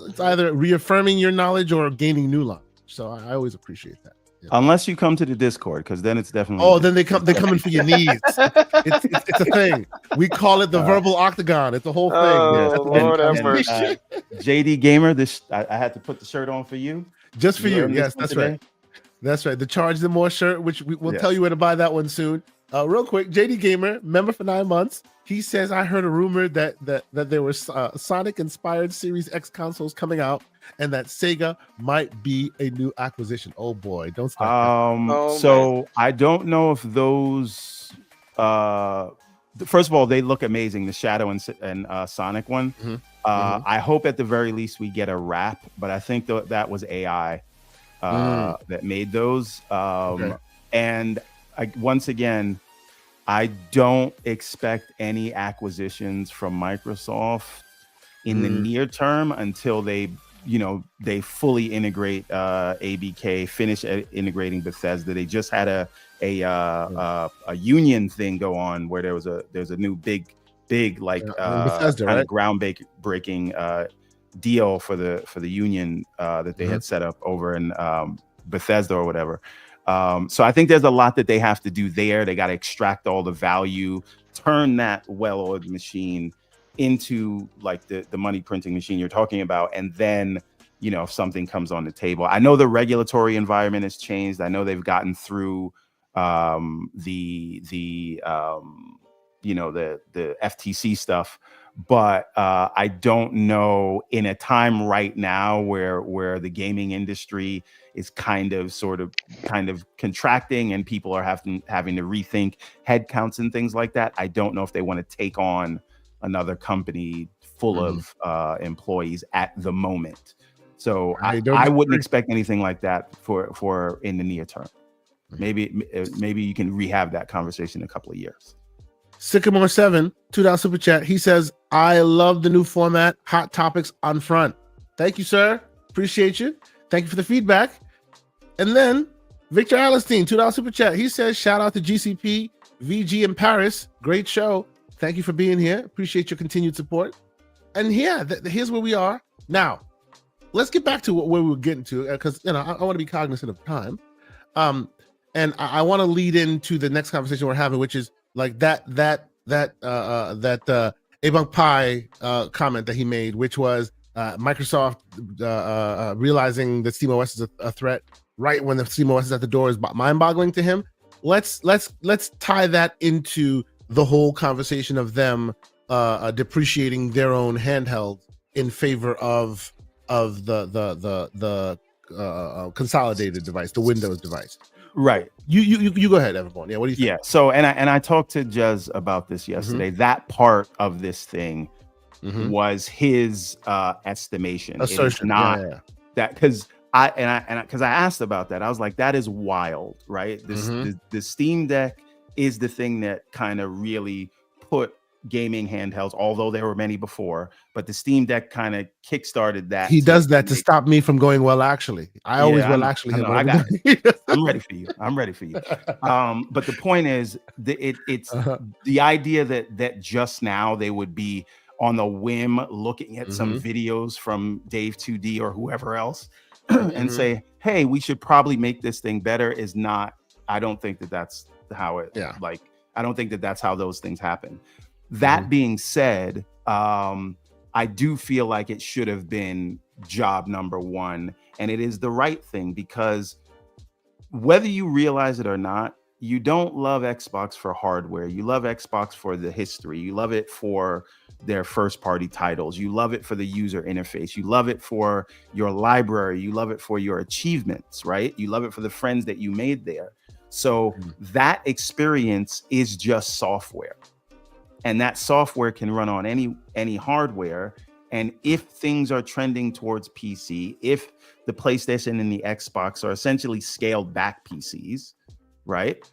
It's either reaffirming your knowledge or gaining new knowledge. So I always appreciate that. Yeah. Unless you come to the Discord, because then it's definitely. Oh, then they come in for your needs. It's a thing. We call it the verbal octagon. It's a whole thing. Oh, Lord have mercy. JD Gamer, I had to put the shirt on for you. Just for you. Yes, that's right. That's right. The Charge the More shirt, which we'll tell you where to buy that one soon. Real quick, JD Gamer, member for 9 months. He says, I heard a rumor that there were Sonic-inspired Series X consoles coming out, and that Sega might be a new acquisition. Oh boy, don't start. So I don't know if those. First of all, they look amazing. The Shadow and Sonic one. I hope at the very least we get a wrap, but I think that was AI that made those. And once again, I don't expect any acquisitions from Microsoft in the near term until they fully integrate ABK, finish integrating Bethesda. They just had a union thing go on where there's a new big Bethesda, kind of groundbreaking deal for the union that they had set up over in Bethesda or whatever. So I think there's a lot that they have to do there. They got to extract all the value, turn that well-oiled machine into like the money printing machine you're talking about. And then, if something comes on the table, I know the regulatory environment has changed. I know they've gotten through the FTC stuff, but I don't know, in a time right now where the gaming industry is kind of contracting and people are having to rethink headcounts and things like that. I don't know if they want to take on another company full of employees at the moment. So I wouldn't expect anything like that for in the near term. Maybe you can rehab that conversation in a couple of years. Sycamore 7, $2 super chat. He says, I love the new format, hot topics on front. Thank you, sir. Appreciate you. Thank you for the feedback. And then Victor Alistine, $2 super chat. He says, shout out to GCP, VG in Paris. Great show. Thank you for being here. Appreciate your continued support. And here's where we are. Now, let's get back to where we were getting to, because I want to be cognizant of time. And I want to lead into the next conversation we're having, which is like that Abunk Pi comment that he made, which was Microsoft realizing that SteamOS is a threat right when the SteamOS is at the door is mind-boggling to him. Let's tie that into the whole conversation of them depreciating their own handheld in favor of the consolidated device, the Windows device. Right. You go ahead, Everborn. Yeah, what do you think? Yeah. So and I talked to Jez about this yesterday. That part of this thing was his estimation. Assertion. It is not Yeah. that, because I asked about that. I was like, that is wild, right? The Steam Deck is the thing that kind of really put gaming handhelds, although there were many before, but the Steam Deck kind of kickstarted that. He does that to stop me from going, well, actually. I always will actually him. I got it. I'm ready for you. But the point is, it's the idea that just now they would be on the whim looking at some videos from Dave 2D or whoever else and say, hey, we should probably make this thing better is not, I don't think that's how it, like, I don't think that's how those things happen. That being said, I do feel like it should have been job number one, and it is the right thing, because whether you realize it or not, you don't love Xbox for hardware. You love Xbox for the history. You love it for their first party titles. You love it for the user interface. You love it for your library. You love it for your achievements, right? You love it for the friends that you made there. So that experience is just software. And that software can run on any hardware. And if things are trending towards PC, if the PlayStation and the Xbox are essentially scaled back PCs, right?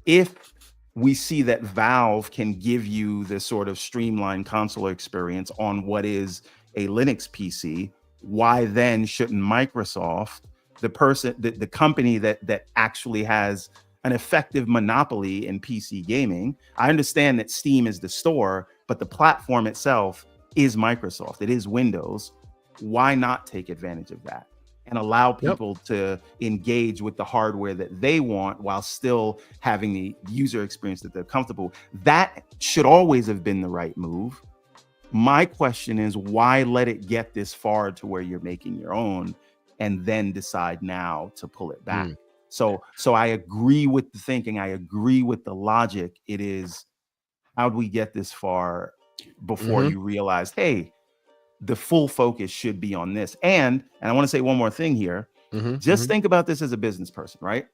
If we see that Valve can give you this sort of streamlined console experience on what is a Linux PC, why then shouldn't Microsoft, the company that actually has an effective monopoly in PC gaming? I understand that Steam is the store, but the platform itself is Microsoft. It is Windows. Why not take advantage of that and allow people to engage with the hardware that they want while still having the user experience that they're comfortable? That should always have been the right move. My question is, why let it get this far to where you're making your own and then decide now to pull it back? So I agree with the thinking. I agree with the logic. It is, how'd we get this far before you realize, hey, the full focus should be on this? And I want to say one more thing here. Just think about this as a business person, right?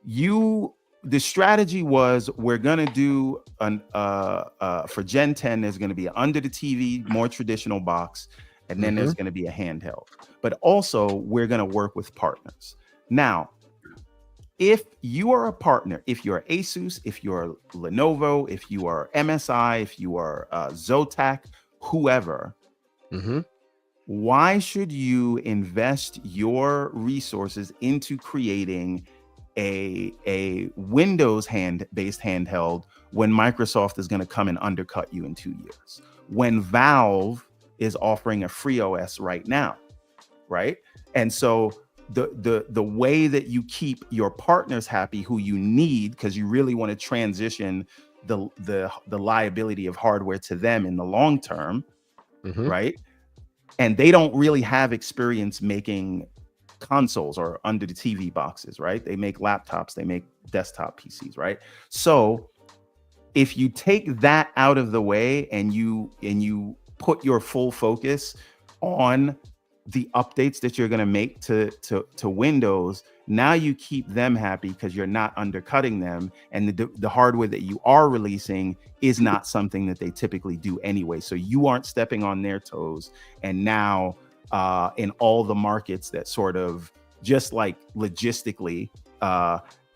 The strategy was, we're going to do for Gen 10, there's going to be an under the TV, more traditional box. And then there's going to be a handheld, but also we're going to work with partners. Now, if you are a partner, if you're Asus, if you're Lenovo, if you are MSI, if you are Zotac, whoever, why should you invest your resources into creating a Windows based handheld when Microsoft is going to come and undercut you in 2 years? When Valve is offering a free OS right now, right? And so the way that you keep your partners happy, who you need, because you really want to transition the liability of hardware to them in the long term, right? And they don't really have experience making consoles or under the TV boxes, right? They make laptops, they make desktop PCs, right? So if you take that out of the way and you put your full focus on the updates that you're going to make to Windows, now you keep them happy because you're not undercutting them, and the hardware that you are releasing is not something that they typically do anyway, so you aren't stepping on their toes. And now in all the markets that sort of, just like logistically,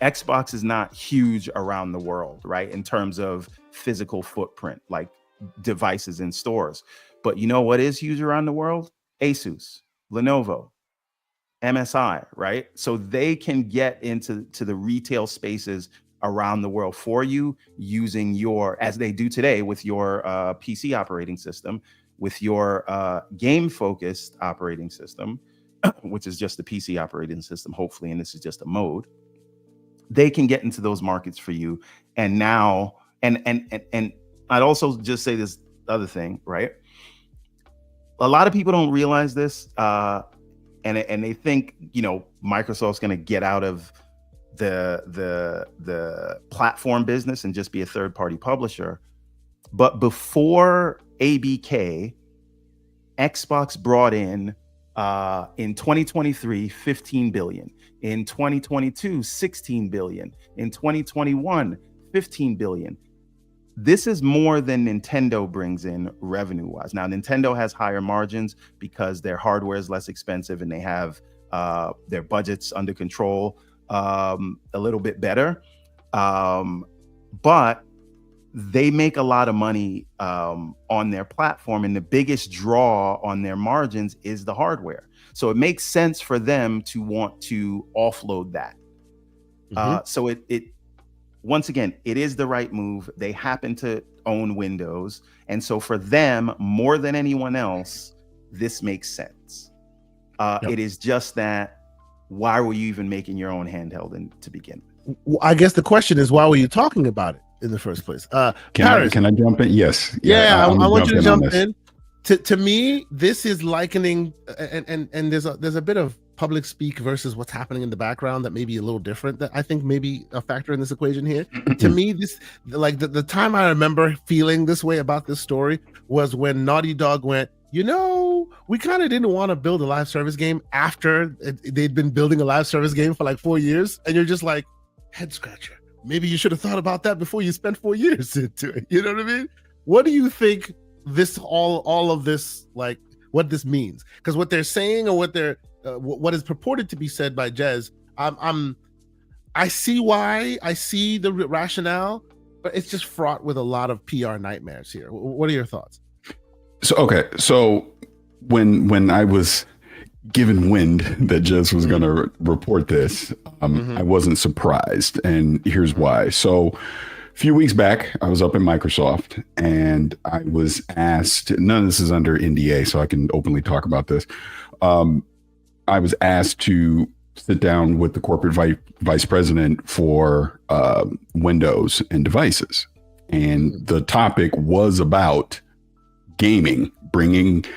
Xbox is not huge around the world, right, in terms of physical footprint, like devices in stores. But you know what is huge around the world? Asus, Lenovo, MSI, right? So they can get into the retail spaces around the world for you, using as they do today with your PC operating system, with your game-focused operating system, which is just the PC operating system, hopefully, and this is just a mode. They can get into those markets for you. And now, and I'd also just say this other thing, right? A lot of people don't realize this, and they think, Microsoft's going to get out of the platform business and just be a third-party publisher. But before ABK, Xbox brought in In 2023, 15 billion. In 2022, 16 billion. In 2021, 15 billion. This is more than Nintendo brings in revenue-wise. Now, Nintendo has higher margins because their hardware is less expensive and they have their budgets under control a little bit better. But they make a lot of money on their platform, and the biggest draw on their margins is the hardware. So it makes sense for them to want to offload that. So it once again, it is the right move. They happen to own Windows, and so for them, more than anyone else, this makes sense. It is just that, why were you even making your own handheld to begin with? Well, I guess the question is, why were you talking about it in the first place? Can I jump in? Yes. Yeah, I want you to jump in. To me, this is likening, and there's a bit of public speak versus what's happening in the background that may be a little different, that I think may be a factor in this equation here. To me, this, like the time I remember feeling this way about this story was when Naughty Dog went, we kind of didn't want to build a live service game after they'd been building a live service game for like 4 years. And you're just like, head scratcher. Maybe you should have thought about that before you spent 4 years into it. You know what I mean? What do you think this, all of this, like what this means? Because what they're saying, or what is purported to be said by Jez, I see why, I see the rationale, but it's just fraught with a lot of PR nightmares here. What are your thoughts? So when I was given wind that Jez was going to report this, I wasn't surprised, and here's why. So a few weeks back, I was up in Microsoft, and I was asked, none of this is under NDA, so I can openly talk about this. I was asked to sit down with the corporate vice president for Windows and devices. And the topic was about gaming,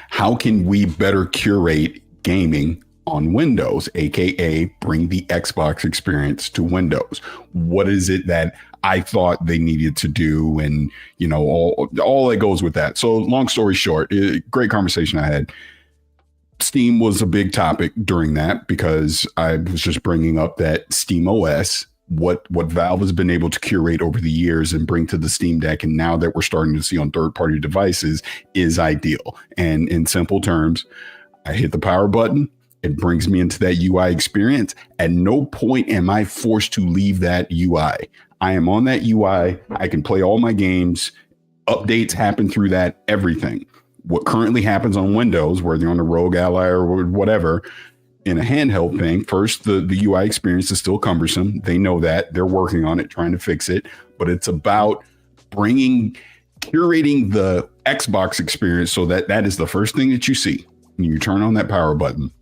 how can we better curate gaming on Windows, aka bring the Xbox experience to Windows. What is it that I thought they needed to do, and all that goes with that. So long story short, great conversation I had. Steam was a big topic during that because I was just bringing up that Steam OS, what Valve has been able to curate over the years and bring to the Steam Deck, and now that we're starting to see on third-party devices, is ideal. And in simple terms, I hit the power button, it brings me into that UI experience. At no point am I forced to leave that UI. I am on that UI. I can play all my games. Updates happen through that, everything. What currently happens on Windows, whether you're on a Rogue Ally or whatever, in a handheld thing, first, the UI experience is still cumbersome. They know that. They're working on it, trying to fix it. But it's about curating the Xbox experience so that is the first thing that you see when you turn on that power button.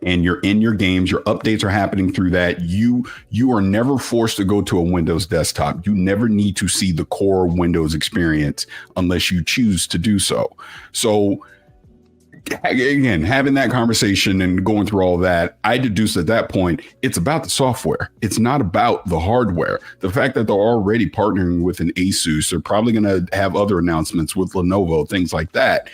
And you're in your games, your updates are happening through that. You are never forced to go to a Windows desktop. You never need to see the core Windows experience unless you choose to do so. So again, having that conversation and going through all that, I deduced at that point, it's about the software. It's not about the hardware. The fact that they're already partnering with an Asus, they're probably going to have other announcements with Lenovo, things like that.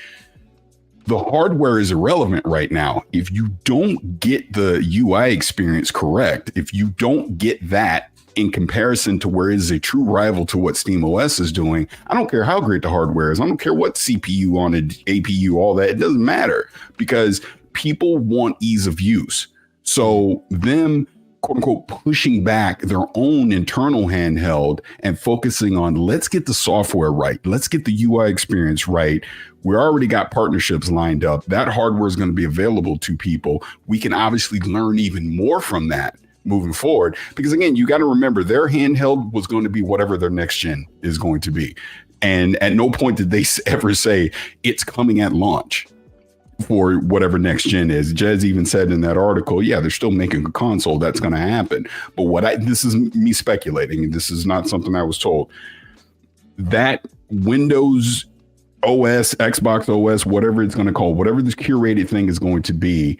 The hardware is irrelevant right now. If you don't get the UI experience correct, if you don't get that in comparison to where it is a true rival to what SteamOS is doing, I don't care how great the hardware is. I don't care what CPU on it, APU, all that. It doesn't matter, because people want ease of use. So them, quote unquote, pushing back their own internal handheld and focusing on, let's get the software right. Let's get the UI experience right. We already got partnerships lined up. That hardware is going to be available to people. We can obviously learn even more from that moving forward, because again, you got to remember, their handheld was going to be whatever their next gen is going to be. And at no point did they ever say it's coming at launch for whatever next gen is. Jez even said in that article, yeah, they're still making a console. That's going to happen. But this is me speculating, and this is not something I was told, that Windows OS, Xbox OS, whatever it's going to call, whatever this curated thing is going to be,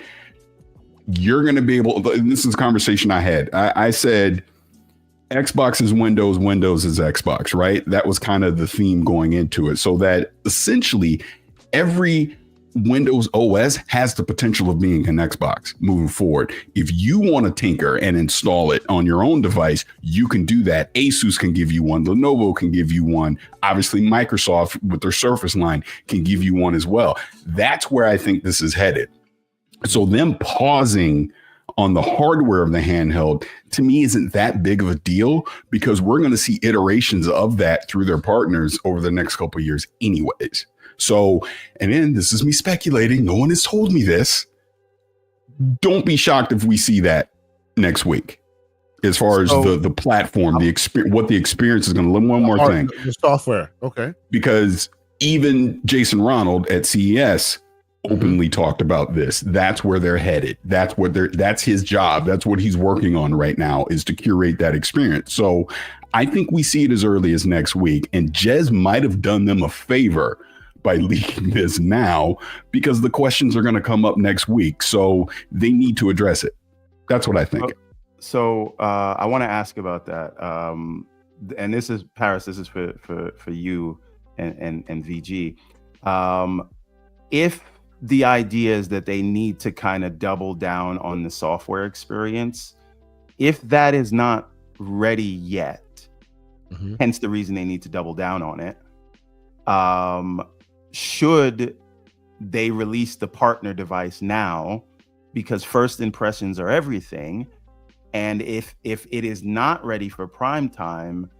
you're going to be able, and this is a conversation I had. I said, Xbox is Windows, Windows is Xbox, right? That was kind of the theme going into it. So that essentially every Windows OS has the potential of being an Xbox moving forward. If you want to tinker and install it on your own device, you can do that. Asus can give you one. Lenovo can give you one. Obviously, Microsoft with their Surface line can give you one as well. That's where I think this is headed. So them pausing on the hardware of the handheld, to me, isn't that big of a deal, because we're going to see iterations of that through their partners over the next couple of years anyways. So, and then this is me speculating. No one has told me this. Don't be shocked if we see that next week. As far as the platform, the experience, what the experience is going to look. One more thing. The software. Okay. Because even Jason Ronald at CES openly talked about this. That's where they're headed. That's his job. That's what he's working on right now, is to curate that experience. So I think we see it as early as next week. And Jez might have done them a favor by leaking this now, because the questions are going to come up next week. So they need to address it. That's what I think. So I want to ask about that. And this is Paris. This is for you and VG. If the idea is that they need to kind of double down on the software experience, if that is not ready yet, hence the reason they need to double down on it, should they release the partner device now, because first impressions are everything? And if it is not ready for prime time,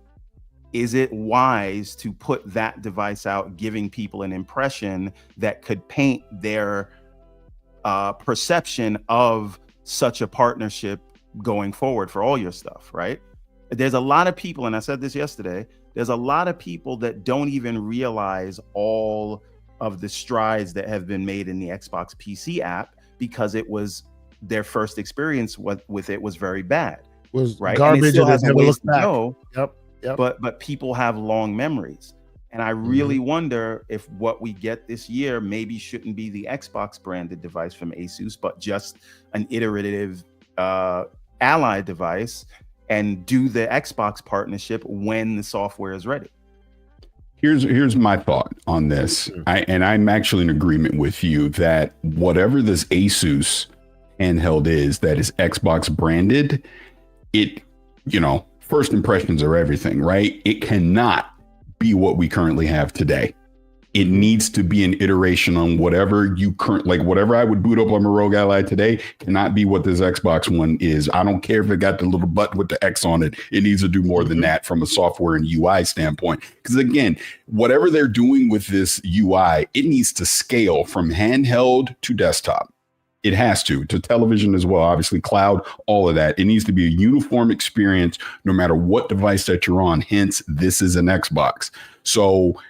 is it wise to put that device out, giving people an impression that could paint their perception of such a partnership going forward for all your stuff, right? There's a lot of people, and I said this yesterday, there's a lot of people that don't even realize all of the strides that have been made in the Xbox PC app, because it was their first experience with it was very bad. Was right? Garbage, and it still and has a never ways looked to back. go. Yep. But people have long memories. And I really wonder if what we get this year maybe shouldn't be the Xbox branded device from Asus, but just an iterative ally device, and do the Xbox partnership when the software is ready. Here's my thought on this. I'm actually in agreement with you that whatever this Asus handheld is that is Xbox branded, it, first impressions are everything, right? It cannot be what we currently have today. It needs to be an iteration on whatever whatever I would boot up on my Rogue Ally today cannot be what this Xbox One is. I don't care if it got the little button with the X on it. It needs to do more than that from a software and UI standpoint. Because again, whatever they're doing with this UI, it needs to scale from handheld to desktop. It has to television as well, obviously cloud, all of that. It needs to be a uniform experience no matter what device that you're on. Hence, this is an Xbox. So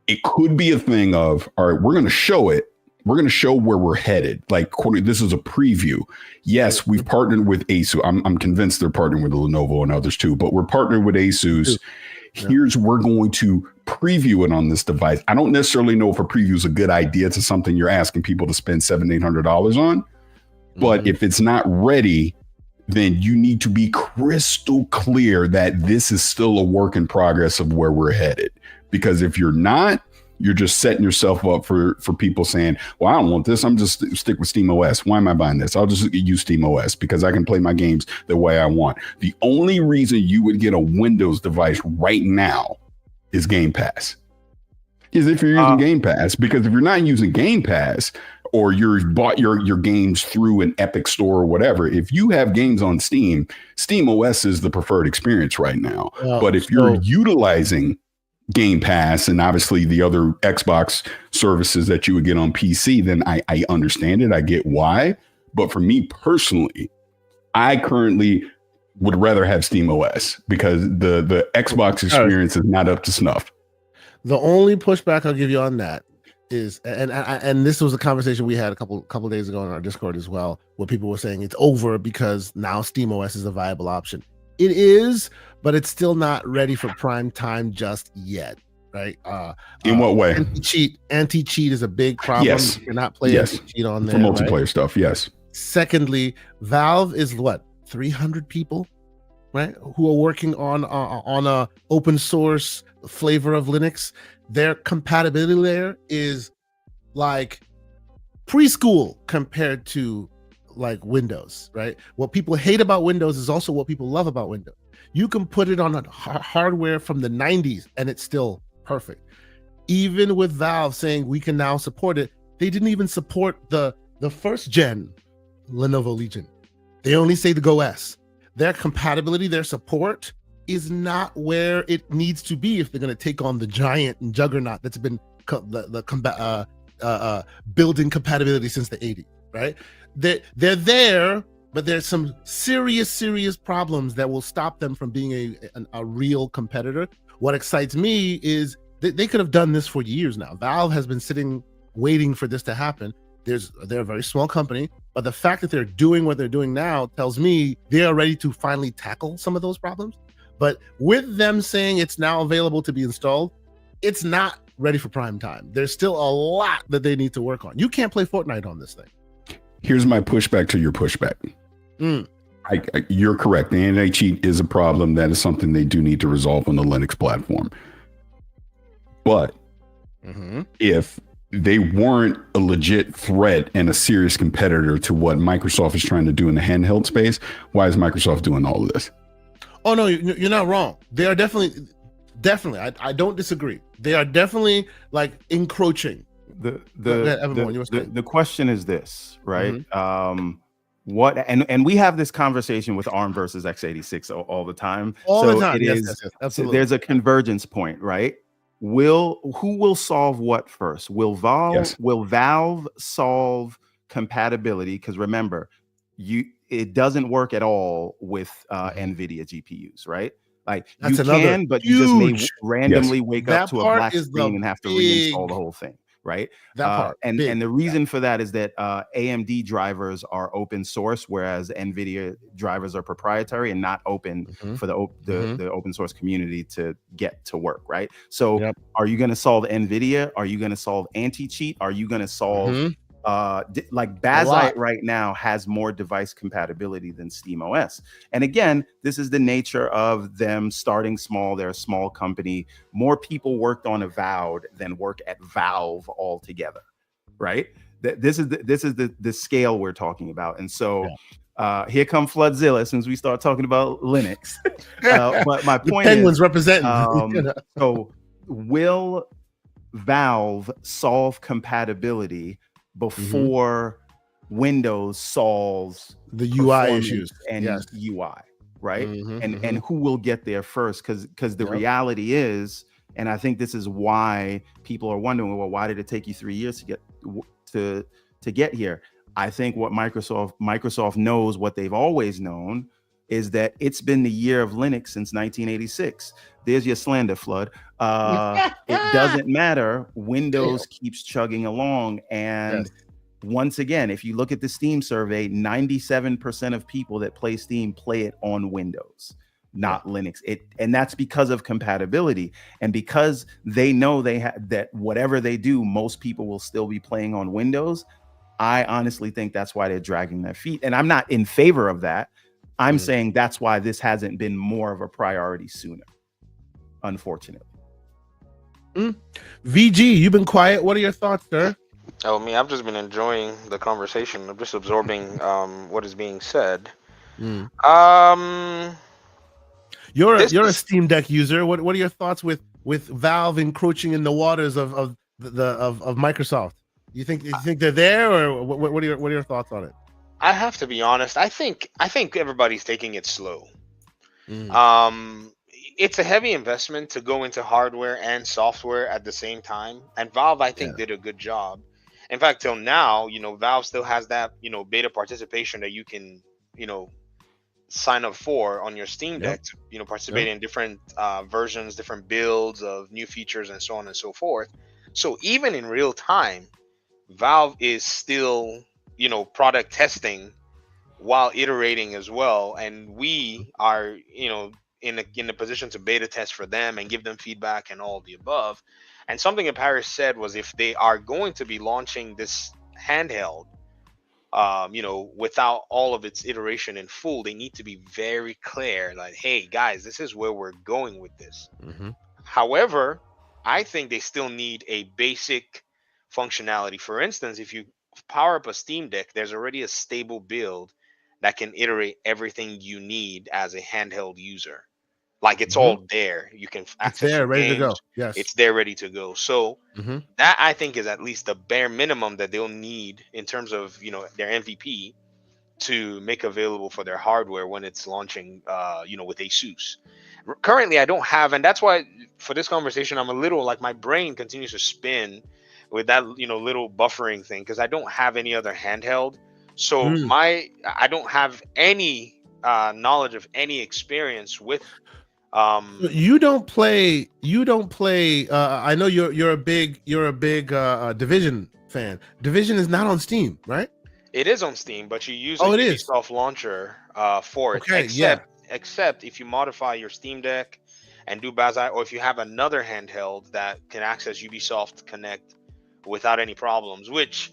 it could be a thing of, all right, we're going to show it. We're going to show where we're headed. Like, this is a preview. Yes, we've partnered with Asus. I'm convinced they're partnering with Lenovo and others too, but we're partnered with Asus. Here's we're going to preview it on this device. I don't necessarily know if a preview is a good idea to something you're asking people to spend $700-800 on. But if it's not ready, then you need to be crystal clear that this is still a work in progress of where we're headed. Because if you're not, you're just setting yourself up for people saying, well, I don't want this. I'm just stick with SteamOS. Why am I buying this? I'll just use SteamOS because I can play my games the way I want. The only reason you would get a Windows device right now is Game Pass. Is if you're using Game Pass. Because if you're not using Game Pass, or you've bought your games through an Epic store or whatever, if you have games on Steam, SteamOS is the preferred experience right now. But if you're utilizing Game Pass and obviously the other Xbox services that you would get on PC, then I understand it. I get why. But for me personally, I currently would rather have SteamOS because the Xbox experience is not up to snuff. The only pushback I'll give you on that is, and this was a conversation we had a couple days ago on our Discord as well, where people were saying it's over because now SteamOS is a viable option. It is, but it's still not ready for prime time just yet, right? In what way? Anti-cheat is a big problem. Yes. You cannot play anti-cheat on there for multiplayer right? stuff. Yes. Secondly, Valve is 300 people, right, who are working on a open source flavor of Linux. Their compatibility layer is like preschool compared to like Windows, right? What people hate about Windows is also what people love about Windows. You can put it on a hardware from the 90s and it's still perfect. Even with Valve saying we can now support it, they didn't even support the first gen Lenovo Legion. They only say the Go S. Their compatibility, their support is not where it needs to be if they're going to take on the giant and juggernaut that's been building compatibility since the 80s, right? They're there, but there's some serious problems that will stop them from being a real competitor. What excites me is they could have done this for years now. Valve has been sitting waiting for this to happen. They're a very small company, but the fact that they're doing what they're doing now tells me they are ready to finally tackle some of those problems. But with them saying it's now available to be installed, it's not ready for prime time. There's still a lot that they need to work on. You can't play Fortnite on this thing. Here's my pushback to your pushback. You're correct. The anti-cheat is a problem. That is something they do need to resolve on the Linux platform. But if they weren't a legit threat and a serious competitor to what Microsoft is trying to do in the handheld space, why is Microsoft doing all of this? Oh, no, you're not wrong. They are definitely, I don't disagree. They are definitely like encroaching. The question is this, right? What and we have this conversation with ARM versus x86 all the time. All the time. It yes, is, yes, absolutely. There's a convergence point, right? Who will solve what first? Will Valve solve compatibility? Because remember, it doesn't work at all with NVIDIA GPUs, right? Like you can, but you just may randomly wake up to a black screen and have to reinstall the whole thing, right? And the reason for that is that AMD drivers are open source, whereas NVIDIA drivers are proprietary and not open for the open source community to get to work, right? So are you going to solve NVIDIA? Are you going to solve anti-cheat? Are you going to solve like Bazite right now has more device compatibility than SteamOS. And again, this is the nature of them starting small. They're a small company. More people worked on Avowed than work at Valve altogether, right? This is the scale we're talking about. And so here come Floodzilla since we start talking about Linux. But my point Penguins is representing. So will Valve solve compatibility before Windows solves the UI issues and UI, right? And who will get there first? Because the reality is, and I think this is why people are wondering, well, why did it take you 3 years to get here? I think what Microsoft knows, what they've always known, is that it's been the year of Linux since 1986. There's your slander, Flood. It doesn't matter. Windows keeps chugging along. And once again, if you look at the Steam survey, 97% of people that play Steam play it on Windows, not Linux. And that's because of compatibility. And because they know that whatever they do, most people will still be playing on Windows. I honestly think that's why they're dragging their feet. And I'm not in favor of that. I'm saying that's why this hasn't been more of a priority sooner, unfortunately. VG, you've been quiet. What are your thoughts, sir? Oh, me, I've just been enjoying the conversation. I'm just absorbing what is being said. You're a Steam Deck user. What are your thoughts with Valve encroaching in the waters of Microsoft? You think they're there, or what are your thoughts on it? I have to be honest. I think everybody's taking it slow. It's a heavy investment to go into hardware and software at the same time, and Valve, I think, did a good job. In fact, till now, Valve still has that, beta participation that you can, sign up for on your Steam Deck to, participate in different versions, different builds of new features, and so on and so forth. So even in real time, Valve is still, product testing while iterating as well, and we are, in a position to beta test for them and give them feedback and all of the above. And something that Paris said was, if they are going to be launching this handheld, without all of its iteration in full, they need to be very clear, like, hey guys, this is where we're going with this. However, I think they still need a basic functionality. For instance, if you power up a Steam Deck, there's already a stable build that can iterate everything you need as a handheld user. Like it's all there. You can It's access there, your ready to games. go. Yes. It's there, ready to go. So Mhm. that I think is at least the bare minimum that they'll need in terms of their MVP to make available for their hardware when it's launching. With Asus. Currently, I don't have, and that's why for this conversation, I'm a little like my brain continues to spin with that little buffering thing because I don't have any other handheld. So I don't have any knowledge of any experience with You don't play. I know you're a big Division fan. Division is not on Steam, right? it is on Steam, but you use a Oh, it is. Ubisoft launcher for it. Okay, yeah. Except if you modify your Steam Deck and do Bazai, or if you have another handheld that can access Ubisoft Connect without any problems, which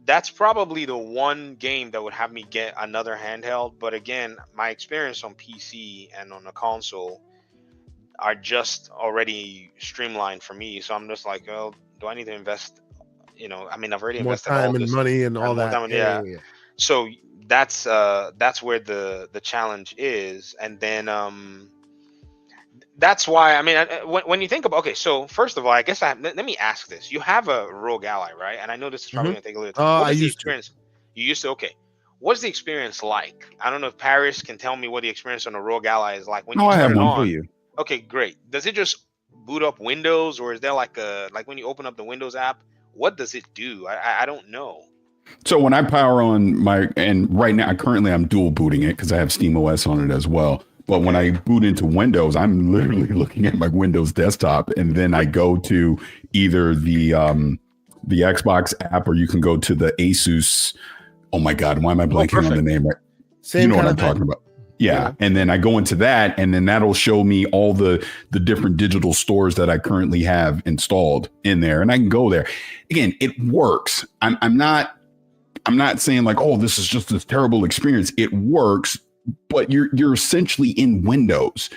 that's probably the one game that would have me get another handheld. But again, my experience on PC and on a console are just already streamlined for me. So I'm just like, well, do I need to invest? I've already More invested all time and this money and all more that. time, yeah. So that's where the challenge is, and then that's why when you think about, okay, so first of all, I guess let me ask this: you have a Rogue Ally, right? And I know this is probably gonna take a little time. What is the experience? You used to, okay. What's the experience like? I don't know if Paris can tell me what the experience on a Rogue Ally is like when you turn it on. Okay, great. Does it just boot up Windows, or is there like when you open up the Windows app? What does it do? I don't know. So when I power on right now, currently I'm dual booting it because I have Steam OS on it as well. But when I boot into Windows, I'm literally looking at my Windows desktop, and then I go to either the Xbox app, or you can go to the Asus. Oh my God, why am I blanking on the name? Same you know kind what of I'm talking about. Yeah. And then I go into that, and then that'll show me all the different digital stores that I currently have installed in there. And I can go there. Again, it works. I'm not saying like, oh, this is just this terrible experience. It works, but you're essentially in Windows.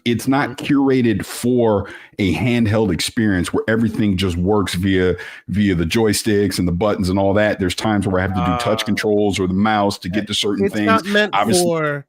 It's not curated for a handheld experience where everything just works via the joysticks and the buttons and all that. There's times where I have to do touch controls or the mouse to get to certain things. It's not meant for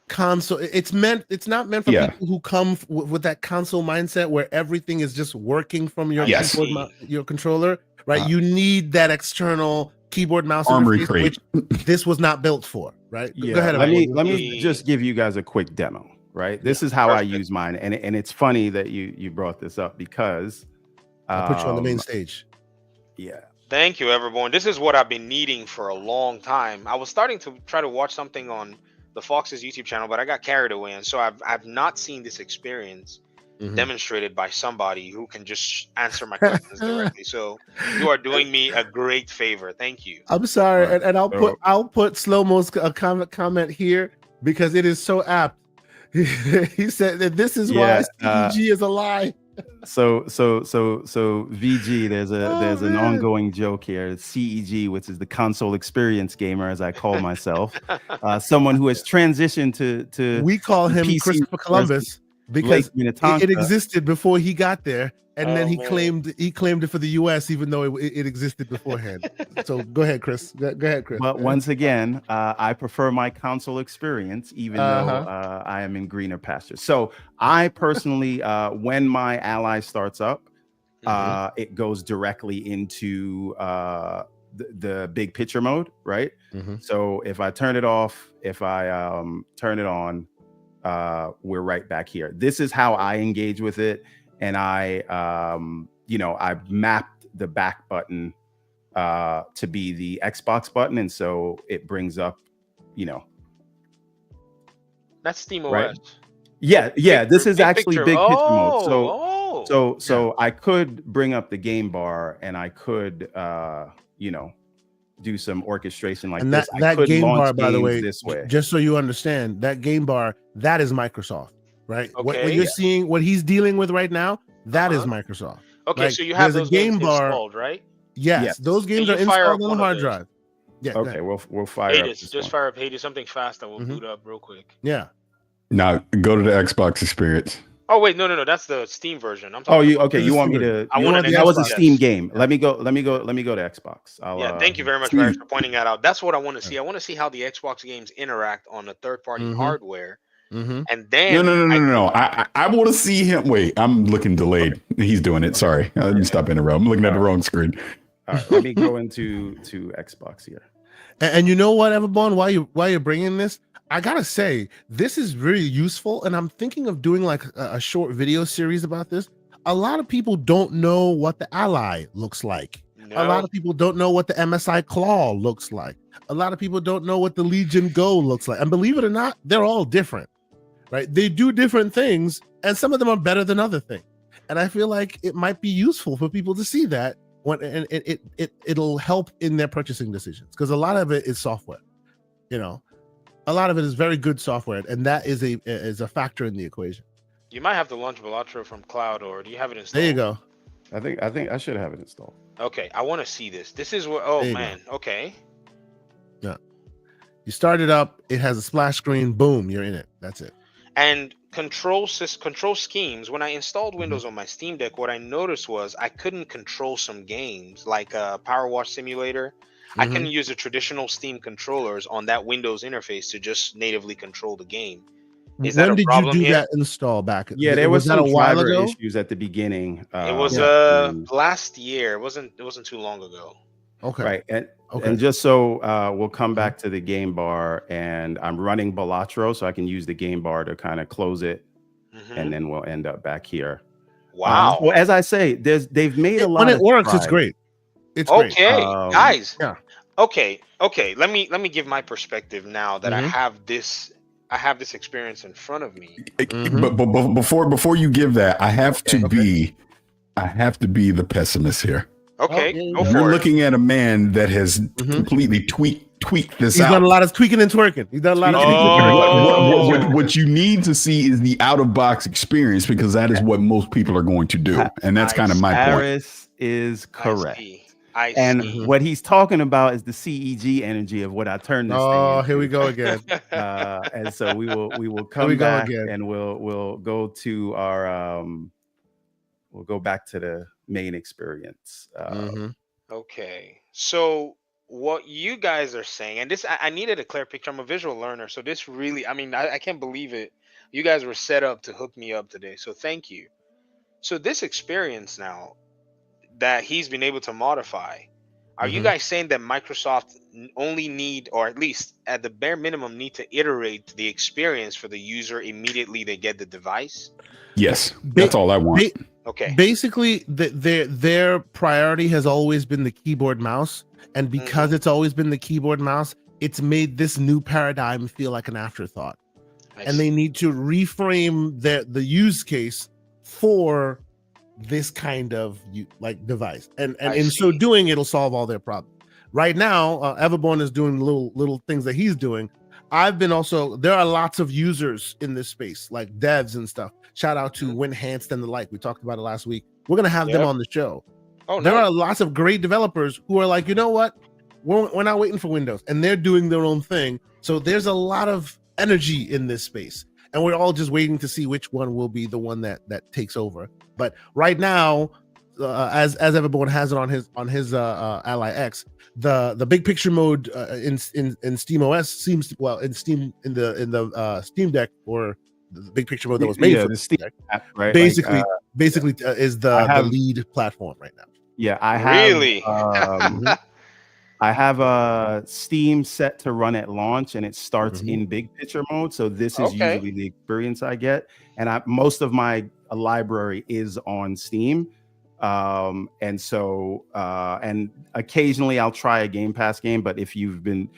console. It's not meant for people who come with that console mindset where everything is just working from your keyboard, your controller, right? You need that external keyboard mouse interface, which this was not built for, right? Yeah. Go ahead. Let me just give you guys a quick demo, right? This is how I use mine, and it's funny that you brought this up because I put you on the main stage. Yeah. Thank you, Everborn. This is what I've been needing for a long time. I was starting to try to watch something on the Fox's YouTube channel, but I got carried away, and so I've not seen this experience demonstrated by somebody who can just answer my questions directly. So you are doing me a great favor. Thank you. I'm sorry, and I'll put Slow-Mo's comment here because it is so apt. He said that this is why CEG is a lie. So VG, there's an ongoing joke here. CEG, which is the console experience gamer, as I call myself, someone who has transitioned to we call him PC Christopher Columbus because it existed before he got there, and then he claimed it for the US, even though it existed beforehand. So go ahead, Chris. Go ahead, Chris. But once again, I prefer my console experience, even though I am in greener pastures. So I personally, when my ally starts up, it goes directly into the big picture mode, right? So if I turn it off, if I turn it on, we're right back here. This is how I engage with it. And I mapped the back button to be the Xbox button, and so it brings up, that's SteamOS. Right? Yeah. This is actually big picture mode. So I could bring up the game bar, and I could do some orchestration like this. That game bar, by the way, this way. Just so you understand, that game bar, that is Microsoft, right? Okay. What you're seeing, what he's dealing with right now, that is Microsoft. Okay, like, so you have those game games bar installed, right? Yes, those games are installed on the hard drive. Yeah. Okay, we'll fire up. Just fire up Hades, something fast that will boot up real quick. Yeah. Now go to the Xbox experience. Oh wait, no, that's the Steam version. I'm Oh, talking. you okay? You want me to? I wanted that was a Xbox. Steam Yes. game. Let me go to Xbox. Yeah, thank you very much, Barry, for pointing that out. That's what I want to see. I want to see how the Xbox games interact on the third-party hardware, and then No. I want to see him. Wait, I'm looking delayed. He's doing it. Sorry, let me stop interrupting. I'm looking at the wrong screen. All right, let me go into Xbox here. And you know what, Everborn, while you're bringing this, I gotta say this is really useful, and I'm thinking of doing like a short video series about this. A lot of people don't know what the Ally looks like. A lot of people don't know what the MSI Claw looks like. A lot of people don't know what the Legion Go looks like. And believe it or not, they're all different, right? They do different things, and some of them are better than other things. And I feel like it might be useful for people to see that and it'll help in their purchasing decisions, because a lot of it is software. A lot of it is very good software, and that is a factor in the equation. you might have to launch Velatro from cloud, or do you have it installed? There you go. I think I should have it installed. Okay, I want to see this. This is what. Oh man. Go. Okay. Yeah. You start it up. It has a splash screen. Boom, you're in it. That's it. And control schemes. When I installed Windows on my Steam Deck, what I noticed was I couldn't control some games like Power Wash Simulator. I couldn't use the traditional Steam controllers on that Windows interface to just natively control the game. Is that a problem? When did you do that install back? Yeah, there was some driver issues at the beginning. It was last year. It wasn't too long ago. Okay. Right. And just so we'll come back to the game bar, and I'm running Balatro, so I can use the game bar to kind of close it, and then we'll end up back here. Wow. Well, as I say, they've made a lot. When it works, it's great. It's okay, great. guys. Yeah. Okay. Let me give my perspective now that I have this experience in front of me. But before you give that, I have to be the pessimist here. Okay, go for it. You're looking at a man that has completely tweaked this out. He's done a lot of tweaking and twerking. He's done a lot of tweaking. What you need to see is the out-of-box experience, because that is what most people are going to do. And that's kind of my point. Harris is correct. I see. What he's talking about is the CEG energy of what I turned this thing into. Here we go again. And so we will come back and we'll go to our we'll go back to the main experience. Okay. So what you guys are saying, and this I needed a clear picture. I'm a visual learner, so this really, I can't believe it. You guys were set up to hook me up today, so thank you. So this experience now that he's been able to modify, are you guys saying that Microsoft only need, or at least at the bare minimum, need to iterate the experience for the user immediately they get the device? Yes, that's all I want. Okay. Basically, their priority has always been the keyboard mouse, and because it's always been the keyboard mouse, it's made this new paradigm feel like an afterthought. And they need to reframe the use case for this kind of device, and in so doing, it'll solve all their problems. Right now, Everborn is doing little things that he's doing. There are lots of users in this space, like devs and stuff. Shout out to Winhanced and the like. We talked about it last week. We're gonna have them on the show. There are lots of great developers who are like, you know what, we're not waiting for Windows, and they're doing their own thing. So there's a lot of energy in this space, and we're all just waiting to see which one will be the one that takes over. But right now, as Everborn has it on his Ally X, the big picture mode in Steam OS seems to, in the Steam Deck, or the big picture mode that was made for the Steam Deck, app, right? basically is the lead platform right now. Yeah, I have really. I have Steam set to run at launch, and it starts in big picture mode. So this is usually the experience I get, and most of my library is on Steam. And so and occasionally I'll try a Game Pass game, but if you've been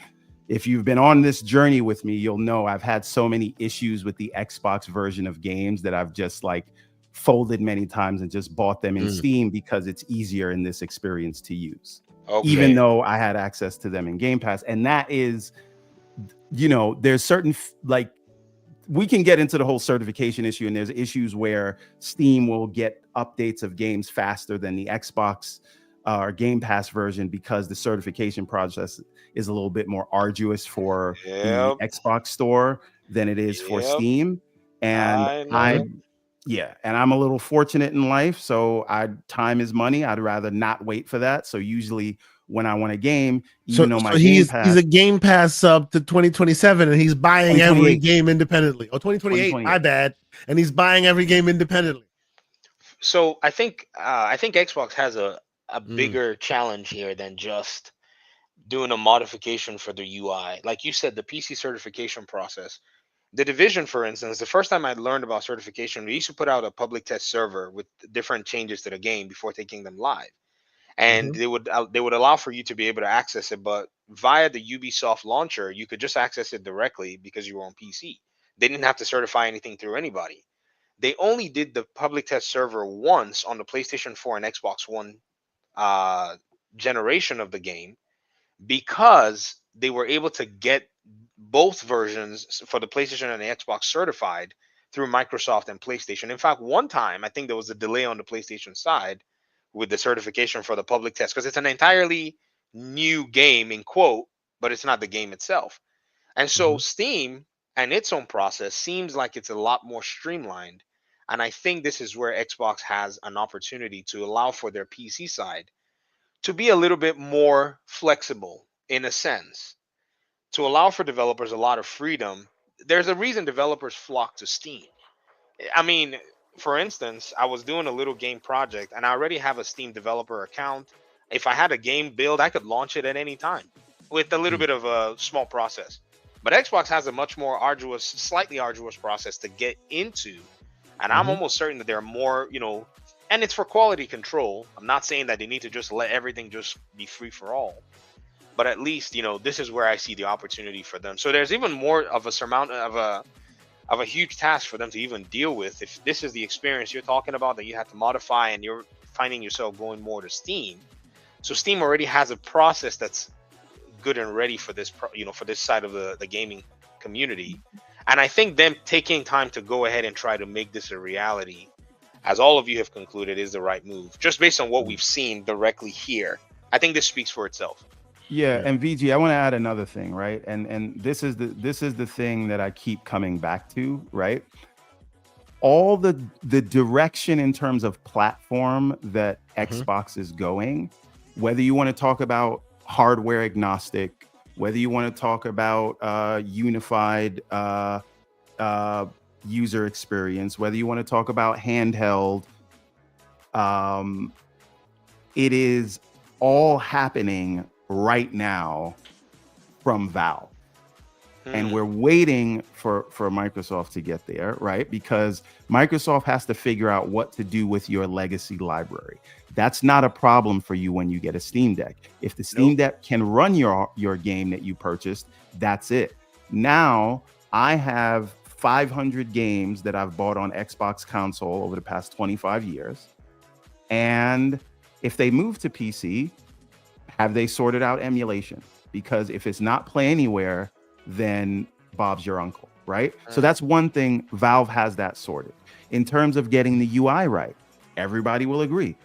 on this journey with me, you'll know I've had so many issues with the Xbox version of games that I've just folded many times and just bought them in Steam because it's easier in this experience to use. Even though I had access to them in Game Pass. And that is, there's certain, we can get into the whole certification issue, and there's issues where Steam will get updates of games faster than the Xbox or Game Pass version because the certification process is a little bit more arduous for the Xbox store than it is for Steam. And Yeah, and I'm a little fortunate in life, so time is money. I'd rather not wait for that. So usually when I want a game, even though my Game he's Pass a Game Pass sub to 2027, and he's buying every game independently. Oh, 2028, my bad. And he's buying every game independently. So I think Xbox has a bigger challenge here than just doing a modification for the UI. Like you said, the PC certification process. The Division, for instance, the first time I learned about certification, we used to put out a public test server with different changes to the game before taking them live, and they would allow for you to be able to access it, but via the Ubisoft launcher, you could just access it directly because you were on PC. They didn't have to certify anything through anybody. They only did the public test server once on the PlayStation 4 and Xbox One uh, generation of the game, because they were able to get both versions for the PlayStation and the Xbox certified through Microsoft and PlayStation. In fact, one time I think there was a delay on the PlayStation side with the certification for the public test, because it's an entirely new game in quote, but it's not the game itself. And so Steam and its own process seems like it's a lot more streamlined. And I think this is where Xbox has an opportunity to allow for their PC side to be a little bit more flexible in a sense, to allow for developers a lot of freedom. There's a reason developers flock to Steam. I mean, for instance, I was doing a little game project and I already have a Steam developer account. If I had a game build, I could launch it at any time with a little bit of a small process. But Xbox has a much more arduous, slightly arduous process to get into. And I'm almost certain that there are more, and it's for quality control. I'm not saying that they need to just let everything just be free for all. But at least, this is where I see the opportunity for them. So there's even more of a surmount of a huge task for them to even deal with. If this is the experience you're talking about that you have to modify, and you're finding yourself going more to Steam. So Steam already has a process that's good and ready for this, for this side of the gaming community. And I think them taking time to go ahead and try to make this a reality, as all of you have concluded, is the right move, just based on what we've seen directly here. I think this speaks for itself. Yeah, and VG, I want to add another thing, right? And this is the thing that I keep coming back to, right? All the direction in terms of platform that Xbox is going, whether you want to talk about hardware agnostic, whether you want to talk about unified user experience, whether you want to talk about handheld, it is all happening right now from Valve. And we're waiting for Microsoft to get there, right? Because Microsoft has to figure out what to do with your legacy library. That's not a problem for you when you get a Steam Deck. If the Steam Deck can run your game that you purchased, that's it. Now I have 500 games that I've bought on Xbox console over the past 25 years. And if they move to PC, have they sorted out emulation? Because if it's not Play Anywhere, then Bob's your uncle, right? So that's one thing. Valve has that sorted. In terms of getting the UI right, everybody will agree.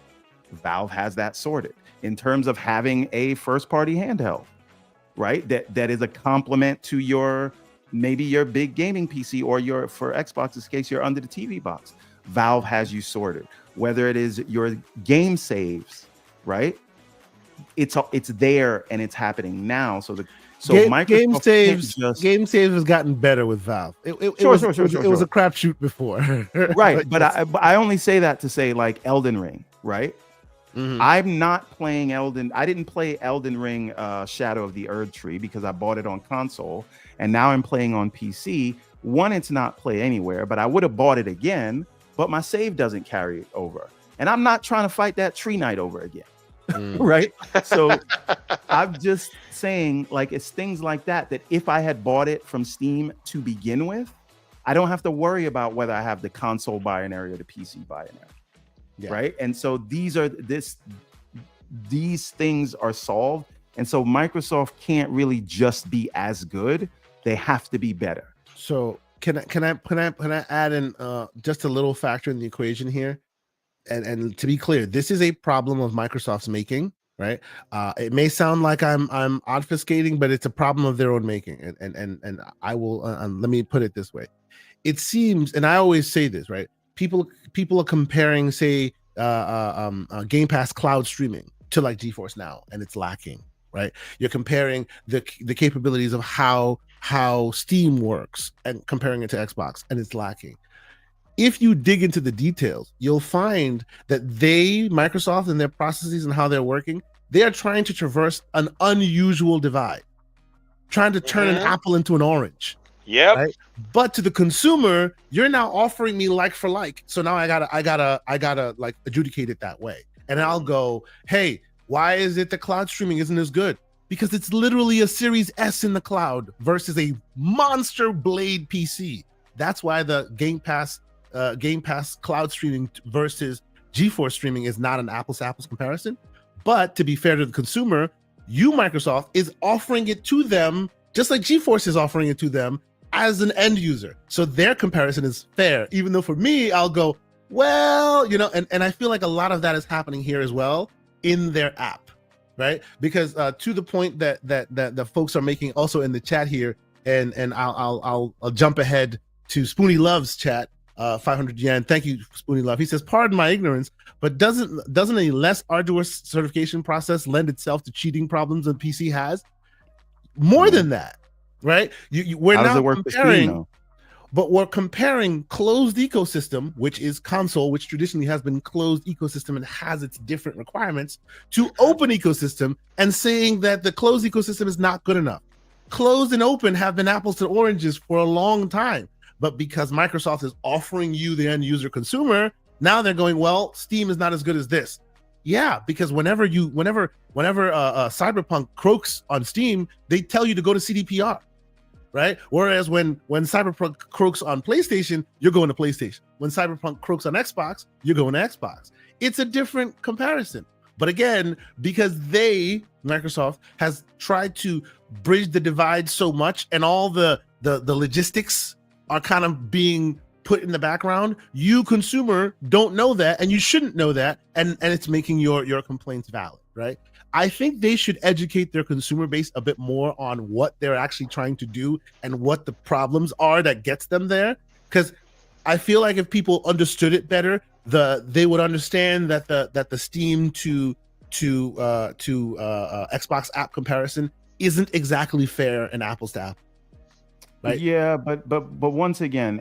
Valve has that sorted. In terms of having a first-party handheld, right? That is a complement to maybe your big gaming PC, or for Xbox's case, you're under the TV box. Valve has you sorted. Whether it is your game saves, right? It's there and it's happening now. So Microsoft game saves has gotten better with Valve. It was a crapshoot before, right? But I only say that to say, like, Elden Ring, right? I'm not playing I didn't play Elden Ring Shadow of the Erd Tree because I bought it on console, and now I'm playing on PC. One, it's not Play Anywhere, but I would have bought it again, but my save doesn't carry it over, and I'm not trying to fight that tree knight over again. Right? So I'm just saying, like, it's things like that if I had bought it from Steam to begin with, I don't have to worry about whether I have the console binary or the PC binary. Yeah. Right? And so these things are solved. And so Microsoft can't really just be as good. They have to be better. So can I add in just a little factor in the equation here? And to be clear, this is a problem of Microsoft's making, right? It may sound like I'm obfuscating, but it's a problem of their own making. And I will let me put it this way. It seems, and I always say this, right? people are comparing, say, Game Pass cloud streaming to like GeForce Now, and it's lacking, right? You're comparing the capabilities of how Steam works and comparing it to Xbox, and it's lacking. If you dig into the details, you'll find that Microsoft and their processes and how they're working, they are trying to traverse an unusual divide, trying to turn an apple into an orange. Yep. Right? But to the consumer, you're now offering me like for like. So now I gotta like adjudicate it that way. And I'll go, hey, why is it the cloud streaming isn't as good? Because it's literally a Series S in the cloud versus a monster blade PC. That's why the Game Pass cloud streaming versus GeForce streaming is not an apples to apples comparison. But to be fair to the consumer, Microsoft is offering it to them just like GeForce is offering it to them as an end user. So their comparison is fair, even though for me, I'll go, well, and I feel like a lot of that is happening here as well in their app, right? Because to the point that the folks are making also in the chat here, and I'll jump ahead to Spoonie Love's chat, 500 yen. Thank you, Spoonie Love. He says, pardon my ignorance, but doesn't a less arduous certification process lend itself to cheating problems than PC has? More than that, right? We're now comparing, but we're comparing closed ecosystem, which is console, which traditionally has been closed ecosystem and has its different requirements, to open ecosystem, and saying that the closed ecosystem is not good enough. Closed and open have been apples to oranges for a long time, but because Microsoft is offering you the end user consumer, now they're going, well, Steam is not as good as this. Yeah, because whenever Cyberpunk croaks on Steam, they tell you to go to CDPR, right? Whereas when Cyberpunk croaks on PlayStation, you're going to PlayStation. When Cyberpunk croaks on Xbox, you're going to Xbox. It's a different comparison. But again, because Microsoft has tried to bridge the divide so much, and all the logistics are kind of being put in the background, you consumer don't know that, and you shouldn't know that, and it's making your complaints valid, right? I think they should educate their consumer base a bit more on what they're actually trying to do and what the problems are that gets them there. Because I feel like if people understood it better, they would understand that the Steam to Xbox app comparison isn't exactly fair and apples to apples. Right? Yeah, but once again,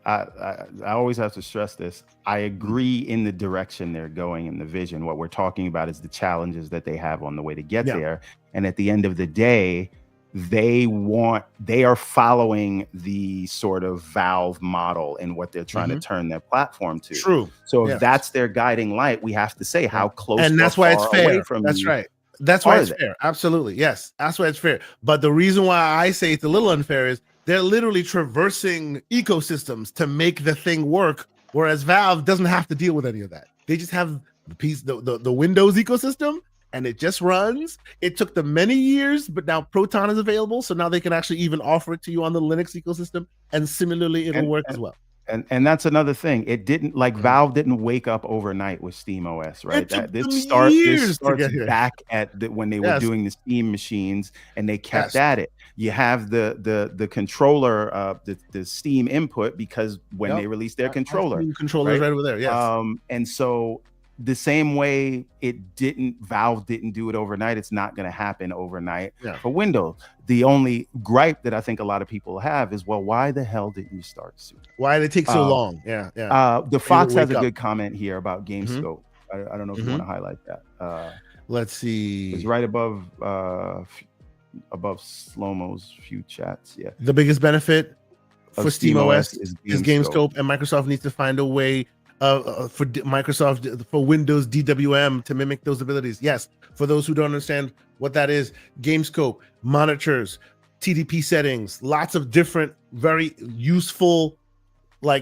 I always have to stress this. I agree in the direction they're going in the vision. What we're talking about is the challenges that they have on the way to get there. And at the end of the day, they are following the sort of Valve model in what they're trying to turn their platform to. True. So if that's their guiding light, we have to say how close and that's why it's fair. That's right. That's why it's fair. Absolutely. Yes. That's why it's fair. But the reason why I say it's a little unfair is they're literally traversing ecosystems to make the thing work, whereas Valve doesn't have to deal with any of that. They just have the Windows ecosystem, and it just runs. It took them many years, but now Proton is available, so now they can actually even offer it to you on the Linux ecosystem, and similarly, it'll work as well. And that's another thing. It didn't Valve didn't wake up overnight with Steam OS, right? This starts back at when they were doing the Steam machines, and they kept at it. You have the controller, the Steam input, because when they released their controller, controllers right over there. Yes. And so the same way Valve didn't do it overnight, it's not going to happen overnight for Windows. The only gripe that I think a lot of people have is, well, why the hell didn't you start sooner? Why did it take so long? The Fox has a good comment here about GameScope. I don't know if you want to highlight that. Let's see. It's right above Slow-Mo's few chats. Yeah. The biggest benefit for SteamOS is GameScope, and Microsoft needs to find a way for Microsoft for Windows DWM to mimic those abilities. Yes, for those who don't understand what that is, GameScope, monitors, TDP settings, lots of different very useful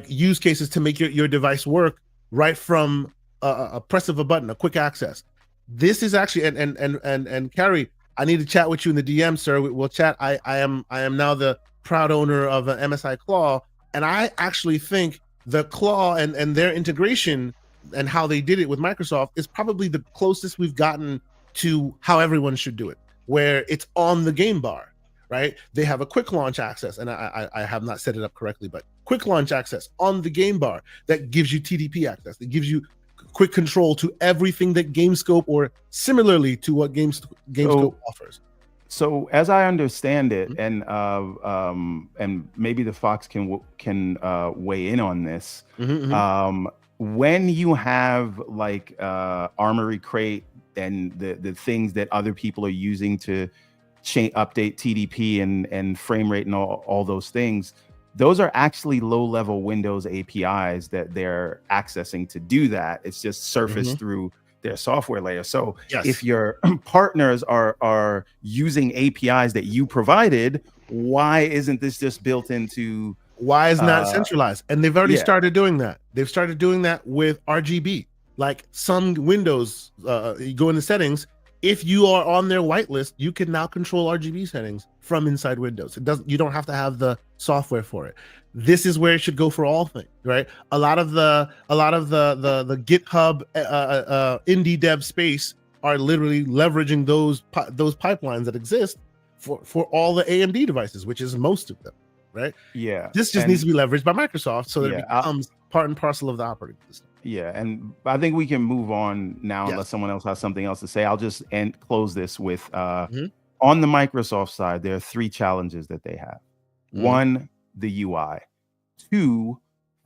use cases to make your device work right from a press of a button, a quick access. This is actually and Carrie, I need to chat with you in the DM, sir. We'll chat. I am now the proud owner of an MSI Claw, and I actually think the Claw and their integration and how they did it with Microsoft is probably the closest we've gotten to how everyone should do it, where it's on the game bar, right? They have a quick launch access, and I have not set it up correctly, but quick launch access on the game bar that gives you TDP access. That gives you quick control to everything that GameScope or similarly to what GameScope offers. So as I understand it, and maybe the Fox can weigh in on this. When you have like Armory Crate and the things that other people are using to update TDP and frame rate and all those things, those are actually low-level Windows APIs that they're accessing to do that. It's just surfaced through their software layer. So if your partners are using APIs that you provided, why isn't this just built into? Why is not centralized? And they've already started doing that. They've started doing that with RGB. Like some Windows, you go into settings. If you are on their whitelist, you can now control RGB settings from inside Windows. You don't have to have the software for it. This is where it should go for all things, right? A lot of the GitHub indie dev space are literally leveraging those pipelines that exist for all the AMD devices, which is most of them, right? Yeah. This just needs to be leveraged by Microsoft so that it becomes part and parcel of the operating system. Yeah, and I think we can move on now unless someone else has something else to say. I'll just close this with on the Microsoft side, there are 3 challenges that they have. 1, the UI. 2,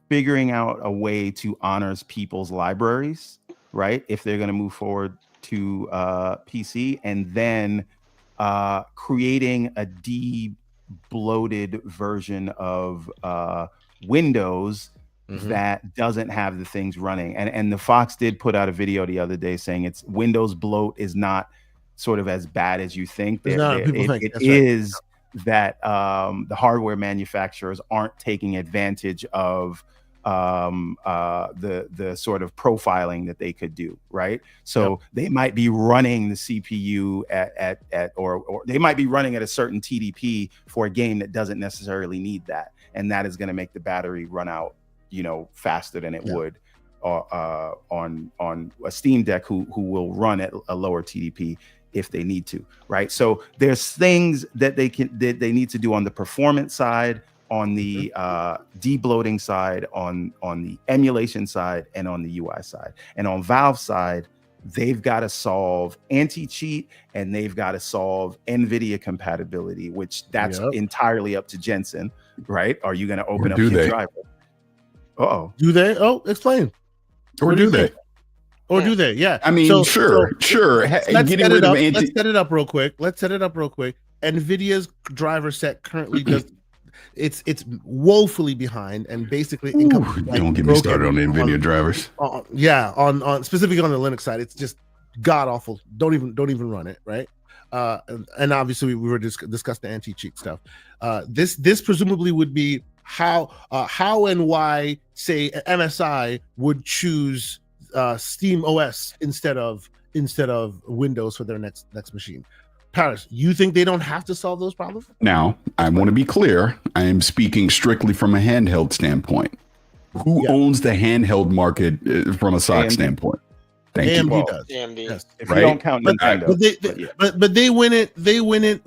figuring out a way to honor people's libraries, right? If they're going to move forward to PC, and then creating a de-bloated version of Windows that doesn't have the things running. And the Fox did put out a video the other day saying it's Windows bloat is not sort of as bad as you think. It is that the hardware manufacturers aren't taking advantage of the sort of profiling that they could do, right? So they might be running the CPU or they might be running at a certain TDP for a game that doesn't necessarily need that, and that is going to make the battery run out, faster than it would on a Steam Deck who will run at a lower TDP if they need to, right? So there's things that they need to do on the performance side, on the de-bloating side, on the emulation side, and on the UI side. And on Valve side, they've got to solve anti-cheat and they've got to solve NVIDIA compatibility, which that's entirely up to Jensen, right? Are you going to open up your driver? Do they? Oh, explain. Or do they? Or do they? Yeah. I mean, sure. Let's set it up real quick. NVIDIA's driver set currently does. It's woefully behind, and basically don't get me started on the NVIDIA drivers. On specifically on the Linux side, it's just god awful. Don't even run it, right? And obviously we were discussed the anti-cheat stuff. This presumably would be how and why, say, MSI would choose Steam OS instead of Windows for their next machine. Paris, you think they don't have to solve those problems? Now, I want to be clear. I am speaking strictly from a handheld standpoint. Who owns the handheld market from a SOC standpoint? Thank you. AMD does. AMD. Yes. If you don't count Nintendo. But they win it. They win it.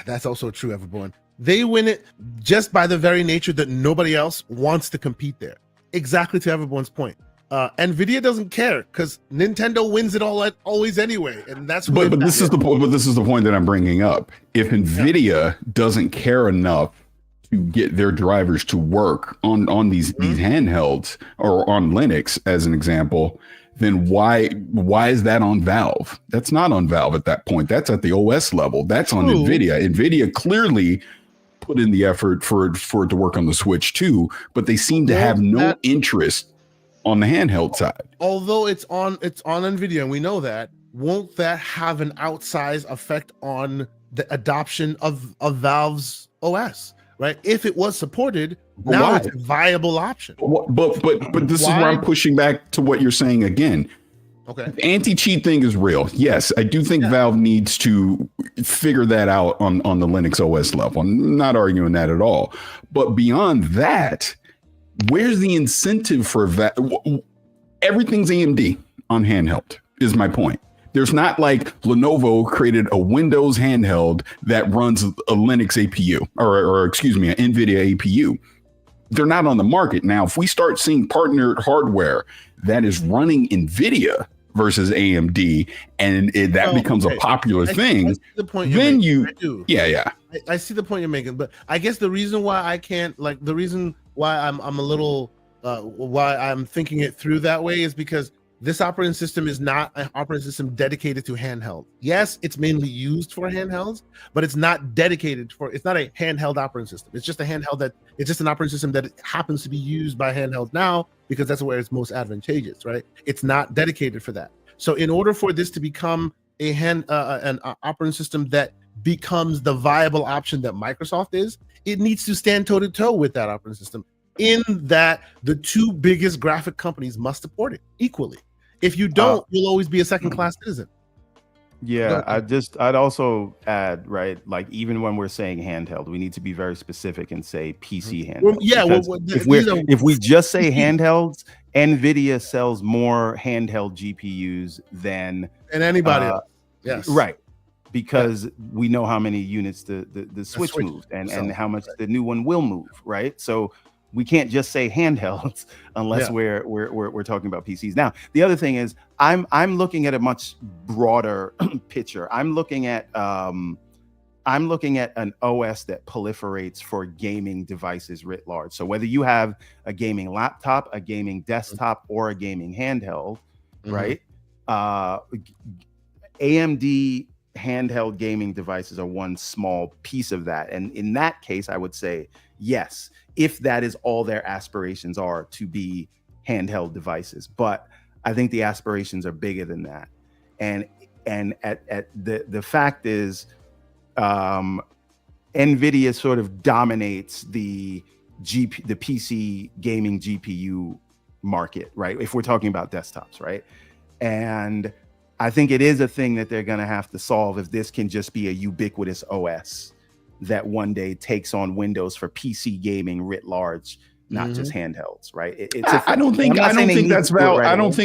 That's also true, Everborn. They win it just by the very nature that nobody else wants to compete there. Exactly to Everborn's point. NVIDIA doesn't care because Nintendo wins it always anyway, and that's what. But this is the point. But this is the point that I'm bringing up. If NVIDIA doesn't care enough to get their drivers to work on these handhelds or on Linux, as an example, then why is that on Valve? That's not on Valve at that point. That's at the OS level. That's on NVIDIA. NVIDIA clearly put in the effort for it to work on the Switch too, but they seem to have no interest on the handheld side. Although it's on NVIDIA, and we know that, won't that have an outsized effect on the adoption of Valve's OS? Right? If it was supported, now it's a viable option. But this is where I'm pushing back to what you're saying again. Okay. The anti-cheat thing is real. Yes, I do think Valve needs to figure that out on the Linux OS level. I'm not arguing that at all. But beyond that, where's the incentive for that? Everything's AMD on handheld is my point. There's not like Lenovo created a Windows handheld that runs a Linux APU or excuse me, an NVIDIA APU. They're not on the market. Now, if we start seeing partnered hardware that is running NVIDIA versus AMD and that becomes a popular thing, I see the point then I see the point you're making, but I guess the reason why I can't, like, the reason why I'm a little why I'm thinking it through that way is because this operating system is not an operating system dedicated to handheld. Yes, it's mainly used for handhelds, but it's not dedicated for, it's not a handheld operating system. It's just a handheld it's just an operating system that happens to be used by handhelds now because that's where it's most advantageous, right? It's not dedicated for that. So in order for this to become an operating system that becomes the viable option that Microsoft is, it needs to stand toe to toe with that operating system, in that the two biggest graphic companies must support it equally. If you don't, you'll always be a second-class citizen. Yeah, I'd also add, right, like even when we're saying handheld, we need to be very specific and say PC handheld. Well, yeah, if we just say handhelds, NVIDIA sells more handheld GPUs than anybody else. Yes, right, because we know how many units the Switch moves and how much the new one will move, right? So we can't just say handhelds unless we're talking about PCs. Now, the other thing is I'm looking at a much broader picture. I'm looking at an OS that proliferates for gaming devices writ large. So whether you have a gaming laptop, a gaming desktop, or a gaming handheld, right? AMD handheld gaming devices are one small piece of that. And in that case, I would say, yes, if that is all their aspirations are, to be handheld devices. But I think the aspirations are bigger than that. And the fact is, NVIDIA sort of dominates the PC gaming GPU market, right? If we're talking about desktops, right? And I think it is a thing that they're going to have to solve if this can just be a ubiquitous OS that one day takes on Windows for PC gaming writ large, not just handhelds, right? I don't think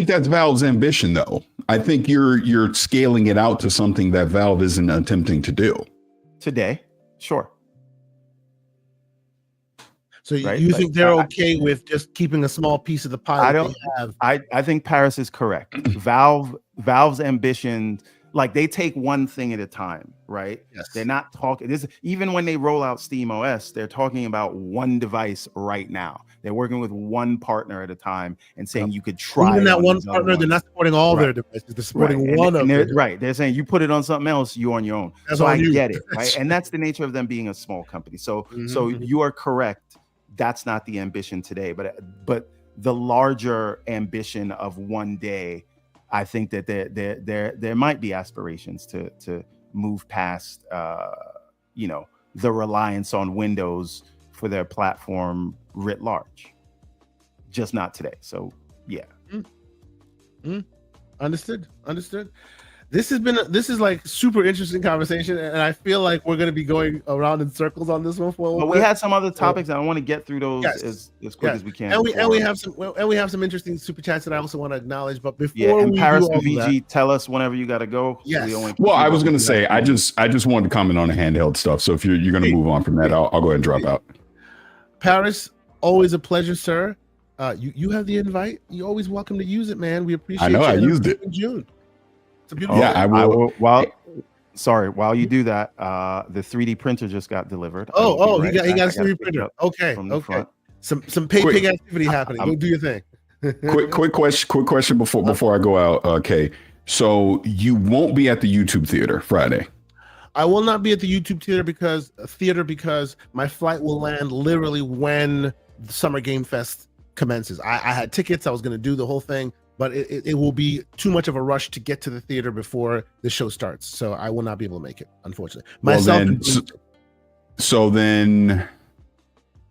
that's Valve's ambition, though. I think you're scaling it out to something that Valve isn't attempting to do today. Sure. So you think they're okay with just keeping a small piece of the pie? I think Paris is correct. Valve's ambition, like, they take one thing at a time, right? Yes. They're not talking this. Even when they roll out Steam OS, they're talking about one device right now. They're working with one partner at a time and saying you could try. Even that one partner, they're not supporting all their devices. They're supporting one of them. Right. They're saying you put it on something else, you on your own. So I get it, right? And that's the nature of them being a small company. So you are correct. That's not the ambition today, but the larger ambition of one day, I think that there might be aspirations to move past the reliance on Windows for their platform writ large. Just not today. So yeah. Understood. This is like super interesting conversation, and I feel like we're going to be going around in circles on this one for a little bit. We had some other topics, and I want to get through those as quick as we can. And we have some interesting super chats that I also want to acknowledge. But before and Paris and VG, tell us whenever you got to go. Yes. Well, I was going to say I just wanted to comment on the handheld stuff. So if you're going to move on from that, I'll go ahead and drop out. Paris, always a pleasure, sir. You have the invite. You're always welcome to use it, man. We appreciate it. I used it in June. It's a beautiful day. I will. While you do that, the 3D printer just got delivered. He got a 3D printer. Okay. Some pig activity happening. Go do your thing. quick question before I go out. Okay, so you won't be at the YouTube theater Friday. I will not be at the YouTube theater because my flight will land literally when the Summer Game Fest commences. I had tickets. I was going to do the whole thing, but it will be too much of a rush to get to the theater before the show starts. So I will not be able to make it, unfortunately. So then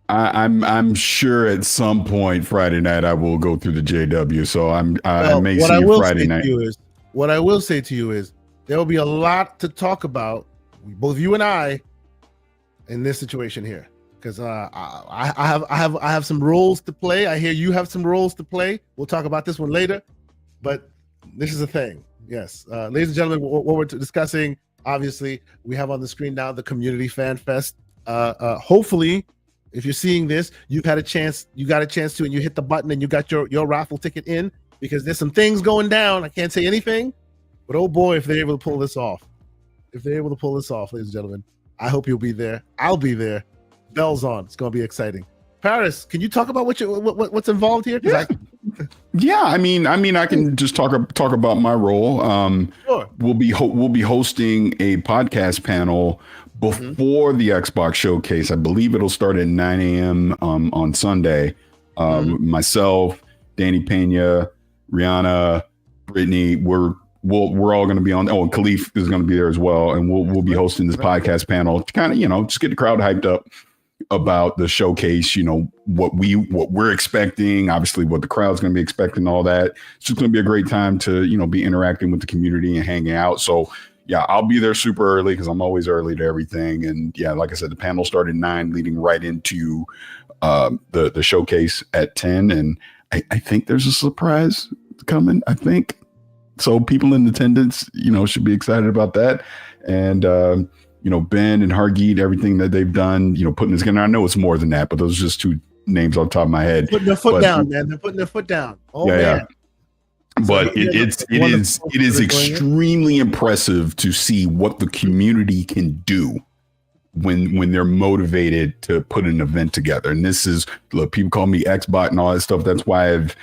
I'm sure at some point Friday night I will go through the JW. So I may see you Friday night. What I will say to you is there will be a lot to talk about, both you and I, in this situation here. Because I have some roles to play. I hear you have some roles to play. We'll talk about this one later, but this is a thing. Yes. Ladies and gentlemen, what we're discussing, obviously, we have on the screen now the Community Fan Fest. Hopefully, if you're seeing this, you got a chance to, and you hit the button and you got your raffle ticket in, because there's some things going down. I can't say anything, but oh boy, if they're able to pull this off. Ladies and gentlemen, I hope you'll be there. I'll be there. Bells on. It's going to be exciting. Paris, can you talk about what's involved here? Yeah, I mean, I can just talk about my role. Sure. We'll be hosting a podcast panel before the Xbox showcase. I believe it'll start at 9 a.m. On Sunday. Myself, Danny Pena, Rihanna, Brittany, we're all going to be on. Oh, and Khalif is going to be there as well, and we'll be hosting this podcast panel to kind of just get the crowd hyped up about the showcase, what we're expecting, obviously what the crowd's going to be expecting, all that. It's just going to be a great time to, be interacting with the community and hanging out. So yeah, I'll be there super early because I'm always early to everything. And yeah, like I said, the panel started at 9, leading right into the showcase at 10. And I think there's a surprise coming, I think. So people in attendance, should be excited about that. And, Ben and Hargeet, everything that they've done, putting this together. I know it's more than that, but those are just two names off the top of my head. Putting their foot down, man. They're putting their foot down. Oh, yeah, man. Yeah. But it is extremely impressive to see what the community can do when they're motivated to put an event together. And this is, look, people call me Xbot and all that stuff. That's why I've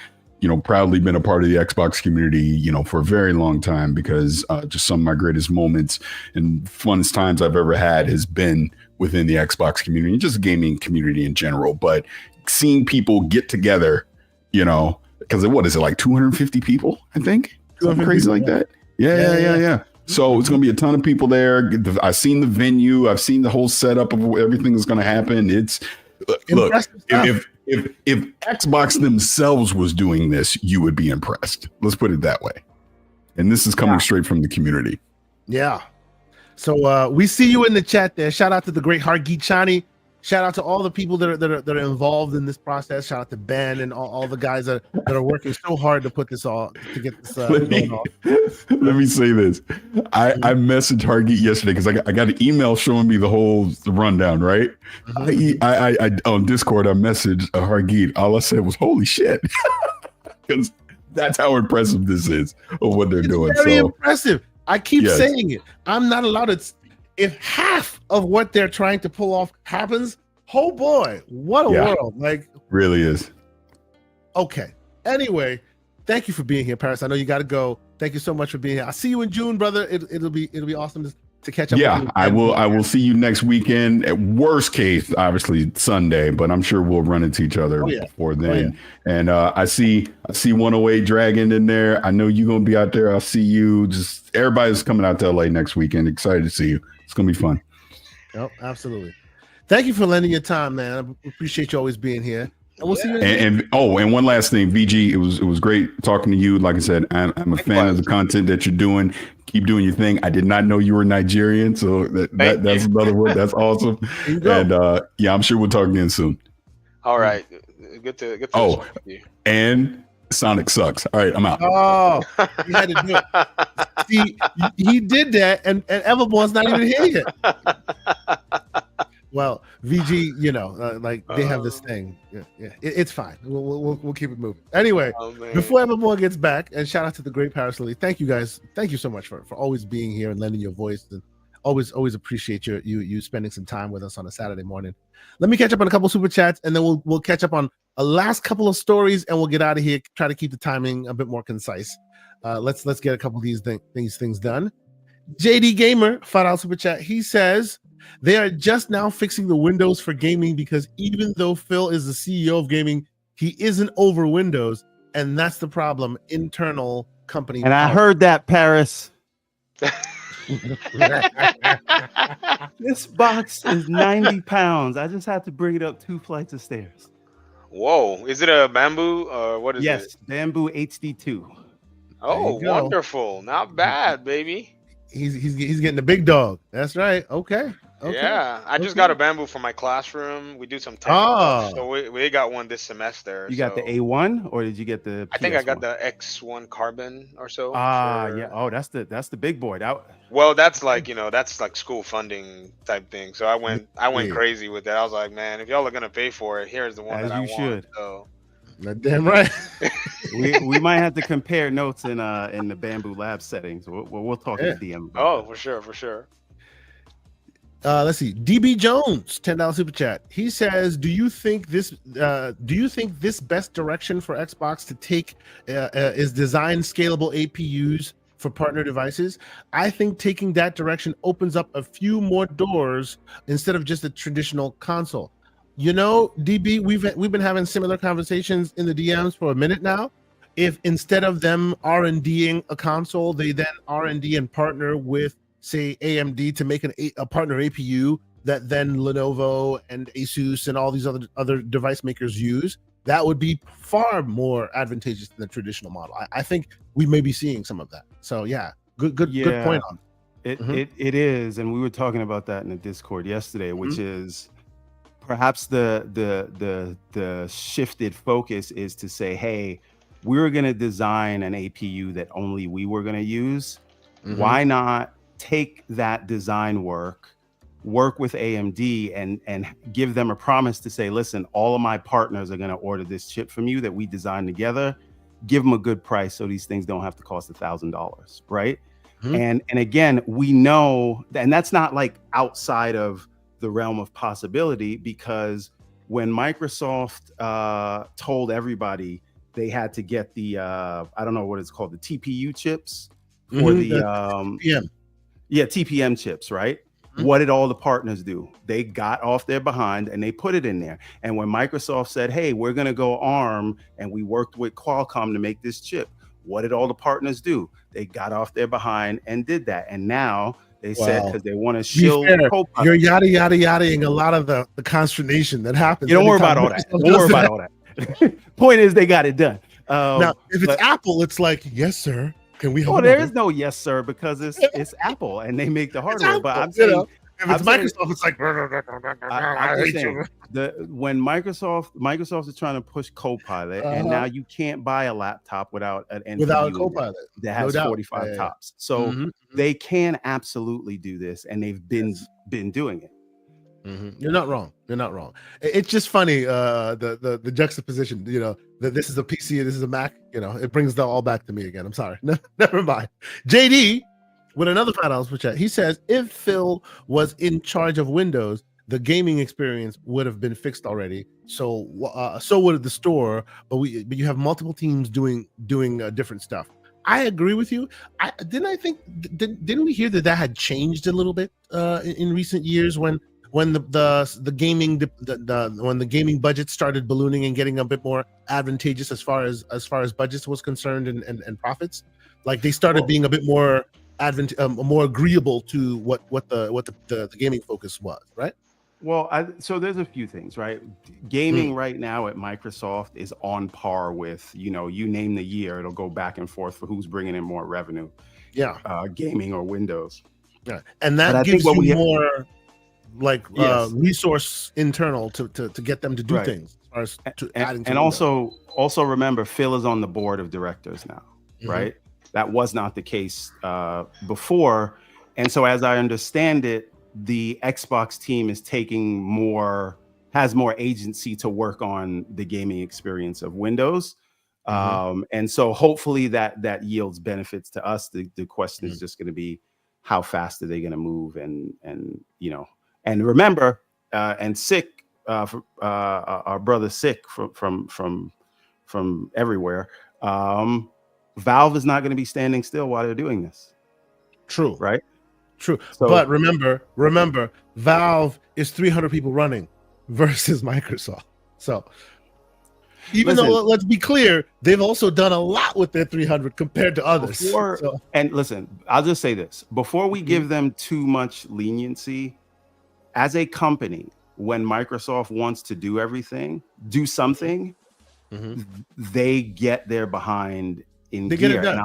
proudly been a part of the Xbox community, for a very long time, because just some of my greatest moments and funnest times I've ever had has been within the Xbox community and just gaming community in general. But seeing people get together, because what is it, like 250 people, I think? Something crazy like that. Yeah. So it's going to be a ton of people there. I've seen the venue. I've seen the whole setup of everything that's going to happen. It's look, if Xbox themselves was doing this, you would be impressed. Let's put it that way. And this is coming straight from the community. Yeah. So we see you in the chat there. Shout out to the great Hargeet Chani. Shout out to all the people that are involved in this process. Shout out to Ben and all the guys that are working so hard to put this all to get this going on. Let me say this. I messaged Hargeet yesterday because I got an email showing me the whole rundown, right? I on Discord, I messaged Hargeet. All I said was, holy shit. Because that's how impressive this is of what they're doing. Very impressive. I keep saying it. I'm not allowed to. If half of what they're trying to pull off happens, oh boy, what a world. Like, really is. Okay. Anyway, thank you for being here, Paris. I know you got to go. Thank you so much for being here. I'll see you in June, brother. It'll be awesome to catch up. Yeah, with you. I will see you next weekend. At worst case, obviously Sunday, but I'm sure we'll run into each other before then. And I see 108 Dragon in there. I know you're gonna be out there. I'll see you. Just everybody's coming out to LA next weekend. Excited to see you. It's gonna be fun. Oh, absolutely. Thank you for lending your time, man. I appreciate you always being here. And we'll see you. And one last thing, VG, it was great talking to you. Like I said, I'm a fan of the content that you're doing. Keep doing your thing. I did not know you were Nigerian, so that's another word. That's awesome. And I'm sure we'll talk again soon. All right, good to you. And Sonic sucks. All right, I'm out. Oh, you had to do it. See, he did that, and Everborn's not even here yet. Well, VG, like they have this thing. Yeah, it's fine. We'll keep it moving. Anyway, before Everborn gets back, and shout out to the great Paris Lily. Thank you guys. Thank you so much for always being here and lending your voice, and always appreciate you spending some time with us on a Saturday morning. Let me catch up on a couple super chats, and then we'll catch up on a last couple of stories, and we'll get out of here. Try to keep the timing a bit more concise. Let's get a couple of these things done. JD Gamer, $5 super chat. He says they are just now fixing the Windows for gaming because even though Phil is the CEO of gaming, he isn't over Windows, and that's the problem. Internal company. And I heard that, Paris. This box is 90 pounds. I just have to bring it up 2 flights of stairs. Whoa, is it a bamboo or what is it? Yes, bamboo HD2. Oh, wonderful. Not bad, baby. He's getting the big dog. That's right. Okay. Okay. Yeah, I just Okay. got a bamboo for my classroom. We do some tech stuff, so we got one this semester. You got the so A1 or did you get the I think I got PS1? the X1 carbon or so. Yeah. Oh, that's the big boy. Well, that's like that's like school funding type thing. So I went Yeah. crazy with that. I was like, man, if y'all are gonna pay for it, here's the one As that I you want. should. So Damn right. we might have to compare notes in the Bamboo Lab settings. We'll talk in the DM about oh, that. for sure. Let's see. DB Jones, $10 super chat. He says, "Do you think this best direction for Xbox to take is design scalable APUs for partner devices? I think taking that direction opens up a few more doors instead of just a traditional console." DB, we've been having similar conversations in the DMs for a minute now. If instead of them R&Ding a console, they then R&D and partner with, say, AMD to make a partner APU that then Lenovo and Asus and all these other device makers use, that would be far more advantageous than the traditional model. I think we may be seeing some of that. So yeah, good point on it. It is, and we were talking about that in the Discord yesterday, which is perhaps the shifted focus is to say, hey, we're going to design an APU that only we were going to use. Why not take that design work with AMD and give them a promise to say, listen, all of my partners are going to order this chip from you that we designed together. Give them a good price so these things don't have to cost $1,000, right? And again, we know, and that's not like outside of the realm of possibility, because when Microsoft told everybody they had to get the I don't know what it's called, the TPU chips for the TPM. TPM chips, right? What did all the partners do? They got off their behind and they put it in there. And when Microsoft said, hey, we're going to go ARM, and we worked with Qualcomm to make this chip, what did all the partners do? They got off their behind and did that. And now they said, because they want to shield Copilot. You're yada-ing a lot of the consternation that happens. You don't worry about all that. Don't worry about all that. Point is, they got it done. Now, if it's Apple, it's like, yes, sir. Can we? Well, there is no yes, sir, because it's Apple and they make the hardware. But I'm saying, if it's Microsoft, it's like, I'm just saying, when Microsoft is trying to push Copilot, and now you can't buy a laptop without an NPU without a Copilot that has 45 tops. So they can absolutely do this, and they've been doing it. You're not wrong. It's just funny, the juxtaposition, that this is a PC and this is a Mac, it brings that all back to me again. I'm sorry. Never mind. JD with another $5 per chat. He says, if Phil was in charge of Windows, the gaming experience would have been fixed already. So would the store, but you have multiple teams doing different stuff. I agree with you. Didn't we hear that had changed a little bit in recent years when the gaming budget started ballooning and getting a bit more advantageous as far as budgets was concerned and profits? Like they started being a bit more more agreeable to what the gaming focus was, right? Well, so there's a few things, right? Gaming right now at Microsoft is on par with, you name the year, it'll go back and forth for who's bringing in more revenue. Yeah. Gaming or Windows. Yeah. And that gives you more resource internal to get them to do things as far as to adding to and also remember, Phil is on the board of directors now, right? That was not the case before. And so as I understand it, the Xbox team is has more agency to work on the gaming experience of Windows. And so hopefully that yields benefits to us. The question is just going to be, how fast are they going to move? And remember, and Sick, our brother Sick from everywhere, Valve is not going to be standing still while they're doing this. True. Right? True. So, but remember, Valve is 300 people running versus Microsoft. So even though, let's be clear, they've also done a lot with their 300 compared to others. And listen, I'll just say this. Before we give them too much leniency, as a company, when Microsoft wants to do something, they get their behind in gear.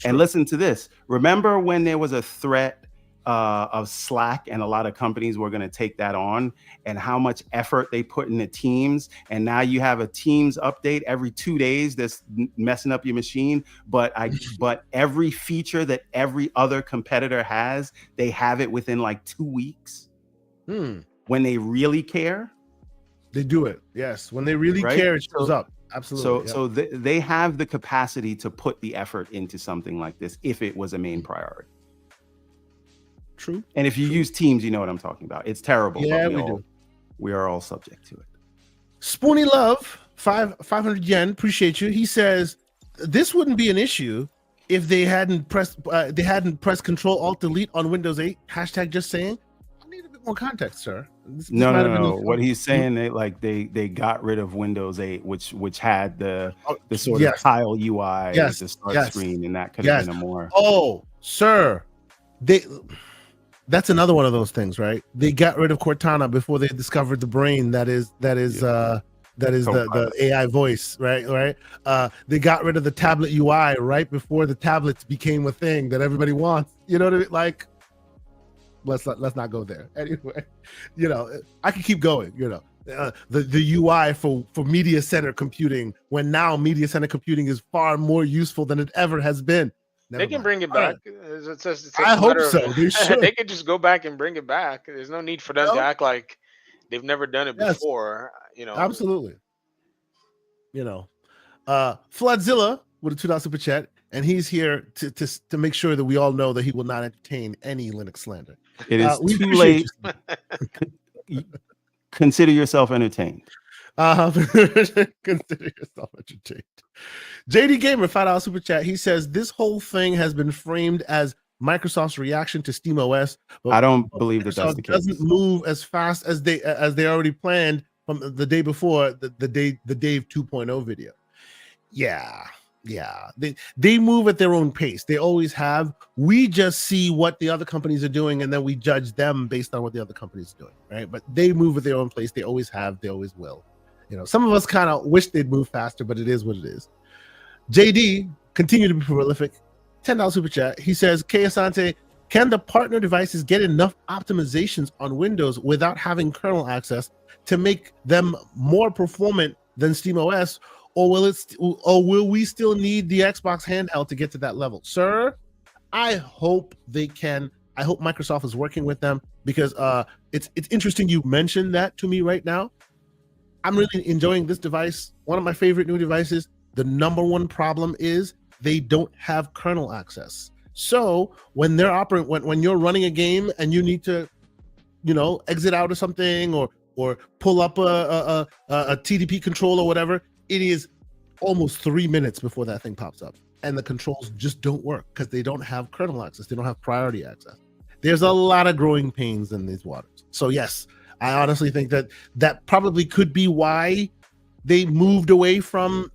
And listen to this. Remember when there was a threat of slack, and a lot of companies were going to take that on, and how much effort they put in the Teams. And now you have a Teams update every 2 days that's messing up your machine. But every feature that every other competitor has, they have it within like 2 weeks. When they really care, they do it. Yes, when they really care, it shows up. Absolutely. So they have the capacity to put the effort into something like this if it was a main priority. True. And if you use Teams, you know what I'm talking about. It's terrible. Yeah, but we do. We are all subject to it. Spoony Love, 500 yen. Appreciate you. He says this wouldn't be an issue if they hadn't pressed Control Alt Delete on Windows 8. Hashtag just saying. I need a bit more context, sir. This No. What he's saying, they got rid of Windows 8, which had the sort of tile UI, the start screen, and that could have been a more. Oh, sir, that's another one of those things, right? They got rid of Cortana before they discovered the brain that is the AI voice, right? They got rid of the tablet UI right before the tablets became a thing that everybody wants. You know what I mean? Like, let's not go there. Anyway, I can keep going. The UI for media center computing, when now media center computing is far more useful than it ever has been. They can bring it back. I hope so. They could just go back and bring it back. There's no need for them to act like they've never done it before. Absolutely. Floodzilla with a $2 super chat, and he's here to make sure that we all know that he will not entertain any Linux slander. It is too late. Consider yourself entertained. Consider yourself entertained. JD Gamer, $5 super chat. He says this whole thing has been framed as Microsoft's reaction to SteamOS. But I don't believe that's the case. Doesn't move as fast as they already planned from the day before the Dave 2.0 video. Yeah. They move at their own pace. They always have. We just see what the other companies are doing, and then we judge them based on what the other companies are doing, right? But they move at their own pace. They always have. They always will. Some of us kind of wish they'd move faster, but it is what it is. JD, continue to be prolific. $10 super chat. He says, K Asante, can the partner devices get enough optimizations on Windows without having kernel access to make them more performant than SteamOS? Or will we still need the Xbox handheld to get to that level? Sir, I hope they can. I hope Microsoft is working with them, because it's interesting you mentioned that to me right now. I'm really enjoying this device. One of my favorite new devices. The number one problem is they don't have kernel access. So when they're when you're running a game and you need to, exit out of something or pull up a TDP control or whatever, it is almost 3 minutes before that thing pops up, and the controls just don't work because they don't have kernel access. They don't have priority access. There's a lot of growing pains in these waters. So yes, I honestly think that probably could be why they moved away from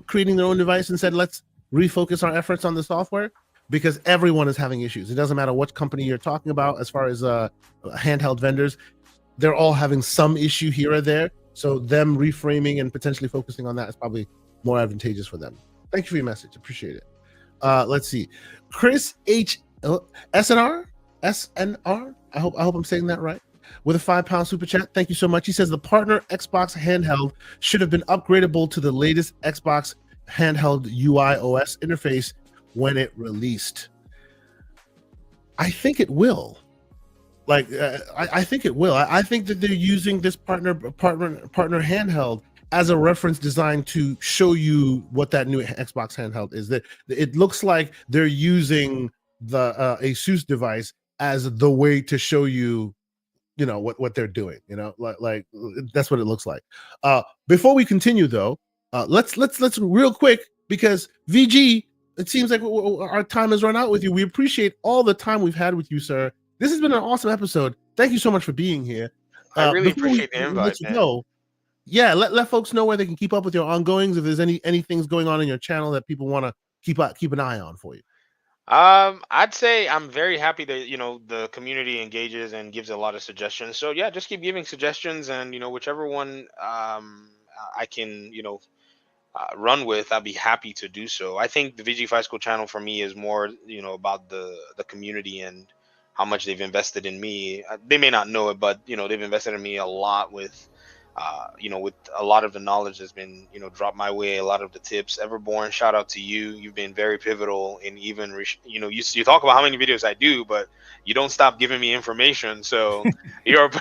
creating their own device and said, let's refocus our efforts on the software, because everyone is having issues. It doesn't matter what company you're talking about as far as handheld vendors. They're all having some issue here or there. So them reframing and potentially focusing on that is probably more advantageous for them. Thank you for your message. Appreciate it. Let's see. Chris H. SNR? I hope I'm saying that right. With a £5 super chat. Thank you so much. He says the partner Xbox handheld should have been upgradable to the latest Xbox handheld UI OS interface when it released. I think it will. I think it will. I think that they're using this partner handheld as a reference design to show you what that new Xbox handheld is. That it looks like they're using the Asus device as the way to show you, what they're doing. Like that's what it looks like. Before we continue, though, let's real quick, because VG, it seems like our time has run out with you. We appreciate all the time we've had with you, sir. This has been an awesome episode. Thank you so much for being here. I really appreciate the invite, man. Let folks know where they can keep up with your ongoings. If there's any things going on in your channel that people want to keep an eye on for you. I'd say I'm very happy that the community engages and gives a lot of suggestions. So yeah, just keep giving suggestions, and whichever one I can run with, I'd be happy to do so. I think the VG5 School channel for me is more about the community and how much they've invested in me. They may not know it, but they've invested in me a lot with with a lot of the knowledge that's been dropped my way, a lot of the tips. Everborn, shout out to you. You've been very pivotal in even you talk about how many videos I do, but you don't stop giving me information, so you're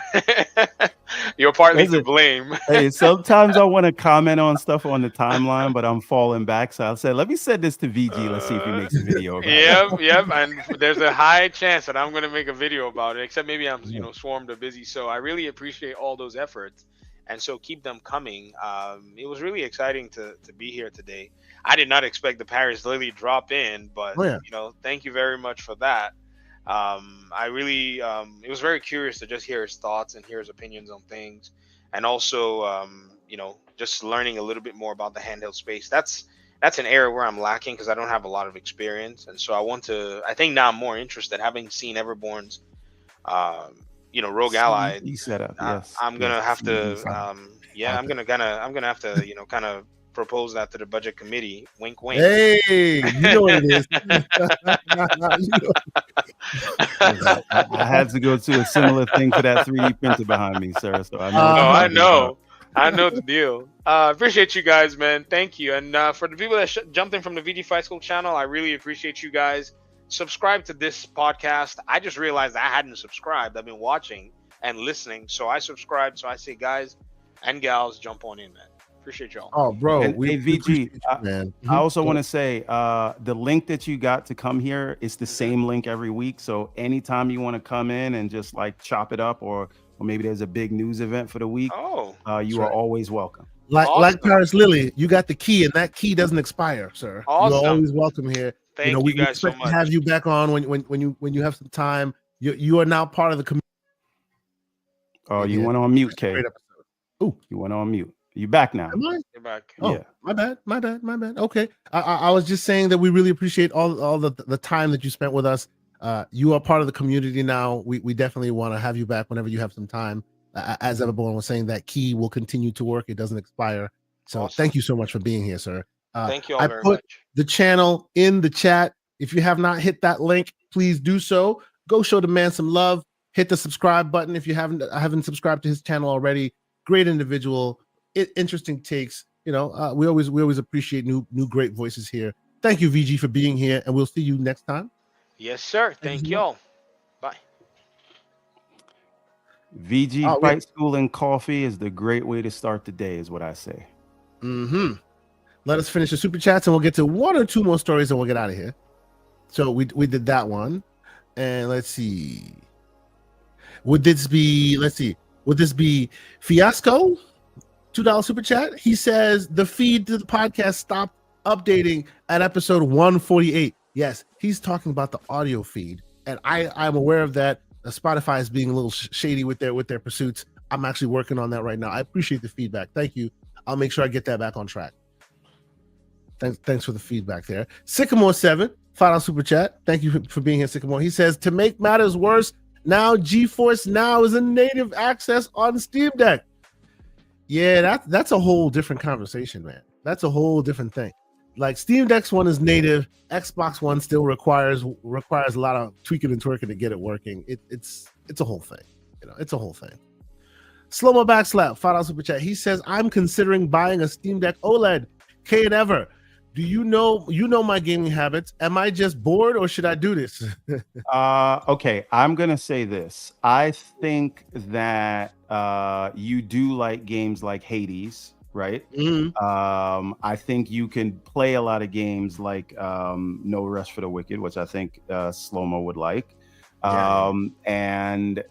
you're partly to blame. Hey, sometimes I want to comment on stuff on the timeline, but I'm falling back, so I'll say, let me send this to VG. Let's see if he makes a video about it. Yep, and there's a high chance that I'm going to make a video about it, except maybe I'm swarmed or busy. So I really appreciate all those efforts, and so keep them coming. It was really exciting to be here today. I did not expect the Paris Lily drop in, but thank you very much for that. I really it was very curious to just hear his thoughts and hear his opinions on things, and also just learning a little bit more about the handheld space. That's an area where I'm lacking because I don't have a lot of experience, and so I think now I'm more interested, having seen Everborn's Rogue Ally setup. Yes, I'm gonna have to I'm gonna have to kind of propose that to the budget committee. Wink, wink. Hey, you know what it is. I had to go to a similar thing for that 3D printer behind me, sir. So I know. I know the deal. Appreciate you guys, man. Thank you. And for the people that jumped in from the VG Fight School channel, I really appreciate you guys. Subscribe to this podcast. I just realized I hadn't subscribed. I've been watching and listening, so I subscribed. So I say, guys and gals, jump on in, man. Appreciate y'all. Oh, bro. And, hey, VG, man. I also want to say the link that you got to come here is the same link every week. So anytime you want to come in and just like chop it up, or maybe there's a big news event for the week, you are always welcome. Like Paris Lily, you got the key, and that key doesn't expire, sir. Awesome. You're always welcome here. Thank you we guys so much. To have you back on when you have some time. You are now part of the community. Oh, you went on mute, Kay. Oh, you went on mute. You back now? Am I? You're back. Oh, yeah. My bad. Okay. I was just saying that we really appreciate all the time that you spent with us. You are part of the community now. We definitely want to have you back whenever you have some time. As Everborn was saying, that key will continue to work. It doesn't expire. So Thank you so much for being here, sir. Thank you all very much. The channel in the chat. If you have not hit that link, please do so. Go show the man some love. Hit the subscribe button if you haven't subscribed to his channel already. Great individual. Interesting takes. We always appreciate new great voices here. Thank you, VG, for being here, and we'll see you next time. Yes, sir. Thank y'all. Bye. VG Fight School and coffee is the great way to start the day, is what I say. Let us finish the super chats, and we'll get to one or two more stories, and we'll get out of here. So we did that one, and let's see. Would this be Fiasco? $2 super chat. He says the feed to the podcast stopped updating at episode 148. Yes, he's talking about the audio feed, and I'm aware of that. Spotify is being a little shady with their pursuits. I'm actually working on that right now. I appreciate the feedback. Thank you. I'll make sure I get that back on track. Thanks for the feedback there. Sycamore 7, $5 super chat. Thank you for being here, Sycamore. He says, to make matters worse, now GeForce Now is a native access on Steam Deck. Yeah, that's a whole different conversation, man. That's a whole different thing. Like Steam Deck's one is native, Xbox One still requires a lot of tweaking and twerking to get it working. It's a whole thing. It's a whole thing. Slow-mo backslap, $5 super chat. He says, I'm considering buying a Steam Deck OLED. K and Ever, do you know my gaming habits? Am I just bored, or should I do this? Okay, I'm gonna say this. I think that you do like games like Hades, right? I think you can play a lot of games like No Rest for the Wicked, which I think Slow-mo would like. And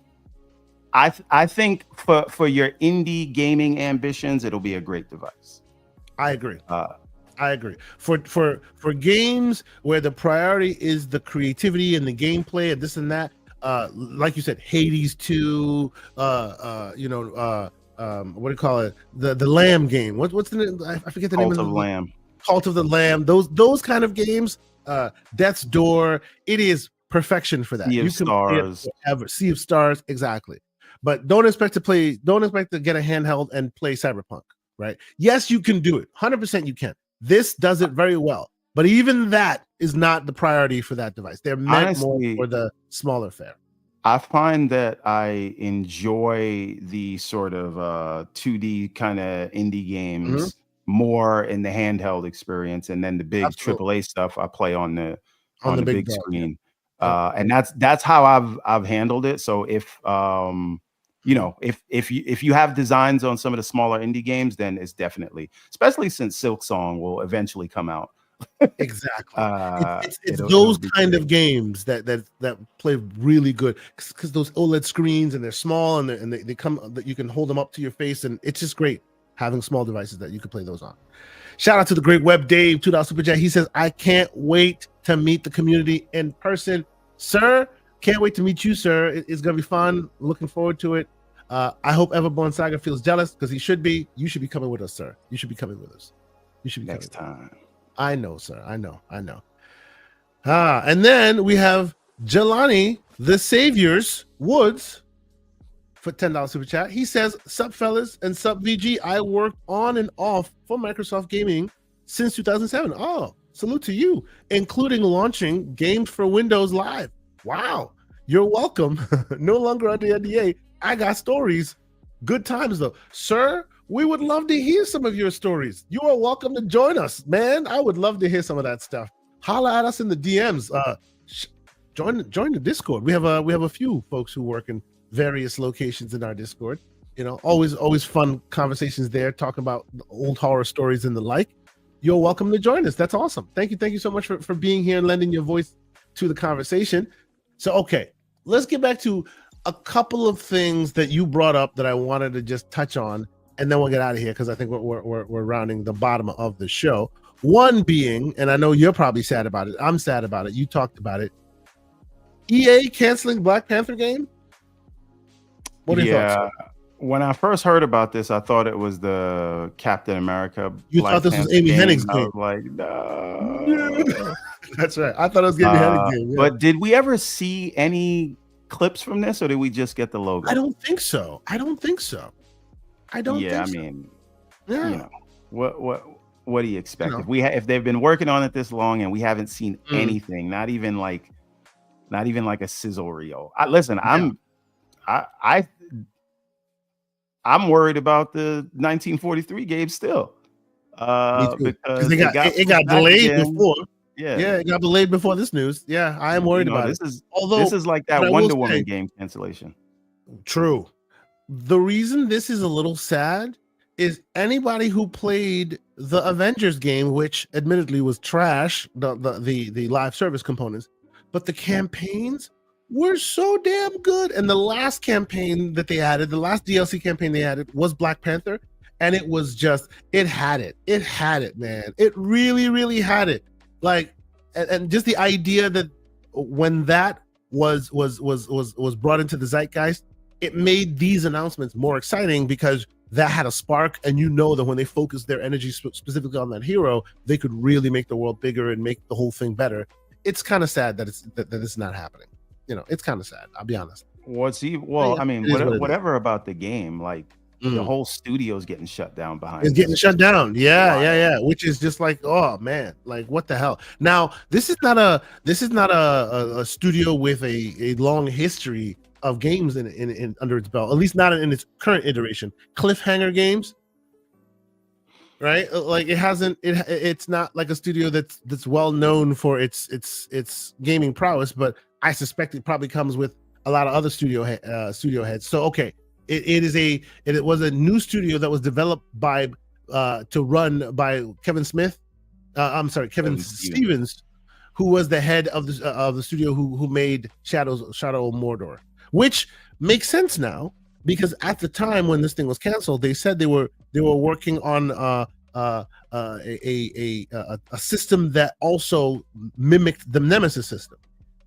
I think for your indie gaming ambitions, it'll be a great device. I agree. For games where the priority is the creativity and the gameplay and this and that, like you said, Hades 2, what do you call it? The Lamb game. What's the name? I forget the name of the Lamb. Cult of the Lamb. Those kind of games. Death's Door. It is perfection for that. Sea of Stars. Sea of Stars. Exactly. But don't expect to get a handheld and play Cyberpunk. Right? Yes, you can do it. 100% you can. This does it very well. But even that is not the priority for that device. They're meant more for the smaller fare. I find that I enjoy the sort of 2D kind of indie games more in the handheld experience, and then the big AAA stuff I play on the big dog, screen. yeah. And that's how I've handled it. So if if you have designs on some of the smaller indie games, then it's definitely, especially since Silk Song will eventually come out. Exactly. It's It'll those be kind great. of games that play really good, because those OLED screens, and they're small, and they come that you can hold them up to your face, and it's just great having small devices that you can play those on. Shout out to the great Web Dave, $2 super chat. He says, I can't wait to meet the community in person, sir. Can't wait to meet you, sir. It's gonna be fun. Looking forward to it. I hope Everborn Saga feels jealous, because he should be. You should be coming with us, sir. You should be coming with us. You should be Next coming. time. I know, sir. I know. And then we have Jelani, the Saviors Woods, for $10 super chat. He says, sup fellas and sup VG. I worked on and off for Microsoft Gaming since 2007. Oh, salute to you, including launching games for Windows Live. Wow. You're welcome. No longer under NDA. I got stories. Good times though. Sir, we would love to hear some of your stories. You are welcome to join us, man. I would love to hear some of that stuff. Holla at us in the DMs. Join the Discord. We have a few folks who work in various locations in our Discord. Always fun conversations there, talking about old horror stories and the like. You're welcome to join us. That's awesome. Thank you so much for being here and lending your voice to the conversation. So, okay, let's get back to a couple of things that you brought up that I wanted to just touch on, and then we'll get out of here, because I think we're rounding the bottom of the show. One being, and I know you're probably sad about it. I'm sad about it. You talked about it. EA canceling Black Panther game. What are your thoughts? When I first heard about this, I thought it was the Captain America. You thought this was Amy Hennig's game. I was like, no. That's right. I thought it was Amy Hennig's game. Yeah. But did we ever see any clips from this, or did we just get the logo? I don't think so. I don't think so. What do you expect? If they've been working on it this long and we haven't seen anything, not even like a sizzle reel. I'm worried about the 1943 game still. Because it got delayed before. Yeah, it got delayed before this news. Yeah, I am worried about it. This is like that Wonder Woman game cancellation. True. The reason this is a little sad is anybody who played the Avengers game, which admittedly was trash, the live service components, but the campaigns were so damn good. And the last campaign that they added, the last DLC campaign they added, was Black Panther, and it was just, it had it, man. It really, really had it. Like, and just the idea that when that was brought into the zeitgeist, it made these announcements more exciting, because that had a spark, and that when they focused their energy specifically on that hero, they could really make the world bigger and make the whole thing better. It's kind of sad that it's not happening. It's kind of sad. I'll be honest. Whatever about the game, like the whole studio's getting shut down behind. It's getting shut down. Yeah. Which is just like, oh man, like what the hell? Now, this is not a studio with a long history of games in under its belt, at least not in its current iteration. Cliffhanger Games, right? Like it's not like a studio that's well known for its gaming prowess, but I suspect it probably comes with a lot of other studio heads. So okay, it was a new studio that was developed to run by Kevin Stevens, who was the head of the studio who made Shadow of Mordor, which makes sense now, because at the time when this thing was canceled, they said they were working on a system that also mimicked the Nemesis system.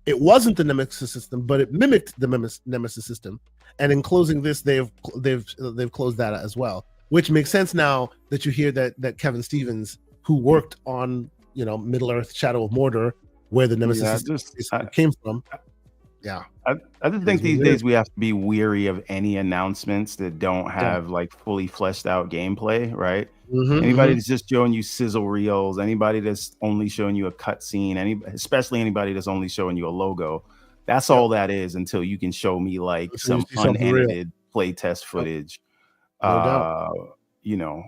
It wasn't the Nemesis system, but it mimicked the Nemesis system. And in closing this, they've closed that as well, which makes sense now that you hear that Kevin Stevens, who worked on Middle Earth, Shadow of Mordor, where the Nemesis system came from. Yeah, I just think these days we have to be weary of any announcements that don't have like fully fleshed out gameplay, right? Anybody that's just showing you sizzle reels, anybody that's only showing you a cutscene, especially anybody that's only showing you a logo, That's all that is until you can show me like Until you some see something real. unedited playtest footage. No doubt. You know,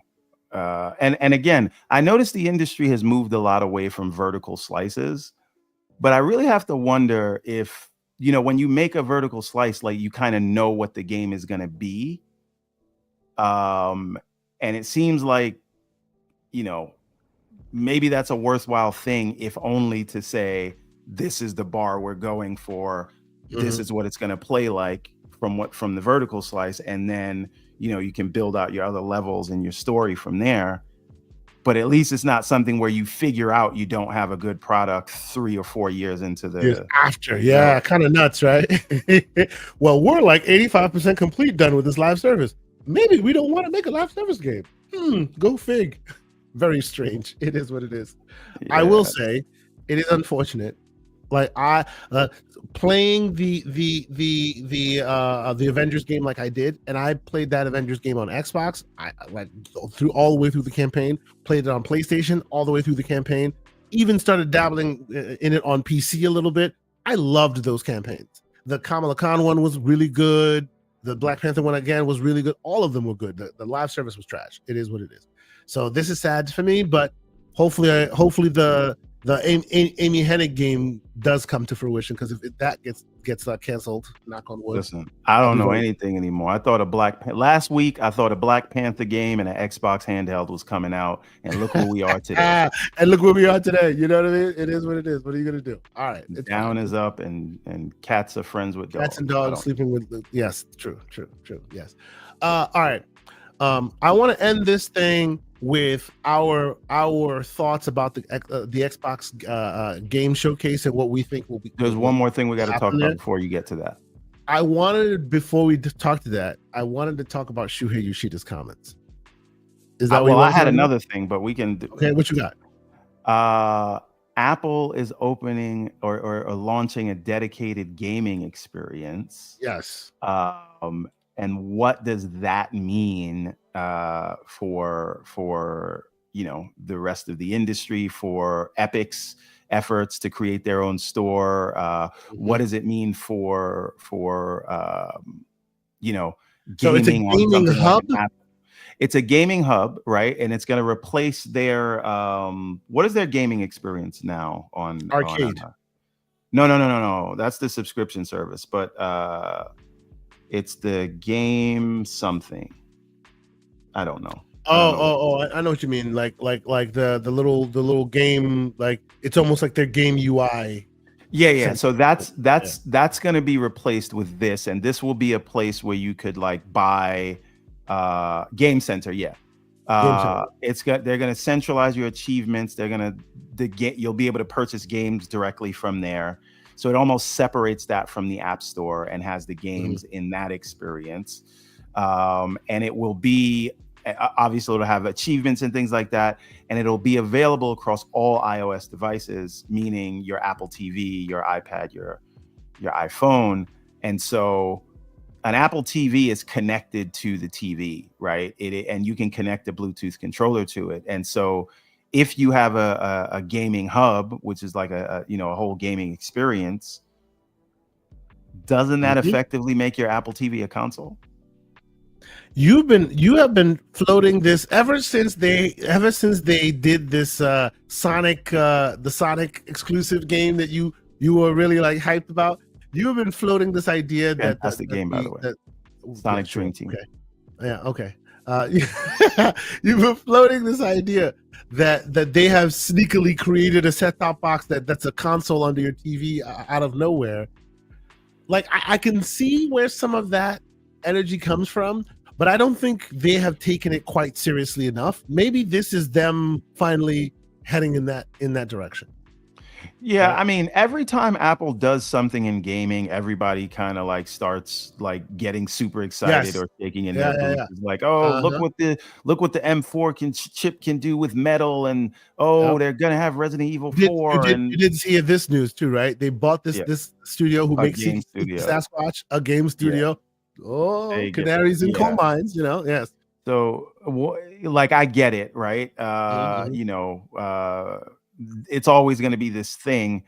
and again, I noticed the industry has moved a lot away from vertical slices, but I really have to wonder if, you know, when you make a vertical slice, like you kind of know what the game is going to be. And it seems like, you know, maybe that's a worthwhile thing, if only to say, this is the bar we're going for. This is what it's going to play like from the vertical slice. And then, you know, you can build out your other levels and your story from there. But at least it's not something where you figure out you don't have a good product 3 or 4 years into the Years after. Yeah, kind of nuts, right? Well, we're like 85% complete done with this live service. Maybe we don't want to make a live service game. Go fig. Very strange. It is what it is. Yeah. I will say it is unfortunate. Like playing the Avengers game like I did, and I played that Avengers game on Xbox. I like through all the way through the campaign. Played it on PlayStation all the way through the campaign. Even started dabbling in it on PC a little bit. I loved those campaigns. The Kamala Khan one was really good. The Black Panther one again was really good. All of them were good. The live service was trash. It is what it is. So this is sad for me, but hopefully the Amy Hennig game does come to fruition, because if that gets canceled, knock on wood. Listen, I don't know anything anymore. I thought last week I thought a Black Panther game and an Xbox handheld was coming out, and look where we are today. And look where we are today. You know what I mean? It is what it is. What are you gonna do? All right, down is up, and cats are friends with dogs. Cats and dogs sleeping with. Yes, true. Yes. All right. I want to end this thing with our thoughts about the Xbox game showcase and what we think will be. There's one more thing we got to talk about before you get to that. Before we talk to that, I wanted to talk about Shuhei Yoshida's comments. Is that I had another thing, but we can. Okay, what you got? Apple is opening or launching a dedicated gaming experience. Yes. And what does that mean for you know, the rest of the industry, for Epic's efforts to create their own store? What does it mean for you know, gaming? So it's a gaming hub. Like it's a gaming hub, right? And it's going to replace their what is their gaming experience now on Arcade? No. That's the subscription service, but it's the game something. I don't know. I know what you mean. Like the little game, like it's almost like their game UI. Yeah. So that's going to be replaced with this, and this will be a place where you could like buy Game Center. Yeah. They're going to centralize your achievements. You'll be able to purchase games directly from there. So it almost separates that from the App Store and has the games in that experience. And it will be, obviously it'll have achievements and things like that. And it'll be available across all iOS devices, meaning your Apple TV, your iPad, your iPhone. And so an Apple TV is connected to the TV, right? And you can connect a Bluetooth controller to it. And so if you have a gaming hub, which is like a whole gaming experience, doesn't that effectively make your Apple TV a console? You have been floating this ever since they did this the Sonic exclusive game that you were really like hyped about. You have been floating this idea that's the game, by the way. Sonic Dream Team. Okay. Yeah. Okay. You've been floating this idea that they have sneakily created a set-top box that's a console under your TV out of nowhere. Like I can see where some of that energy comes from, but I don't think they have taken it quite seriously enough. Maybe this is them finally heading in that direction. Yeah, I mean, every time Apple does something in gaming, everybody kind of like starts like getting super excited or shaking in their boots. It's like, oh, look what the M4 chip can do with metal, and they're gonna have Resident Evil 4. You did see this news too, right? They bought this studio who makes Sasquatch, a game studio. Oh, canaries in coal mines, yes. So, like, I get it, right? It's always going to be this thing,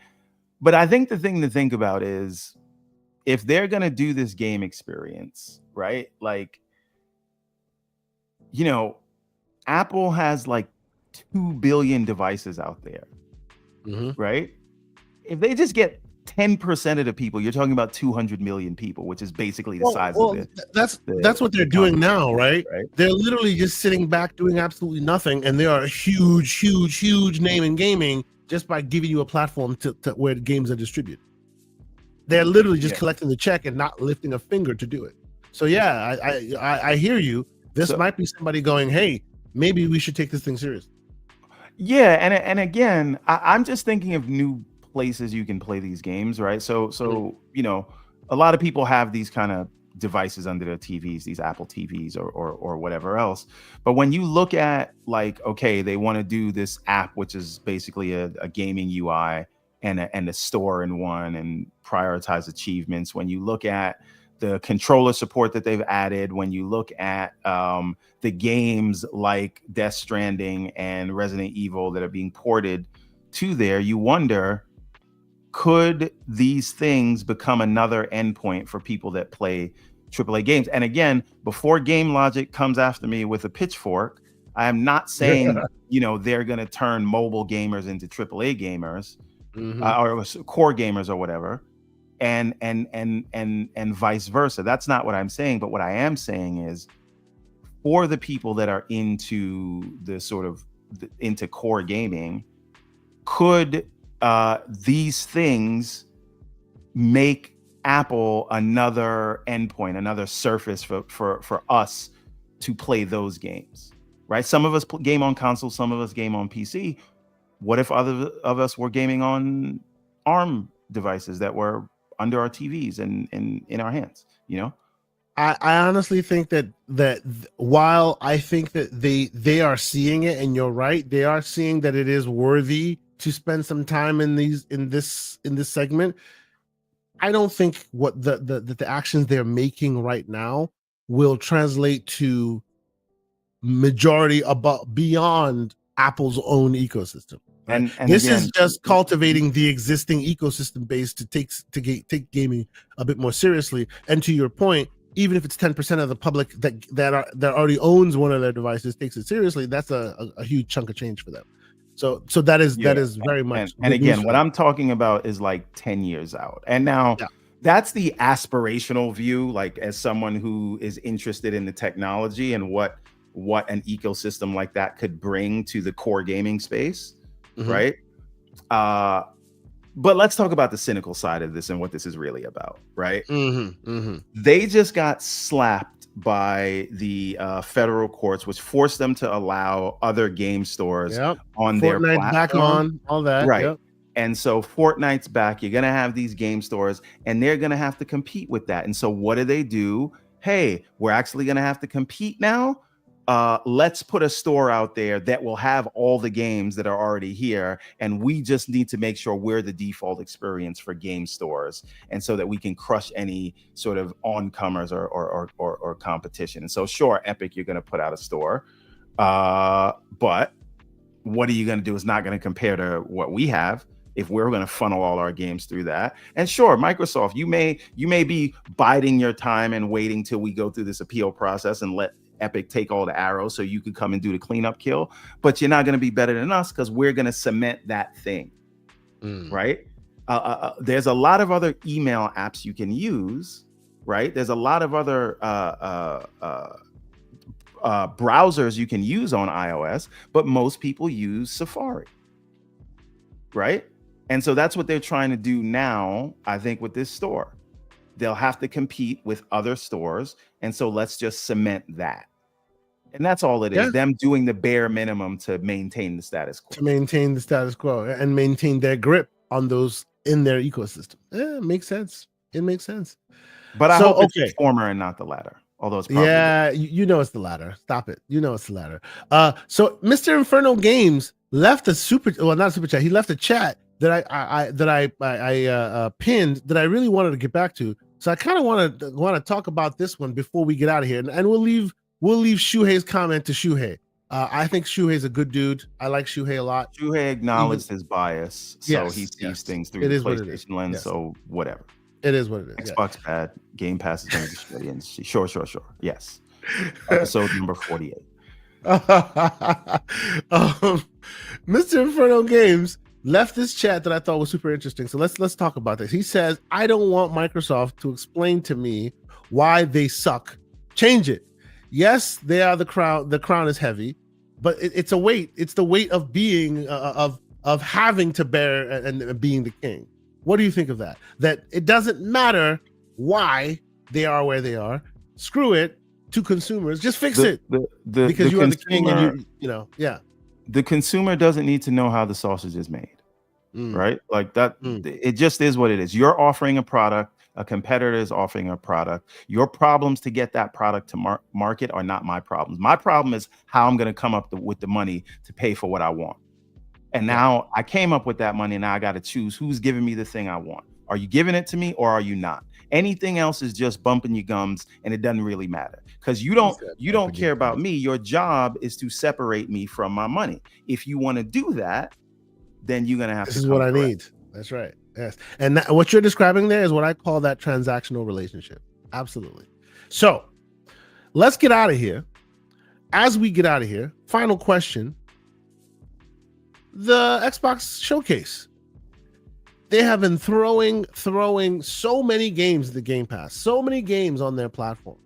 But I think the thing to think about is if they're going to do this game experience, right? Like, you know, Apple has like 2 billion devices out there, right? If they just get 10% of the people, you're talking about 200 million people, which is basically the size of it. That's what they're doing now, right? They're literally just sitting back doing absolutely nothing, and they are a huge name in gaming just by giving you a platform to where the games are distributed. They're literally just collecting the check and not lifting a finger to do it. So yeah, I hear you. This might be somebody going, hey, maybe we should take this thing serious. Yeah, and again, I'm just thinking of new places you can play these games, right? So you know, a lot of people have these kind of devices under their TVs, these Apple TVs or whatever else. But when you look at like, okay, they want to do this app, which is basically a gaming UI and a store in one, and prioritize achievements. When you look at the controller support that they've added, when you look at the games like Death Stranding and Resident Evil that are being ported to there, you wonder, could these things become another endpoint for people that play AAA games? And again, before Game Logic comes after me with a pitchfork, I am not saying you know, they're going to turn mobile gamers into AAA gamers or core gamers or whatever, and vice versa. That's not what I'm saying. But what I am saying is, for the people that are into the sort of into core gaming, could these things make Apple another endpoint, another surface for us to play those games, right? Some of us game on console, some of us game on PC. What if other of us were gaming on ARM devices that were under our TVs and in our hands, you know? I honestly think that while I think that they are seeing it, and you're right, they are seeing that it is worthy to spend some time in this segment. I don't think what the actions they're making right now will translate to majority beyond Apple's own ecosystem. Right? And this again, is just cultivating the existing ecosystem base to take gaming a bit more seriously. And to your point, even if it's 10% of the public that already owns one of their devices takes it seriously, that's a huge chunk of change for them. So that is very much. And again, what I'm talking about is like 10 years out. And now that's the aspirational view, like as someone who is interested in the technology and what an ecosystem like that could bring to the core gaming space, right? But let's talk about the cynical side of this and what this is really about, right? They just got slapped by the federal courts, which forced them to allow other game stores on their platform. Back on, all that. Right. And so Fortnite's back. You're going to have these game stores, and they're going to have to compete with that. And so what do? Hey, we're actually going to have to compete now. Let's put a store out there that will have all the games that are already here, and we just need to make sure we're the default experience for game stores, and so that we can crush any sort of oncomers or competition. And so, sure, Epic, you're going to put out a store, but what are you going to do? It's not going to compare to what we have if we're going to funnel all our games through that. And sure, Microsoft, you may be biding your time and waiting till we go through this appeal process and let Epic take all the arrows so you can come and do the cleanup kill, but you're not going to be better than us because we're going to cement that thing, right? There's a lot of other email apps you can use, right? There's a lot of other browsers you can use on iOS, but most people use Safari, right? And so that's what they're trying to do now, I think, with this store. They'll have to compete with other stores. And so let's just cement that. And that's all it is. Them doing the bare minimum to maintain the status quo. To maintain the status quo and maintain their grip on those in their ecosystem. Yeah, it makes sense. It makes sense. But I hope it's the former and not the latter. Although it's probably you know it's the latter. Stop it. You know it's the latter. So Mr. Inferno Games left not a super chat. He left a chat that I pinned that I really wanted to get back to. So I kind of want to talk about this one before we get out of here, and we'll leave Shuhei's comment to Shuhei. I think Shuhei's a good dude. I like Shuhei a lot. Shuhei acknowledged his bias, so he sees things through the PlayStation lens. So whatever. It is what it is. Xbox bad. Game Pass is going to destroy the industry. Sure. Yes. Episode number 48. Mr. Inferno Games left this chat that I thought was super interesting. So let's talk about this. He says, I don't want Microsoft to explain to me why they suck. Change it. Yes, they are the crown. The crown is heavy, but it's a weight. It's the weight of being of having to bear and being the king. What do you think of that? That it doesn't matter why they are where they are. Screw it to consumers. Just fix it because you are the king, and you know. The consumer doesn't need to know how the sausage is made, right? Like that. It just is what it is. You're offering a product. A competitor is offering a product. Your problems to get that product to market are not my problems. My problem is how I'm going to come up with the money to pay for what I want. And now I came up with that money, and now I got to choose who's giving me the thing I want. Are you giving it to me or are you not? Anything else is just bumping your gums, and it doesn't really matter because you don't care about me. Your job is to separate me from my money. If you want to do that, then you're going to have to. This is what I need. That's right. Yes. And what you're describing there is what I call that transactional relationship. Absolutely. So let's get out of here. As we get out of here, final question. The Xbox showcase. They have been throwing so many games at the Game Pass, so many games on their platform.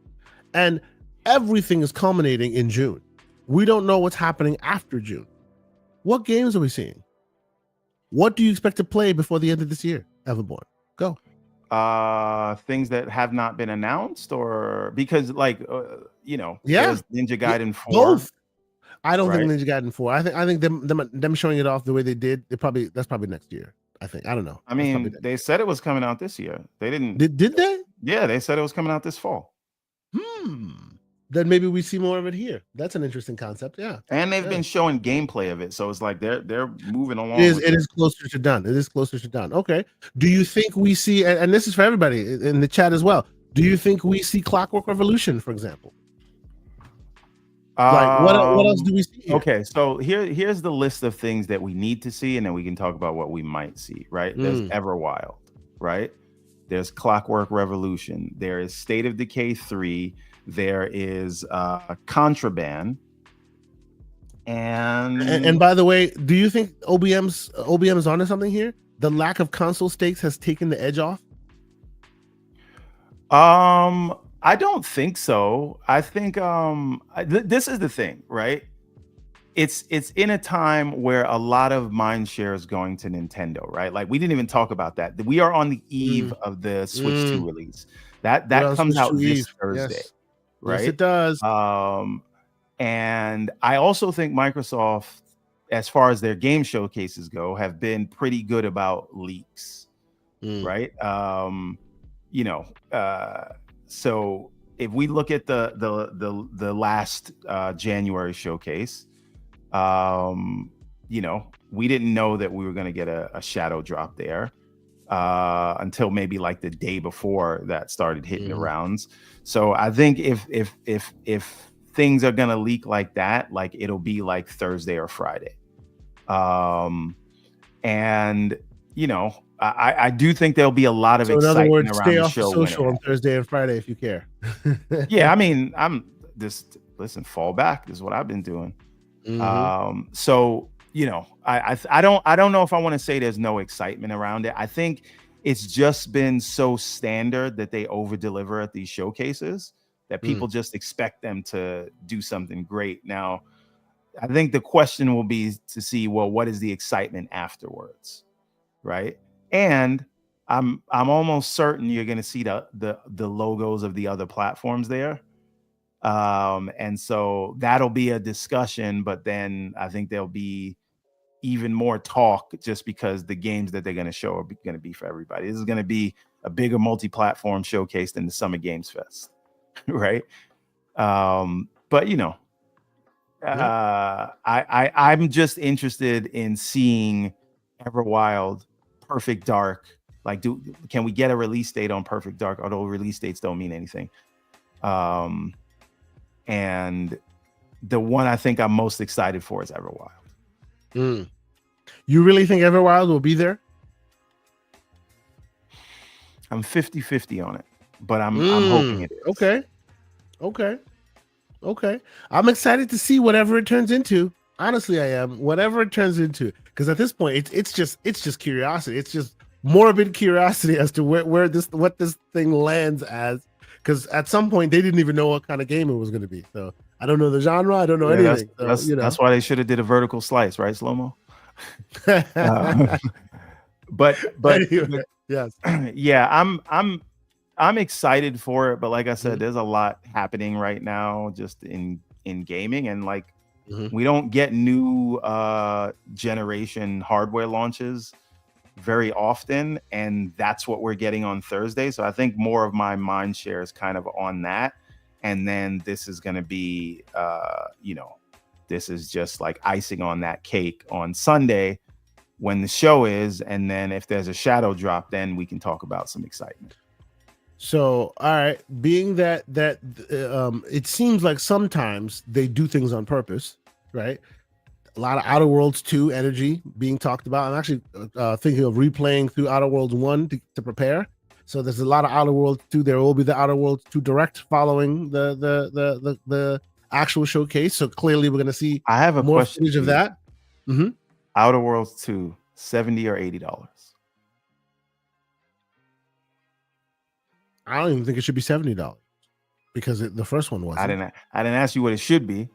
And everything is culminating in June. We don't know what's happening after June. What games are we seeing? What do you expect to play before the end of this year, Everborn? Go. Things that have not been announced, or because there's Ninja Gaiden 4. Both. I don't think Ninja Gaiden 4. I think them showing it off the way they did. That's probably next year. I think. I don't know. I mean, they said it was coming out this year. They didn't. Did they? Yeah, they said it was coming out this fall. Then maybe we see more of it here. That's an interesting concept. Yeah. And they've been showing gameplay of it, so it's like they're moving along. It is closer to done. It is closer to done. Okay. Do you think we see? And this is for everybody in the chat as well. Do you think we see Clockwork Revolution, for example? What else do we see here? Okay, so here's the list of things that we need to see, and then we can talk about what we might see. Right? There's Everwild. Right? There's Clockwork Revolution. There is State of Decay 3. There is Contraband, and by the way, do you think OBM's onto something here? The lack of console stakes has taken the edge off. I don't think so. I think this is the thing, right? It's in a time where a lot of mind share is going to Nintendo, right? Like we didn't even talk about that. We are on the eve of the Switch 2 release. That comes out this Thursday. Yes. Right? Yes, it does. And I also think Microsoft, as far as their game showcases go, have been pretty good about leaks, right? So if we look at the last January showcase, we didn't know that we were going to get a shadow drop there until maybe like the day before that started hitting the rounds. So I think if things are gonna leak like that, like it'll be like Thursday or Friday. And I do think there'll be a lot of excitement. In other words, around stay the off show social on Thursday and Friday if you care. Yeah, I mean, fall back is what I've been doing. So I don't know if I want to say there's no excitement around it. I think it's just been so standard that they over deliver at these showcases that people just expect them to do something great. Now, I think the question will be to see, well, what is the excitement afterwards, right? And I'm almost certain you're going to see the logos of the other platforms there. And so that'll be a discussion, but then I think there'll be even more talk just because the games that they're going to show are going to be for everybody. This is going to be a bigger multi-platform showcase than the Summer Games Fest, right? But I'm just interested in seeing Everwild, Perfect Dark. Like, can we get a release date on Perfect Dark? Although release dates don't mean anything. And the one I think I'm most excited for is Everwild. You really think Everwild will be there? I'm 50-50 on it, but I'm hoping it is. Okay. I'm excited to see whatever it turns into. Honestly, I am. Whatever it turns into, because at this point, it's just curiosity. It's just morbid curiosity as to what this thing lands as. Because at some point, they didn't even know what kind of game it was going to be. So I don't know the genre. I don't know anything. That's why they should have did a vertical slice, right, Slow-mo? But anyway, yes, yeah, I'm excited for it, but like I said, there's a lot happening right now just in gaming, and like we don't get new generation hardware launches very often, and that's what we're getting on Thursday. So I think more of my mind share is kind of on that, and then this is going to be this is just like icing on that cake on Sunday when the show is, and then if there's a shadow drop, then we can talk about some excitement. So, all right, being that it seems like sometimes they do things on purpose, right? A lot of Outer Worlds 2 energy being talked about. I'm actually thinking of replaying through Outer Worlds 1 to prepare. So there's a lot of Outer Worlds 2. There will be the Outer Worlds 2 direct following the actual showcase. So clearly we're going to see I have a more question footage of that. Outer Worlds 2, $70 or $80? I don't even think it should be $70 because the first one wasn't. I didn't ask you what it should be.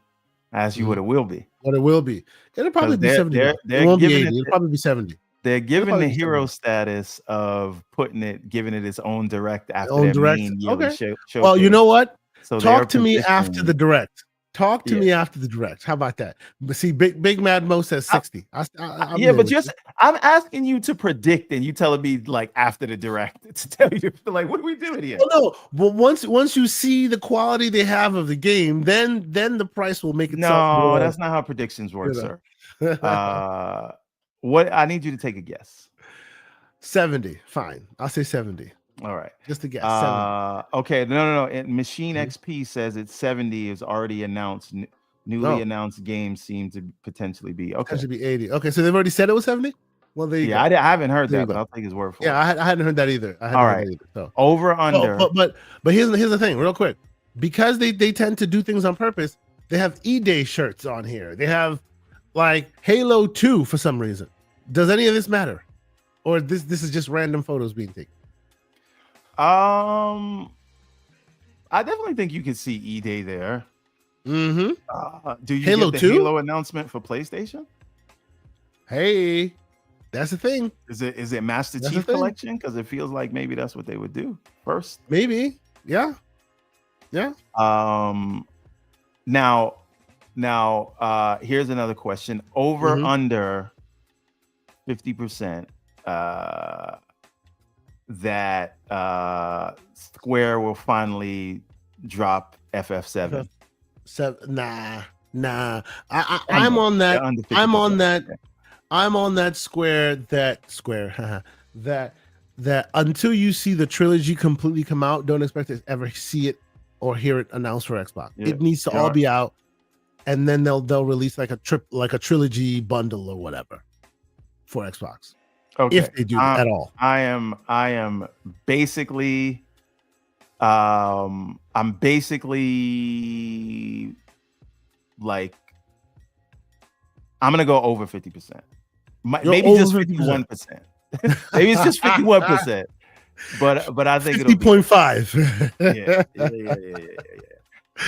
I asked you what it will be. What it will be. It'll probably be $70. It won't be $80. It'll probably be $70. They're giving the hero status of giving it its own direct after own their direct. main yearly Okay. show. Well, you know what? So talk to me after the direct. Talk to me after the direct. How about that? But see, Big Mad Mo says 60. But I'm asking you to predict, and you telling me like after the direct to tell you like what are we doing here? Well, no, but once you see the quality they have of the game, then the price will make it. No, that's not how predictions work, sir. What I need you to take a guess. 70. Fine, I'll say 70. All right, just a guess. 70. Okay, no. Machine XP says it's 70 is already announced. Newly announced games seem to potentially be Potentially be 80. Okay, so they've already said it was 70. Well, there you go. I haven't heard that, but I'll take his word for it. Yeah, I hadn't heard that either. All right, so over under. But here's the thing, real quick, because they tend to do things on purpose. They have E-Day shirts on here. They have like Halo 2 for some reason. Does any of this matter, or this is just random photos being taken? I definitely think you can see E-Day there. Do you Halo get the 2? Halo announcement for PlayStation? Hey, that's the thing. Is it Master Chief Collection? Because it feels like maybe that's what they would do first. Maybe, yeah. Now, here's another question. Over under 50%. That Square will finally drop FF7. Nah. I'm on that. I'm on that Square. That until you see the trilogy completely come out, don't expect to ever see it or hear it announced for Xbox. Yeah, it needs to all be out, and then they'll release like a trilogy bundle or whatever for Xbox. Okay. If they do at all. I am basically I'm basically like I'm gonna go over 50%. Maybe just 51%. Maybe it's just 51%. But I think 50.5. Yeah.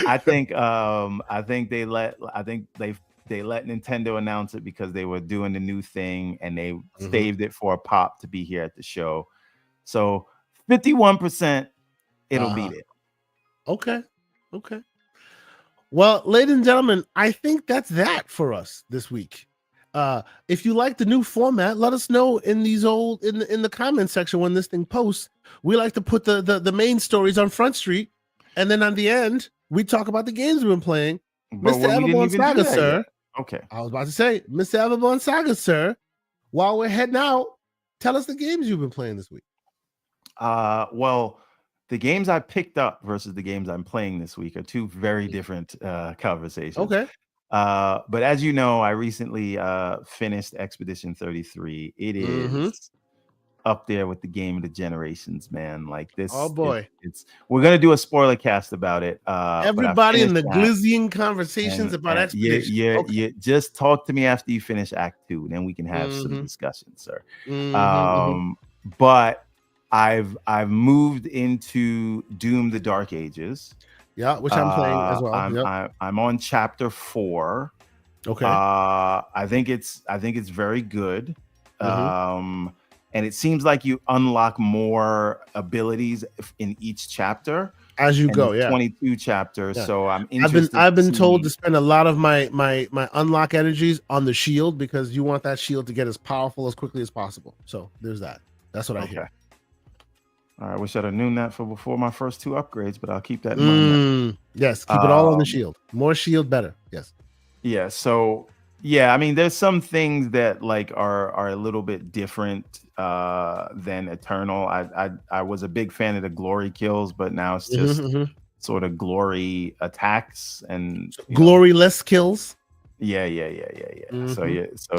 I think they let Nintendo announce it because they were doing the new thing and they saved it for a pop to be here at the show. So 51%, it'll beat it. Okay. Well, ladies and gentlemen, I think that's that for us this week. If you like the new format, let us know in these in the comment section when this thing posts. We like to put the main stories on Front Street, and then on the end, we talk about the games we've been playing. But Mr. Everborn Saga, sir. Yet. Okay. I was about to say, Mr. Everborn Saga, sir. While we're heading out, tell us the games you've been playing this week. Well, the games I picked up versus the games I'm playing this week are two very different conversations. Okay. But as you know, I recently finished Expedition 33. It is up there with the game of the generations, man. Like this. Oh boy. We're gonna do a spoiler cast about it. Everybody in the Glizzian conversations about Expedition. Yeah. Just talk to me after you finish Act 2, then we can have some discussion, sir. But I've moved into Doom: The Dark Ages. Yeah, which I'm playing as well. I'm on chapter 4. Okay. I think it's very good. And it seems like you unlock more abilities in each chapter as you go. 22 chapters. So I'm interested. I've been told to spend a lot of my unlock energies on the shield, because you want that shield to get as powerful as quickly as possible. So there's that. That's what I hear. All right, I wish I'd have known that before my first 2 upgrades, but I'll keep that in mind. Yes, keep it all on the shield. More shield, better. Yes. Yeah. So yeah, I mean, there's some things that like are a little bit different than Eternal. I was a big fan of the glory kills, but now it's just sort of glory attacks and gloryless kills. Yeah. So it's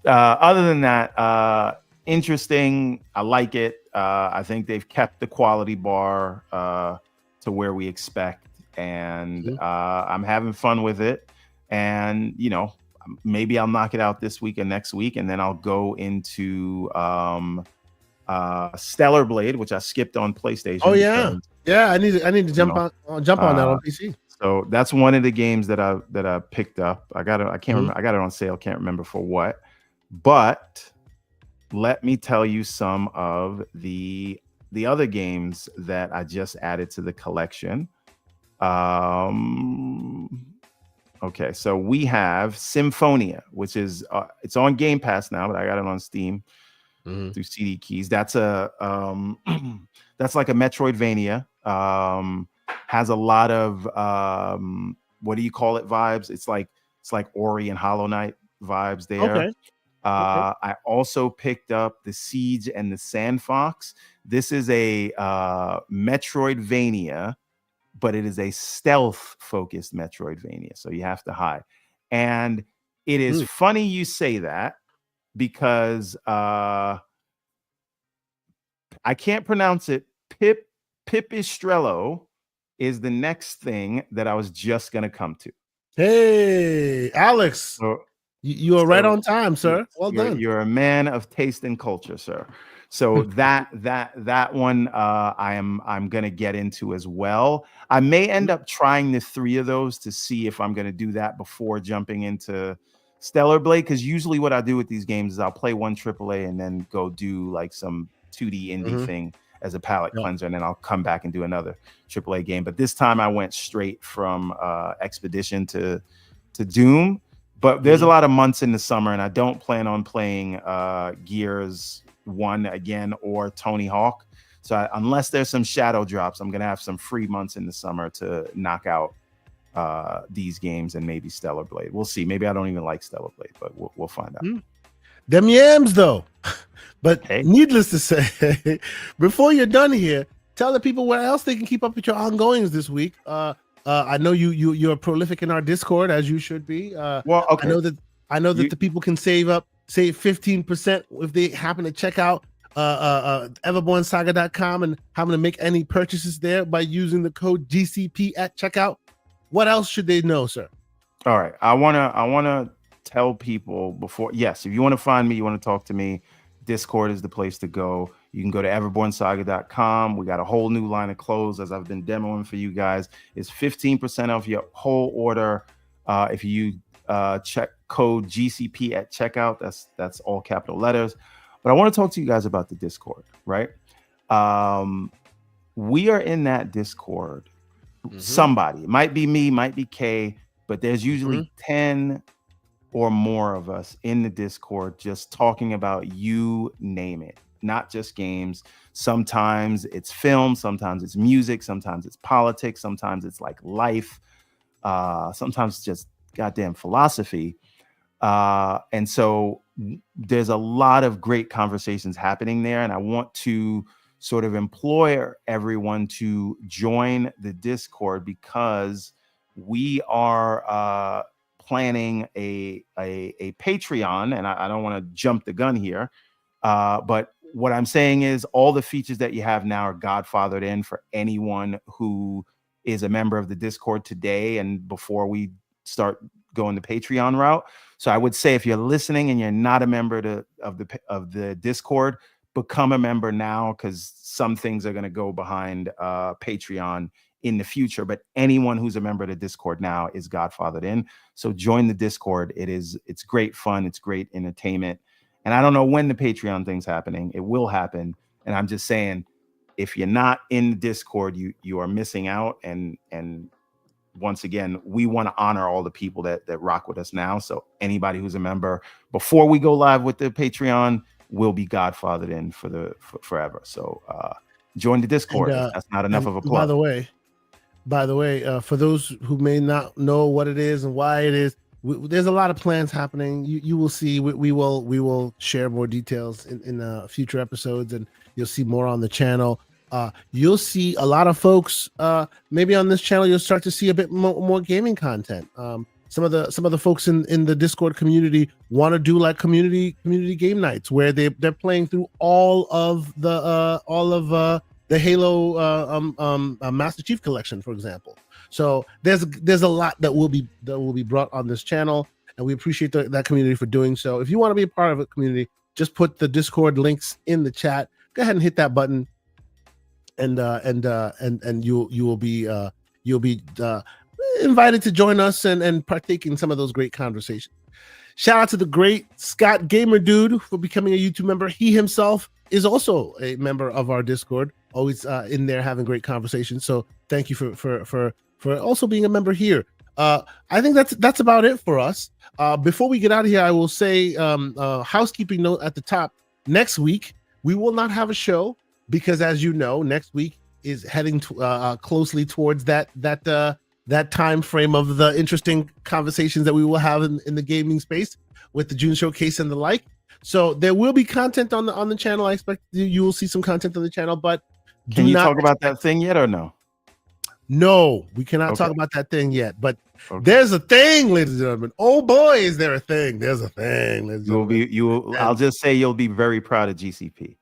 other than that, interesting. I like it. I think they've kept the quality bar to where we expect, and I'm having fun with it. And maybe I'll knock it out this week and next week, and then I'll go into Stellar Blade, which I skipped on PlayStation. Oh yeah, I need to jump on that on PC. So that's one of the games that I picked up. I can't remember. I got it on sale. Can't remember for what, but let me tell you some of the other games that I just added to the collection. Okay, so we have Symphonia, which is it's on Game Pass now, but I got it on Steam through CD Keys. That's a that's like a Metroidvania. Has a lot of what do you call it vibes? It's like Ori and Hollow Knight vibes there. Okay. I also picked up The Siege and the Sand Fox. This is a Metroidvania, but it is a stealth-focused Metroidvania, so you have to hide. And it is funny you say that, because I can't pronounce it. Pipistrello is the next thing that I was just going to come to. Hey, Alex. You are right on time, sir. Well done. You're a man of taste and culture, sir. So that one I'm gonna get into as well. I may end up trying the 3 of those to see if I'm gonna do that before jumping into Stellar Blade, because usually what I do with these games is I'll play one AAA and then go do like some 2D indie thing as a palate cleanser, and then I'll come back and do another AAA game. But this time I went straight from Expedition to Doom. But there's a lot of months in the summer, and I don't plan on playing Gears 1 again or Tony Hawk. So unless there's some shadow drops, I'm going to have some free months in the summer to knock out these games and maybe Stellar Blade. We'll see. Maybe I don't even like Stellar Blade, but we'll find out. Them yams, though. But needless to say, before you're done here, tell the people where else they can keep up with your ongoings this week. I know you're prolific in our Discord, as you should be. I know that the people can save 15% if they happen to check out everbornsaga.com and happen to make any purchases there by using the code GCP at checkout. What else should they know, sir? All right, I wanna tell people before. Yes, if you want to find me, you want to talk to me, Discord is the place to go. You can go to everbornsaga.com. We got a whole new line of clothes, as I've been demoing for you guys. It's 15% off your whole order if you check code GCP at checkout. That's all capital letters. But I want to talk to you guys about the Discord, right? We are in that Discord. Somebody, it might be me, might be Kay, but there's usually 10 or more of us in the Discord just talking about you name it. Not just games. Sometimes it's film, sometimes it's music, sometimes it's politics, sometimes it's like life, sometimes it's just goddamn philosophy. And so there's a lot of great conversations happening there, and I want to sort of implore everyone to join the Discord, because we are planning a Patreon, and I don't want to jump the gun here, but what I'm saying is all the features that you have now are godfathered in for anyone who is a member of the Discord today and before we start going the Patreon route. So I would say if you're listening and you're not a member of the Discord, become a member now, because some things are going to go behind Patreon in the future. But anyone who's a member of the Discord now is godfathered in. So join the Discord. It's great fun. It's great entertainment. And I don't know when the Patreon thing's happening. It will happen. And I'm just saying, if you're not in the Discord, you are missing out. And once again, we want to honor all the people that rock with us now. So anybody who's a member, before we go live with the Patreon, will be godfathered in for forever. So join the Discord. If that's not enough of a plug. By the way, for those who may not know what it is and why it is, there's a lot of plans happening. You will see. We will share more details in future episodes, and you'll see more on the channel. You'll see a lot of folks. Maybe on this channel, you'll start to see a bit more gaming content. Some of the folks in the Discord community want to do like community game nights where they're playing through all of the Halo Master Chief Collection, for example. So there's a lot that will be brought on this channel, and we appreciate that community for doing so. If you want to be a part of a community, just put the Discord links in the chat. Go ahead and hit that button, and you'll be invited to join us and partake in some of those great conversations. Shout out to the great Scott Gamer Dude for becoming a YouTube member. He himself is also a member of our Discord, always in there having great conversations. So thank you for also being a member here. I think that's about it for us. Before we get out of here, I will say housekeeping note at the top. Next week we will not have a show because, as you know, next week is heading closely towards that time frame of the interesting conversations that we will have in the gaming space with the June showcase and the like. So there will be content on the channel. I expect you will see some content on the channel, but can you talk about that thing yet or no? No, we cannot talk about that thing yet, but there's a thing, ladies and gentlemen. Oh boy, is there a thing. There's a thing, ladies and gentlemen. I'll just say you'll be very proud of GCP.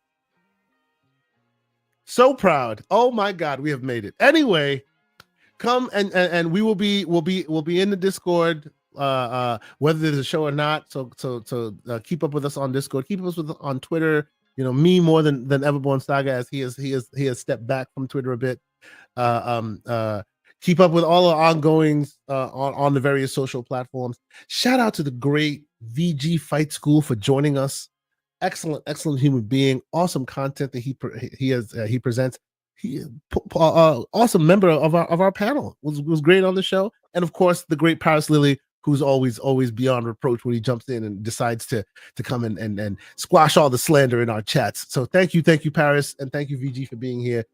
So proud. Oh my God, we have made it. Anyway, come and we'll be in the Discord, whether there's a show or not. So keep up with us on Discord. Keep up with us on Twitter. You know, me more than Everborn Saga, as he has stepped back from Twitter a bit. Keep up with all the ongoings on the various social platforms. Shout out to the great VG Fight School for joining us. Excellent human being. Awesome content that he presents. Awesome member of our panel. Was great on the show. And of course, the great Paris Lily, who's always beyond reproach when he jumps in and decides to come in and squash all the slander in our chats. So thank you, Paris, and thank you, VG, for being here.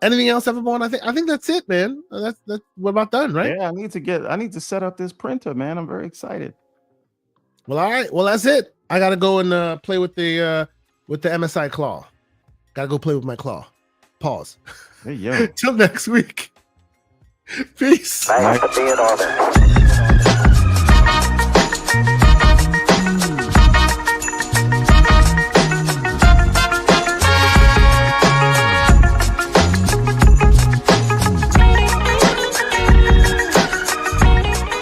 Anything else, Everborn? I think that's it, man. That's we're about done, right? Yeah, I need to set up this printer, man. I'm very excited. Well, all right. Well, that's it. I gotta go and play with the MSI claw. Gotta go play with my claw. Pause. Hey, yo. Till next week. Peace. Thanks for being on it.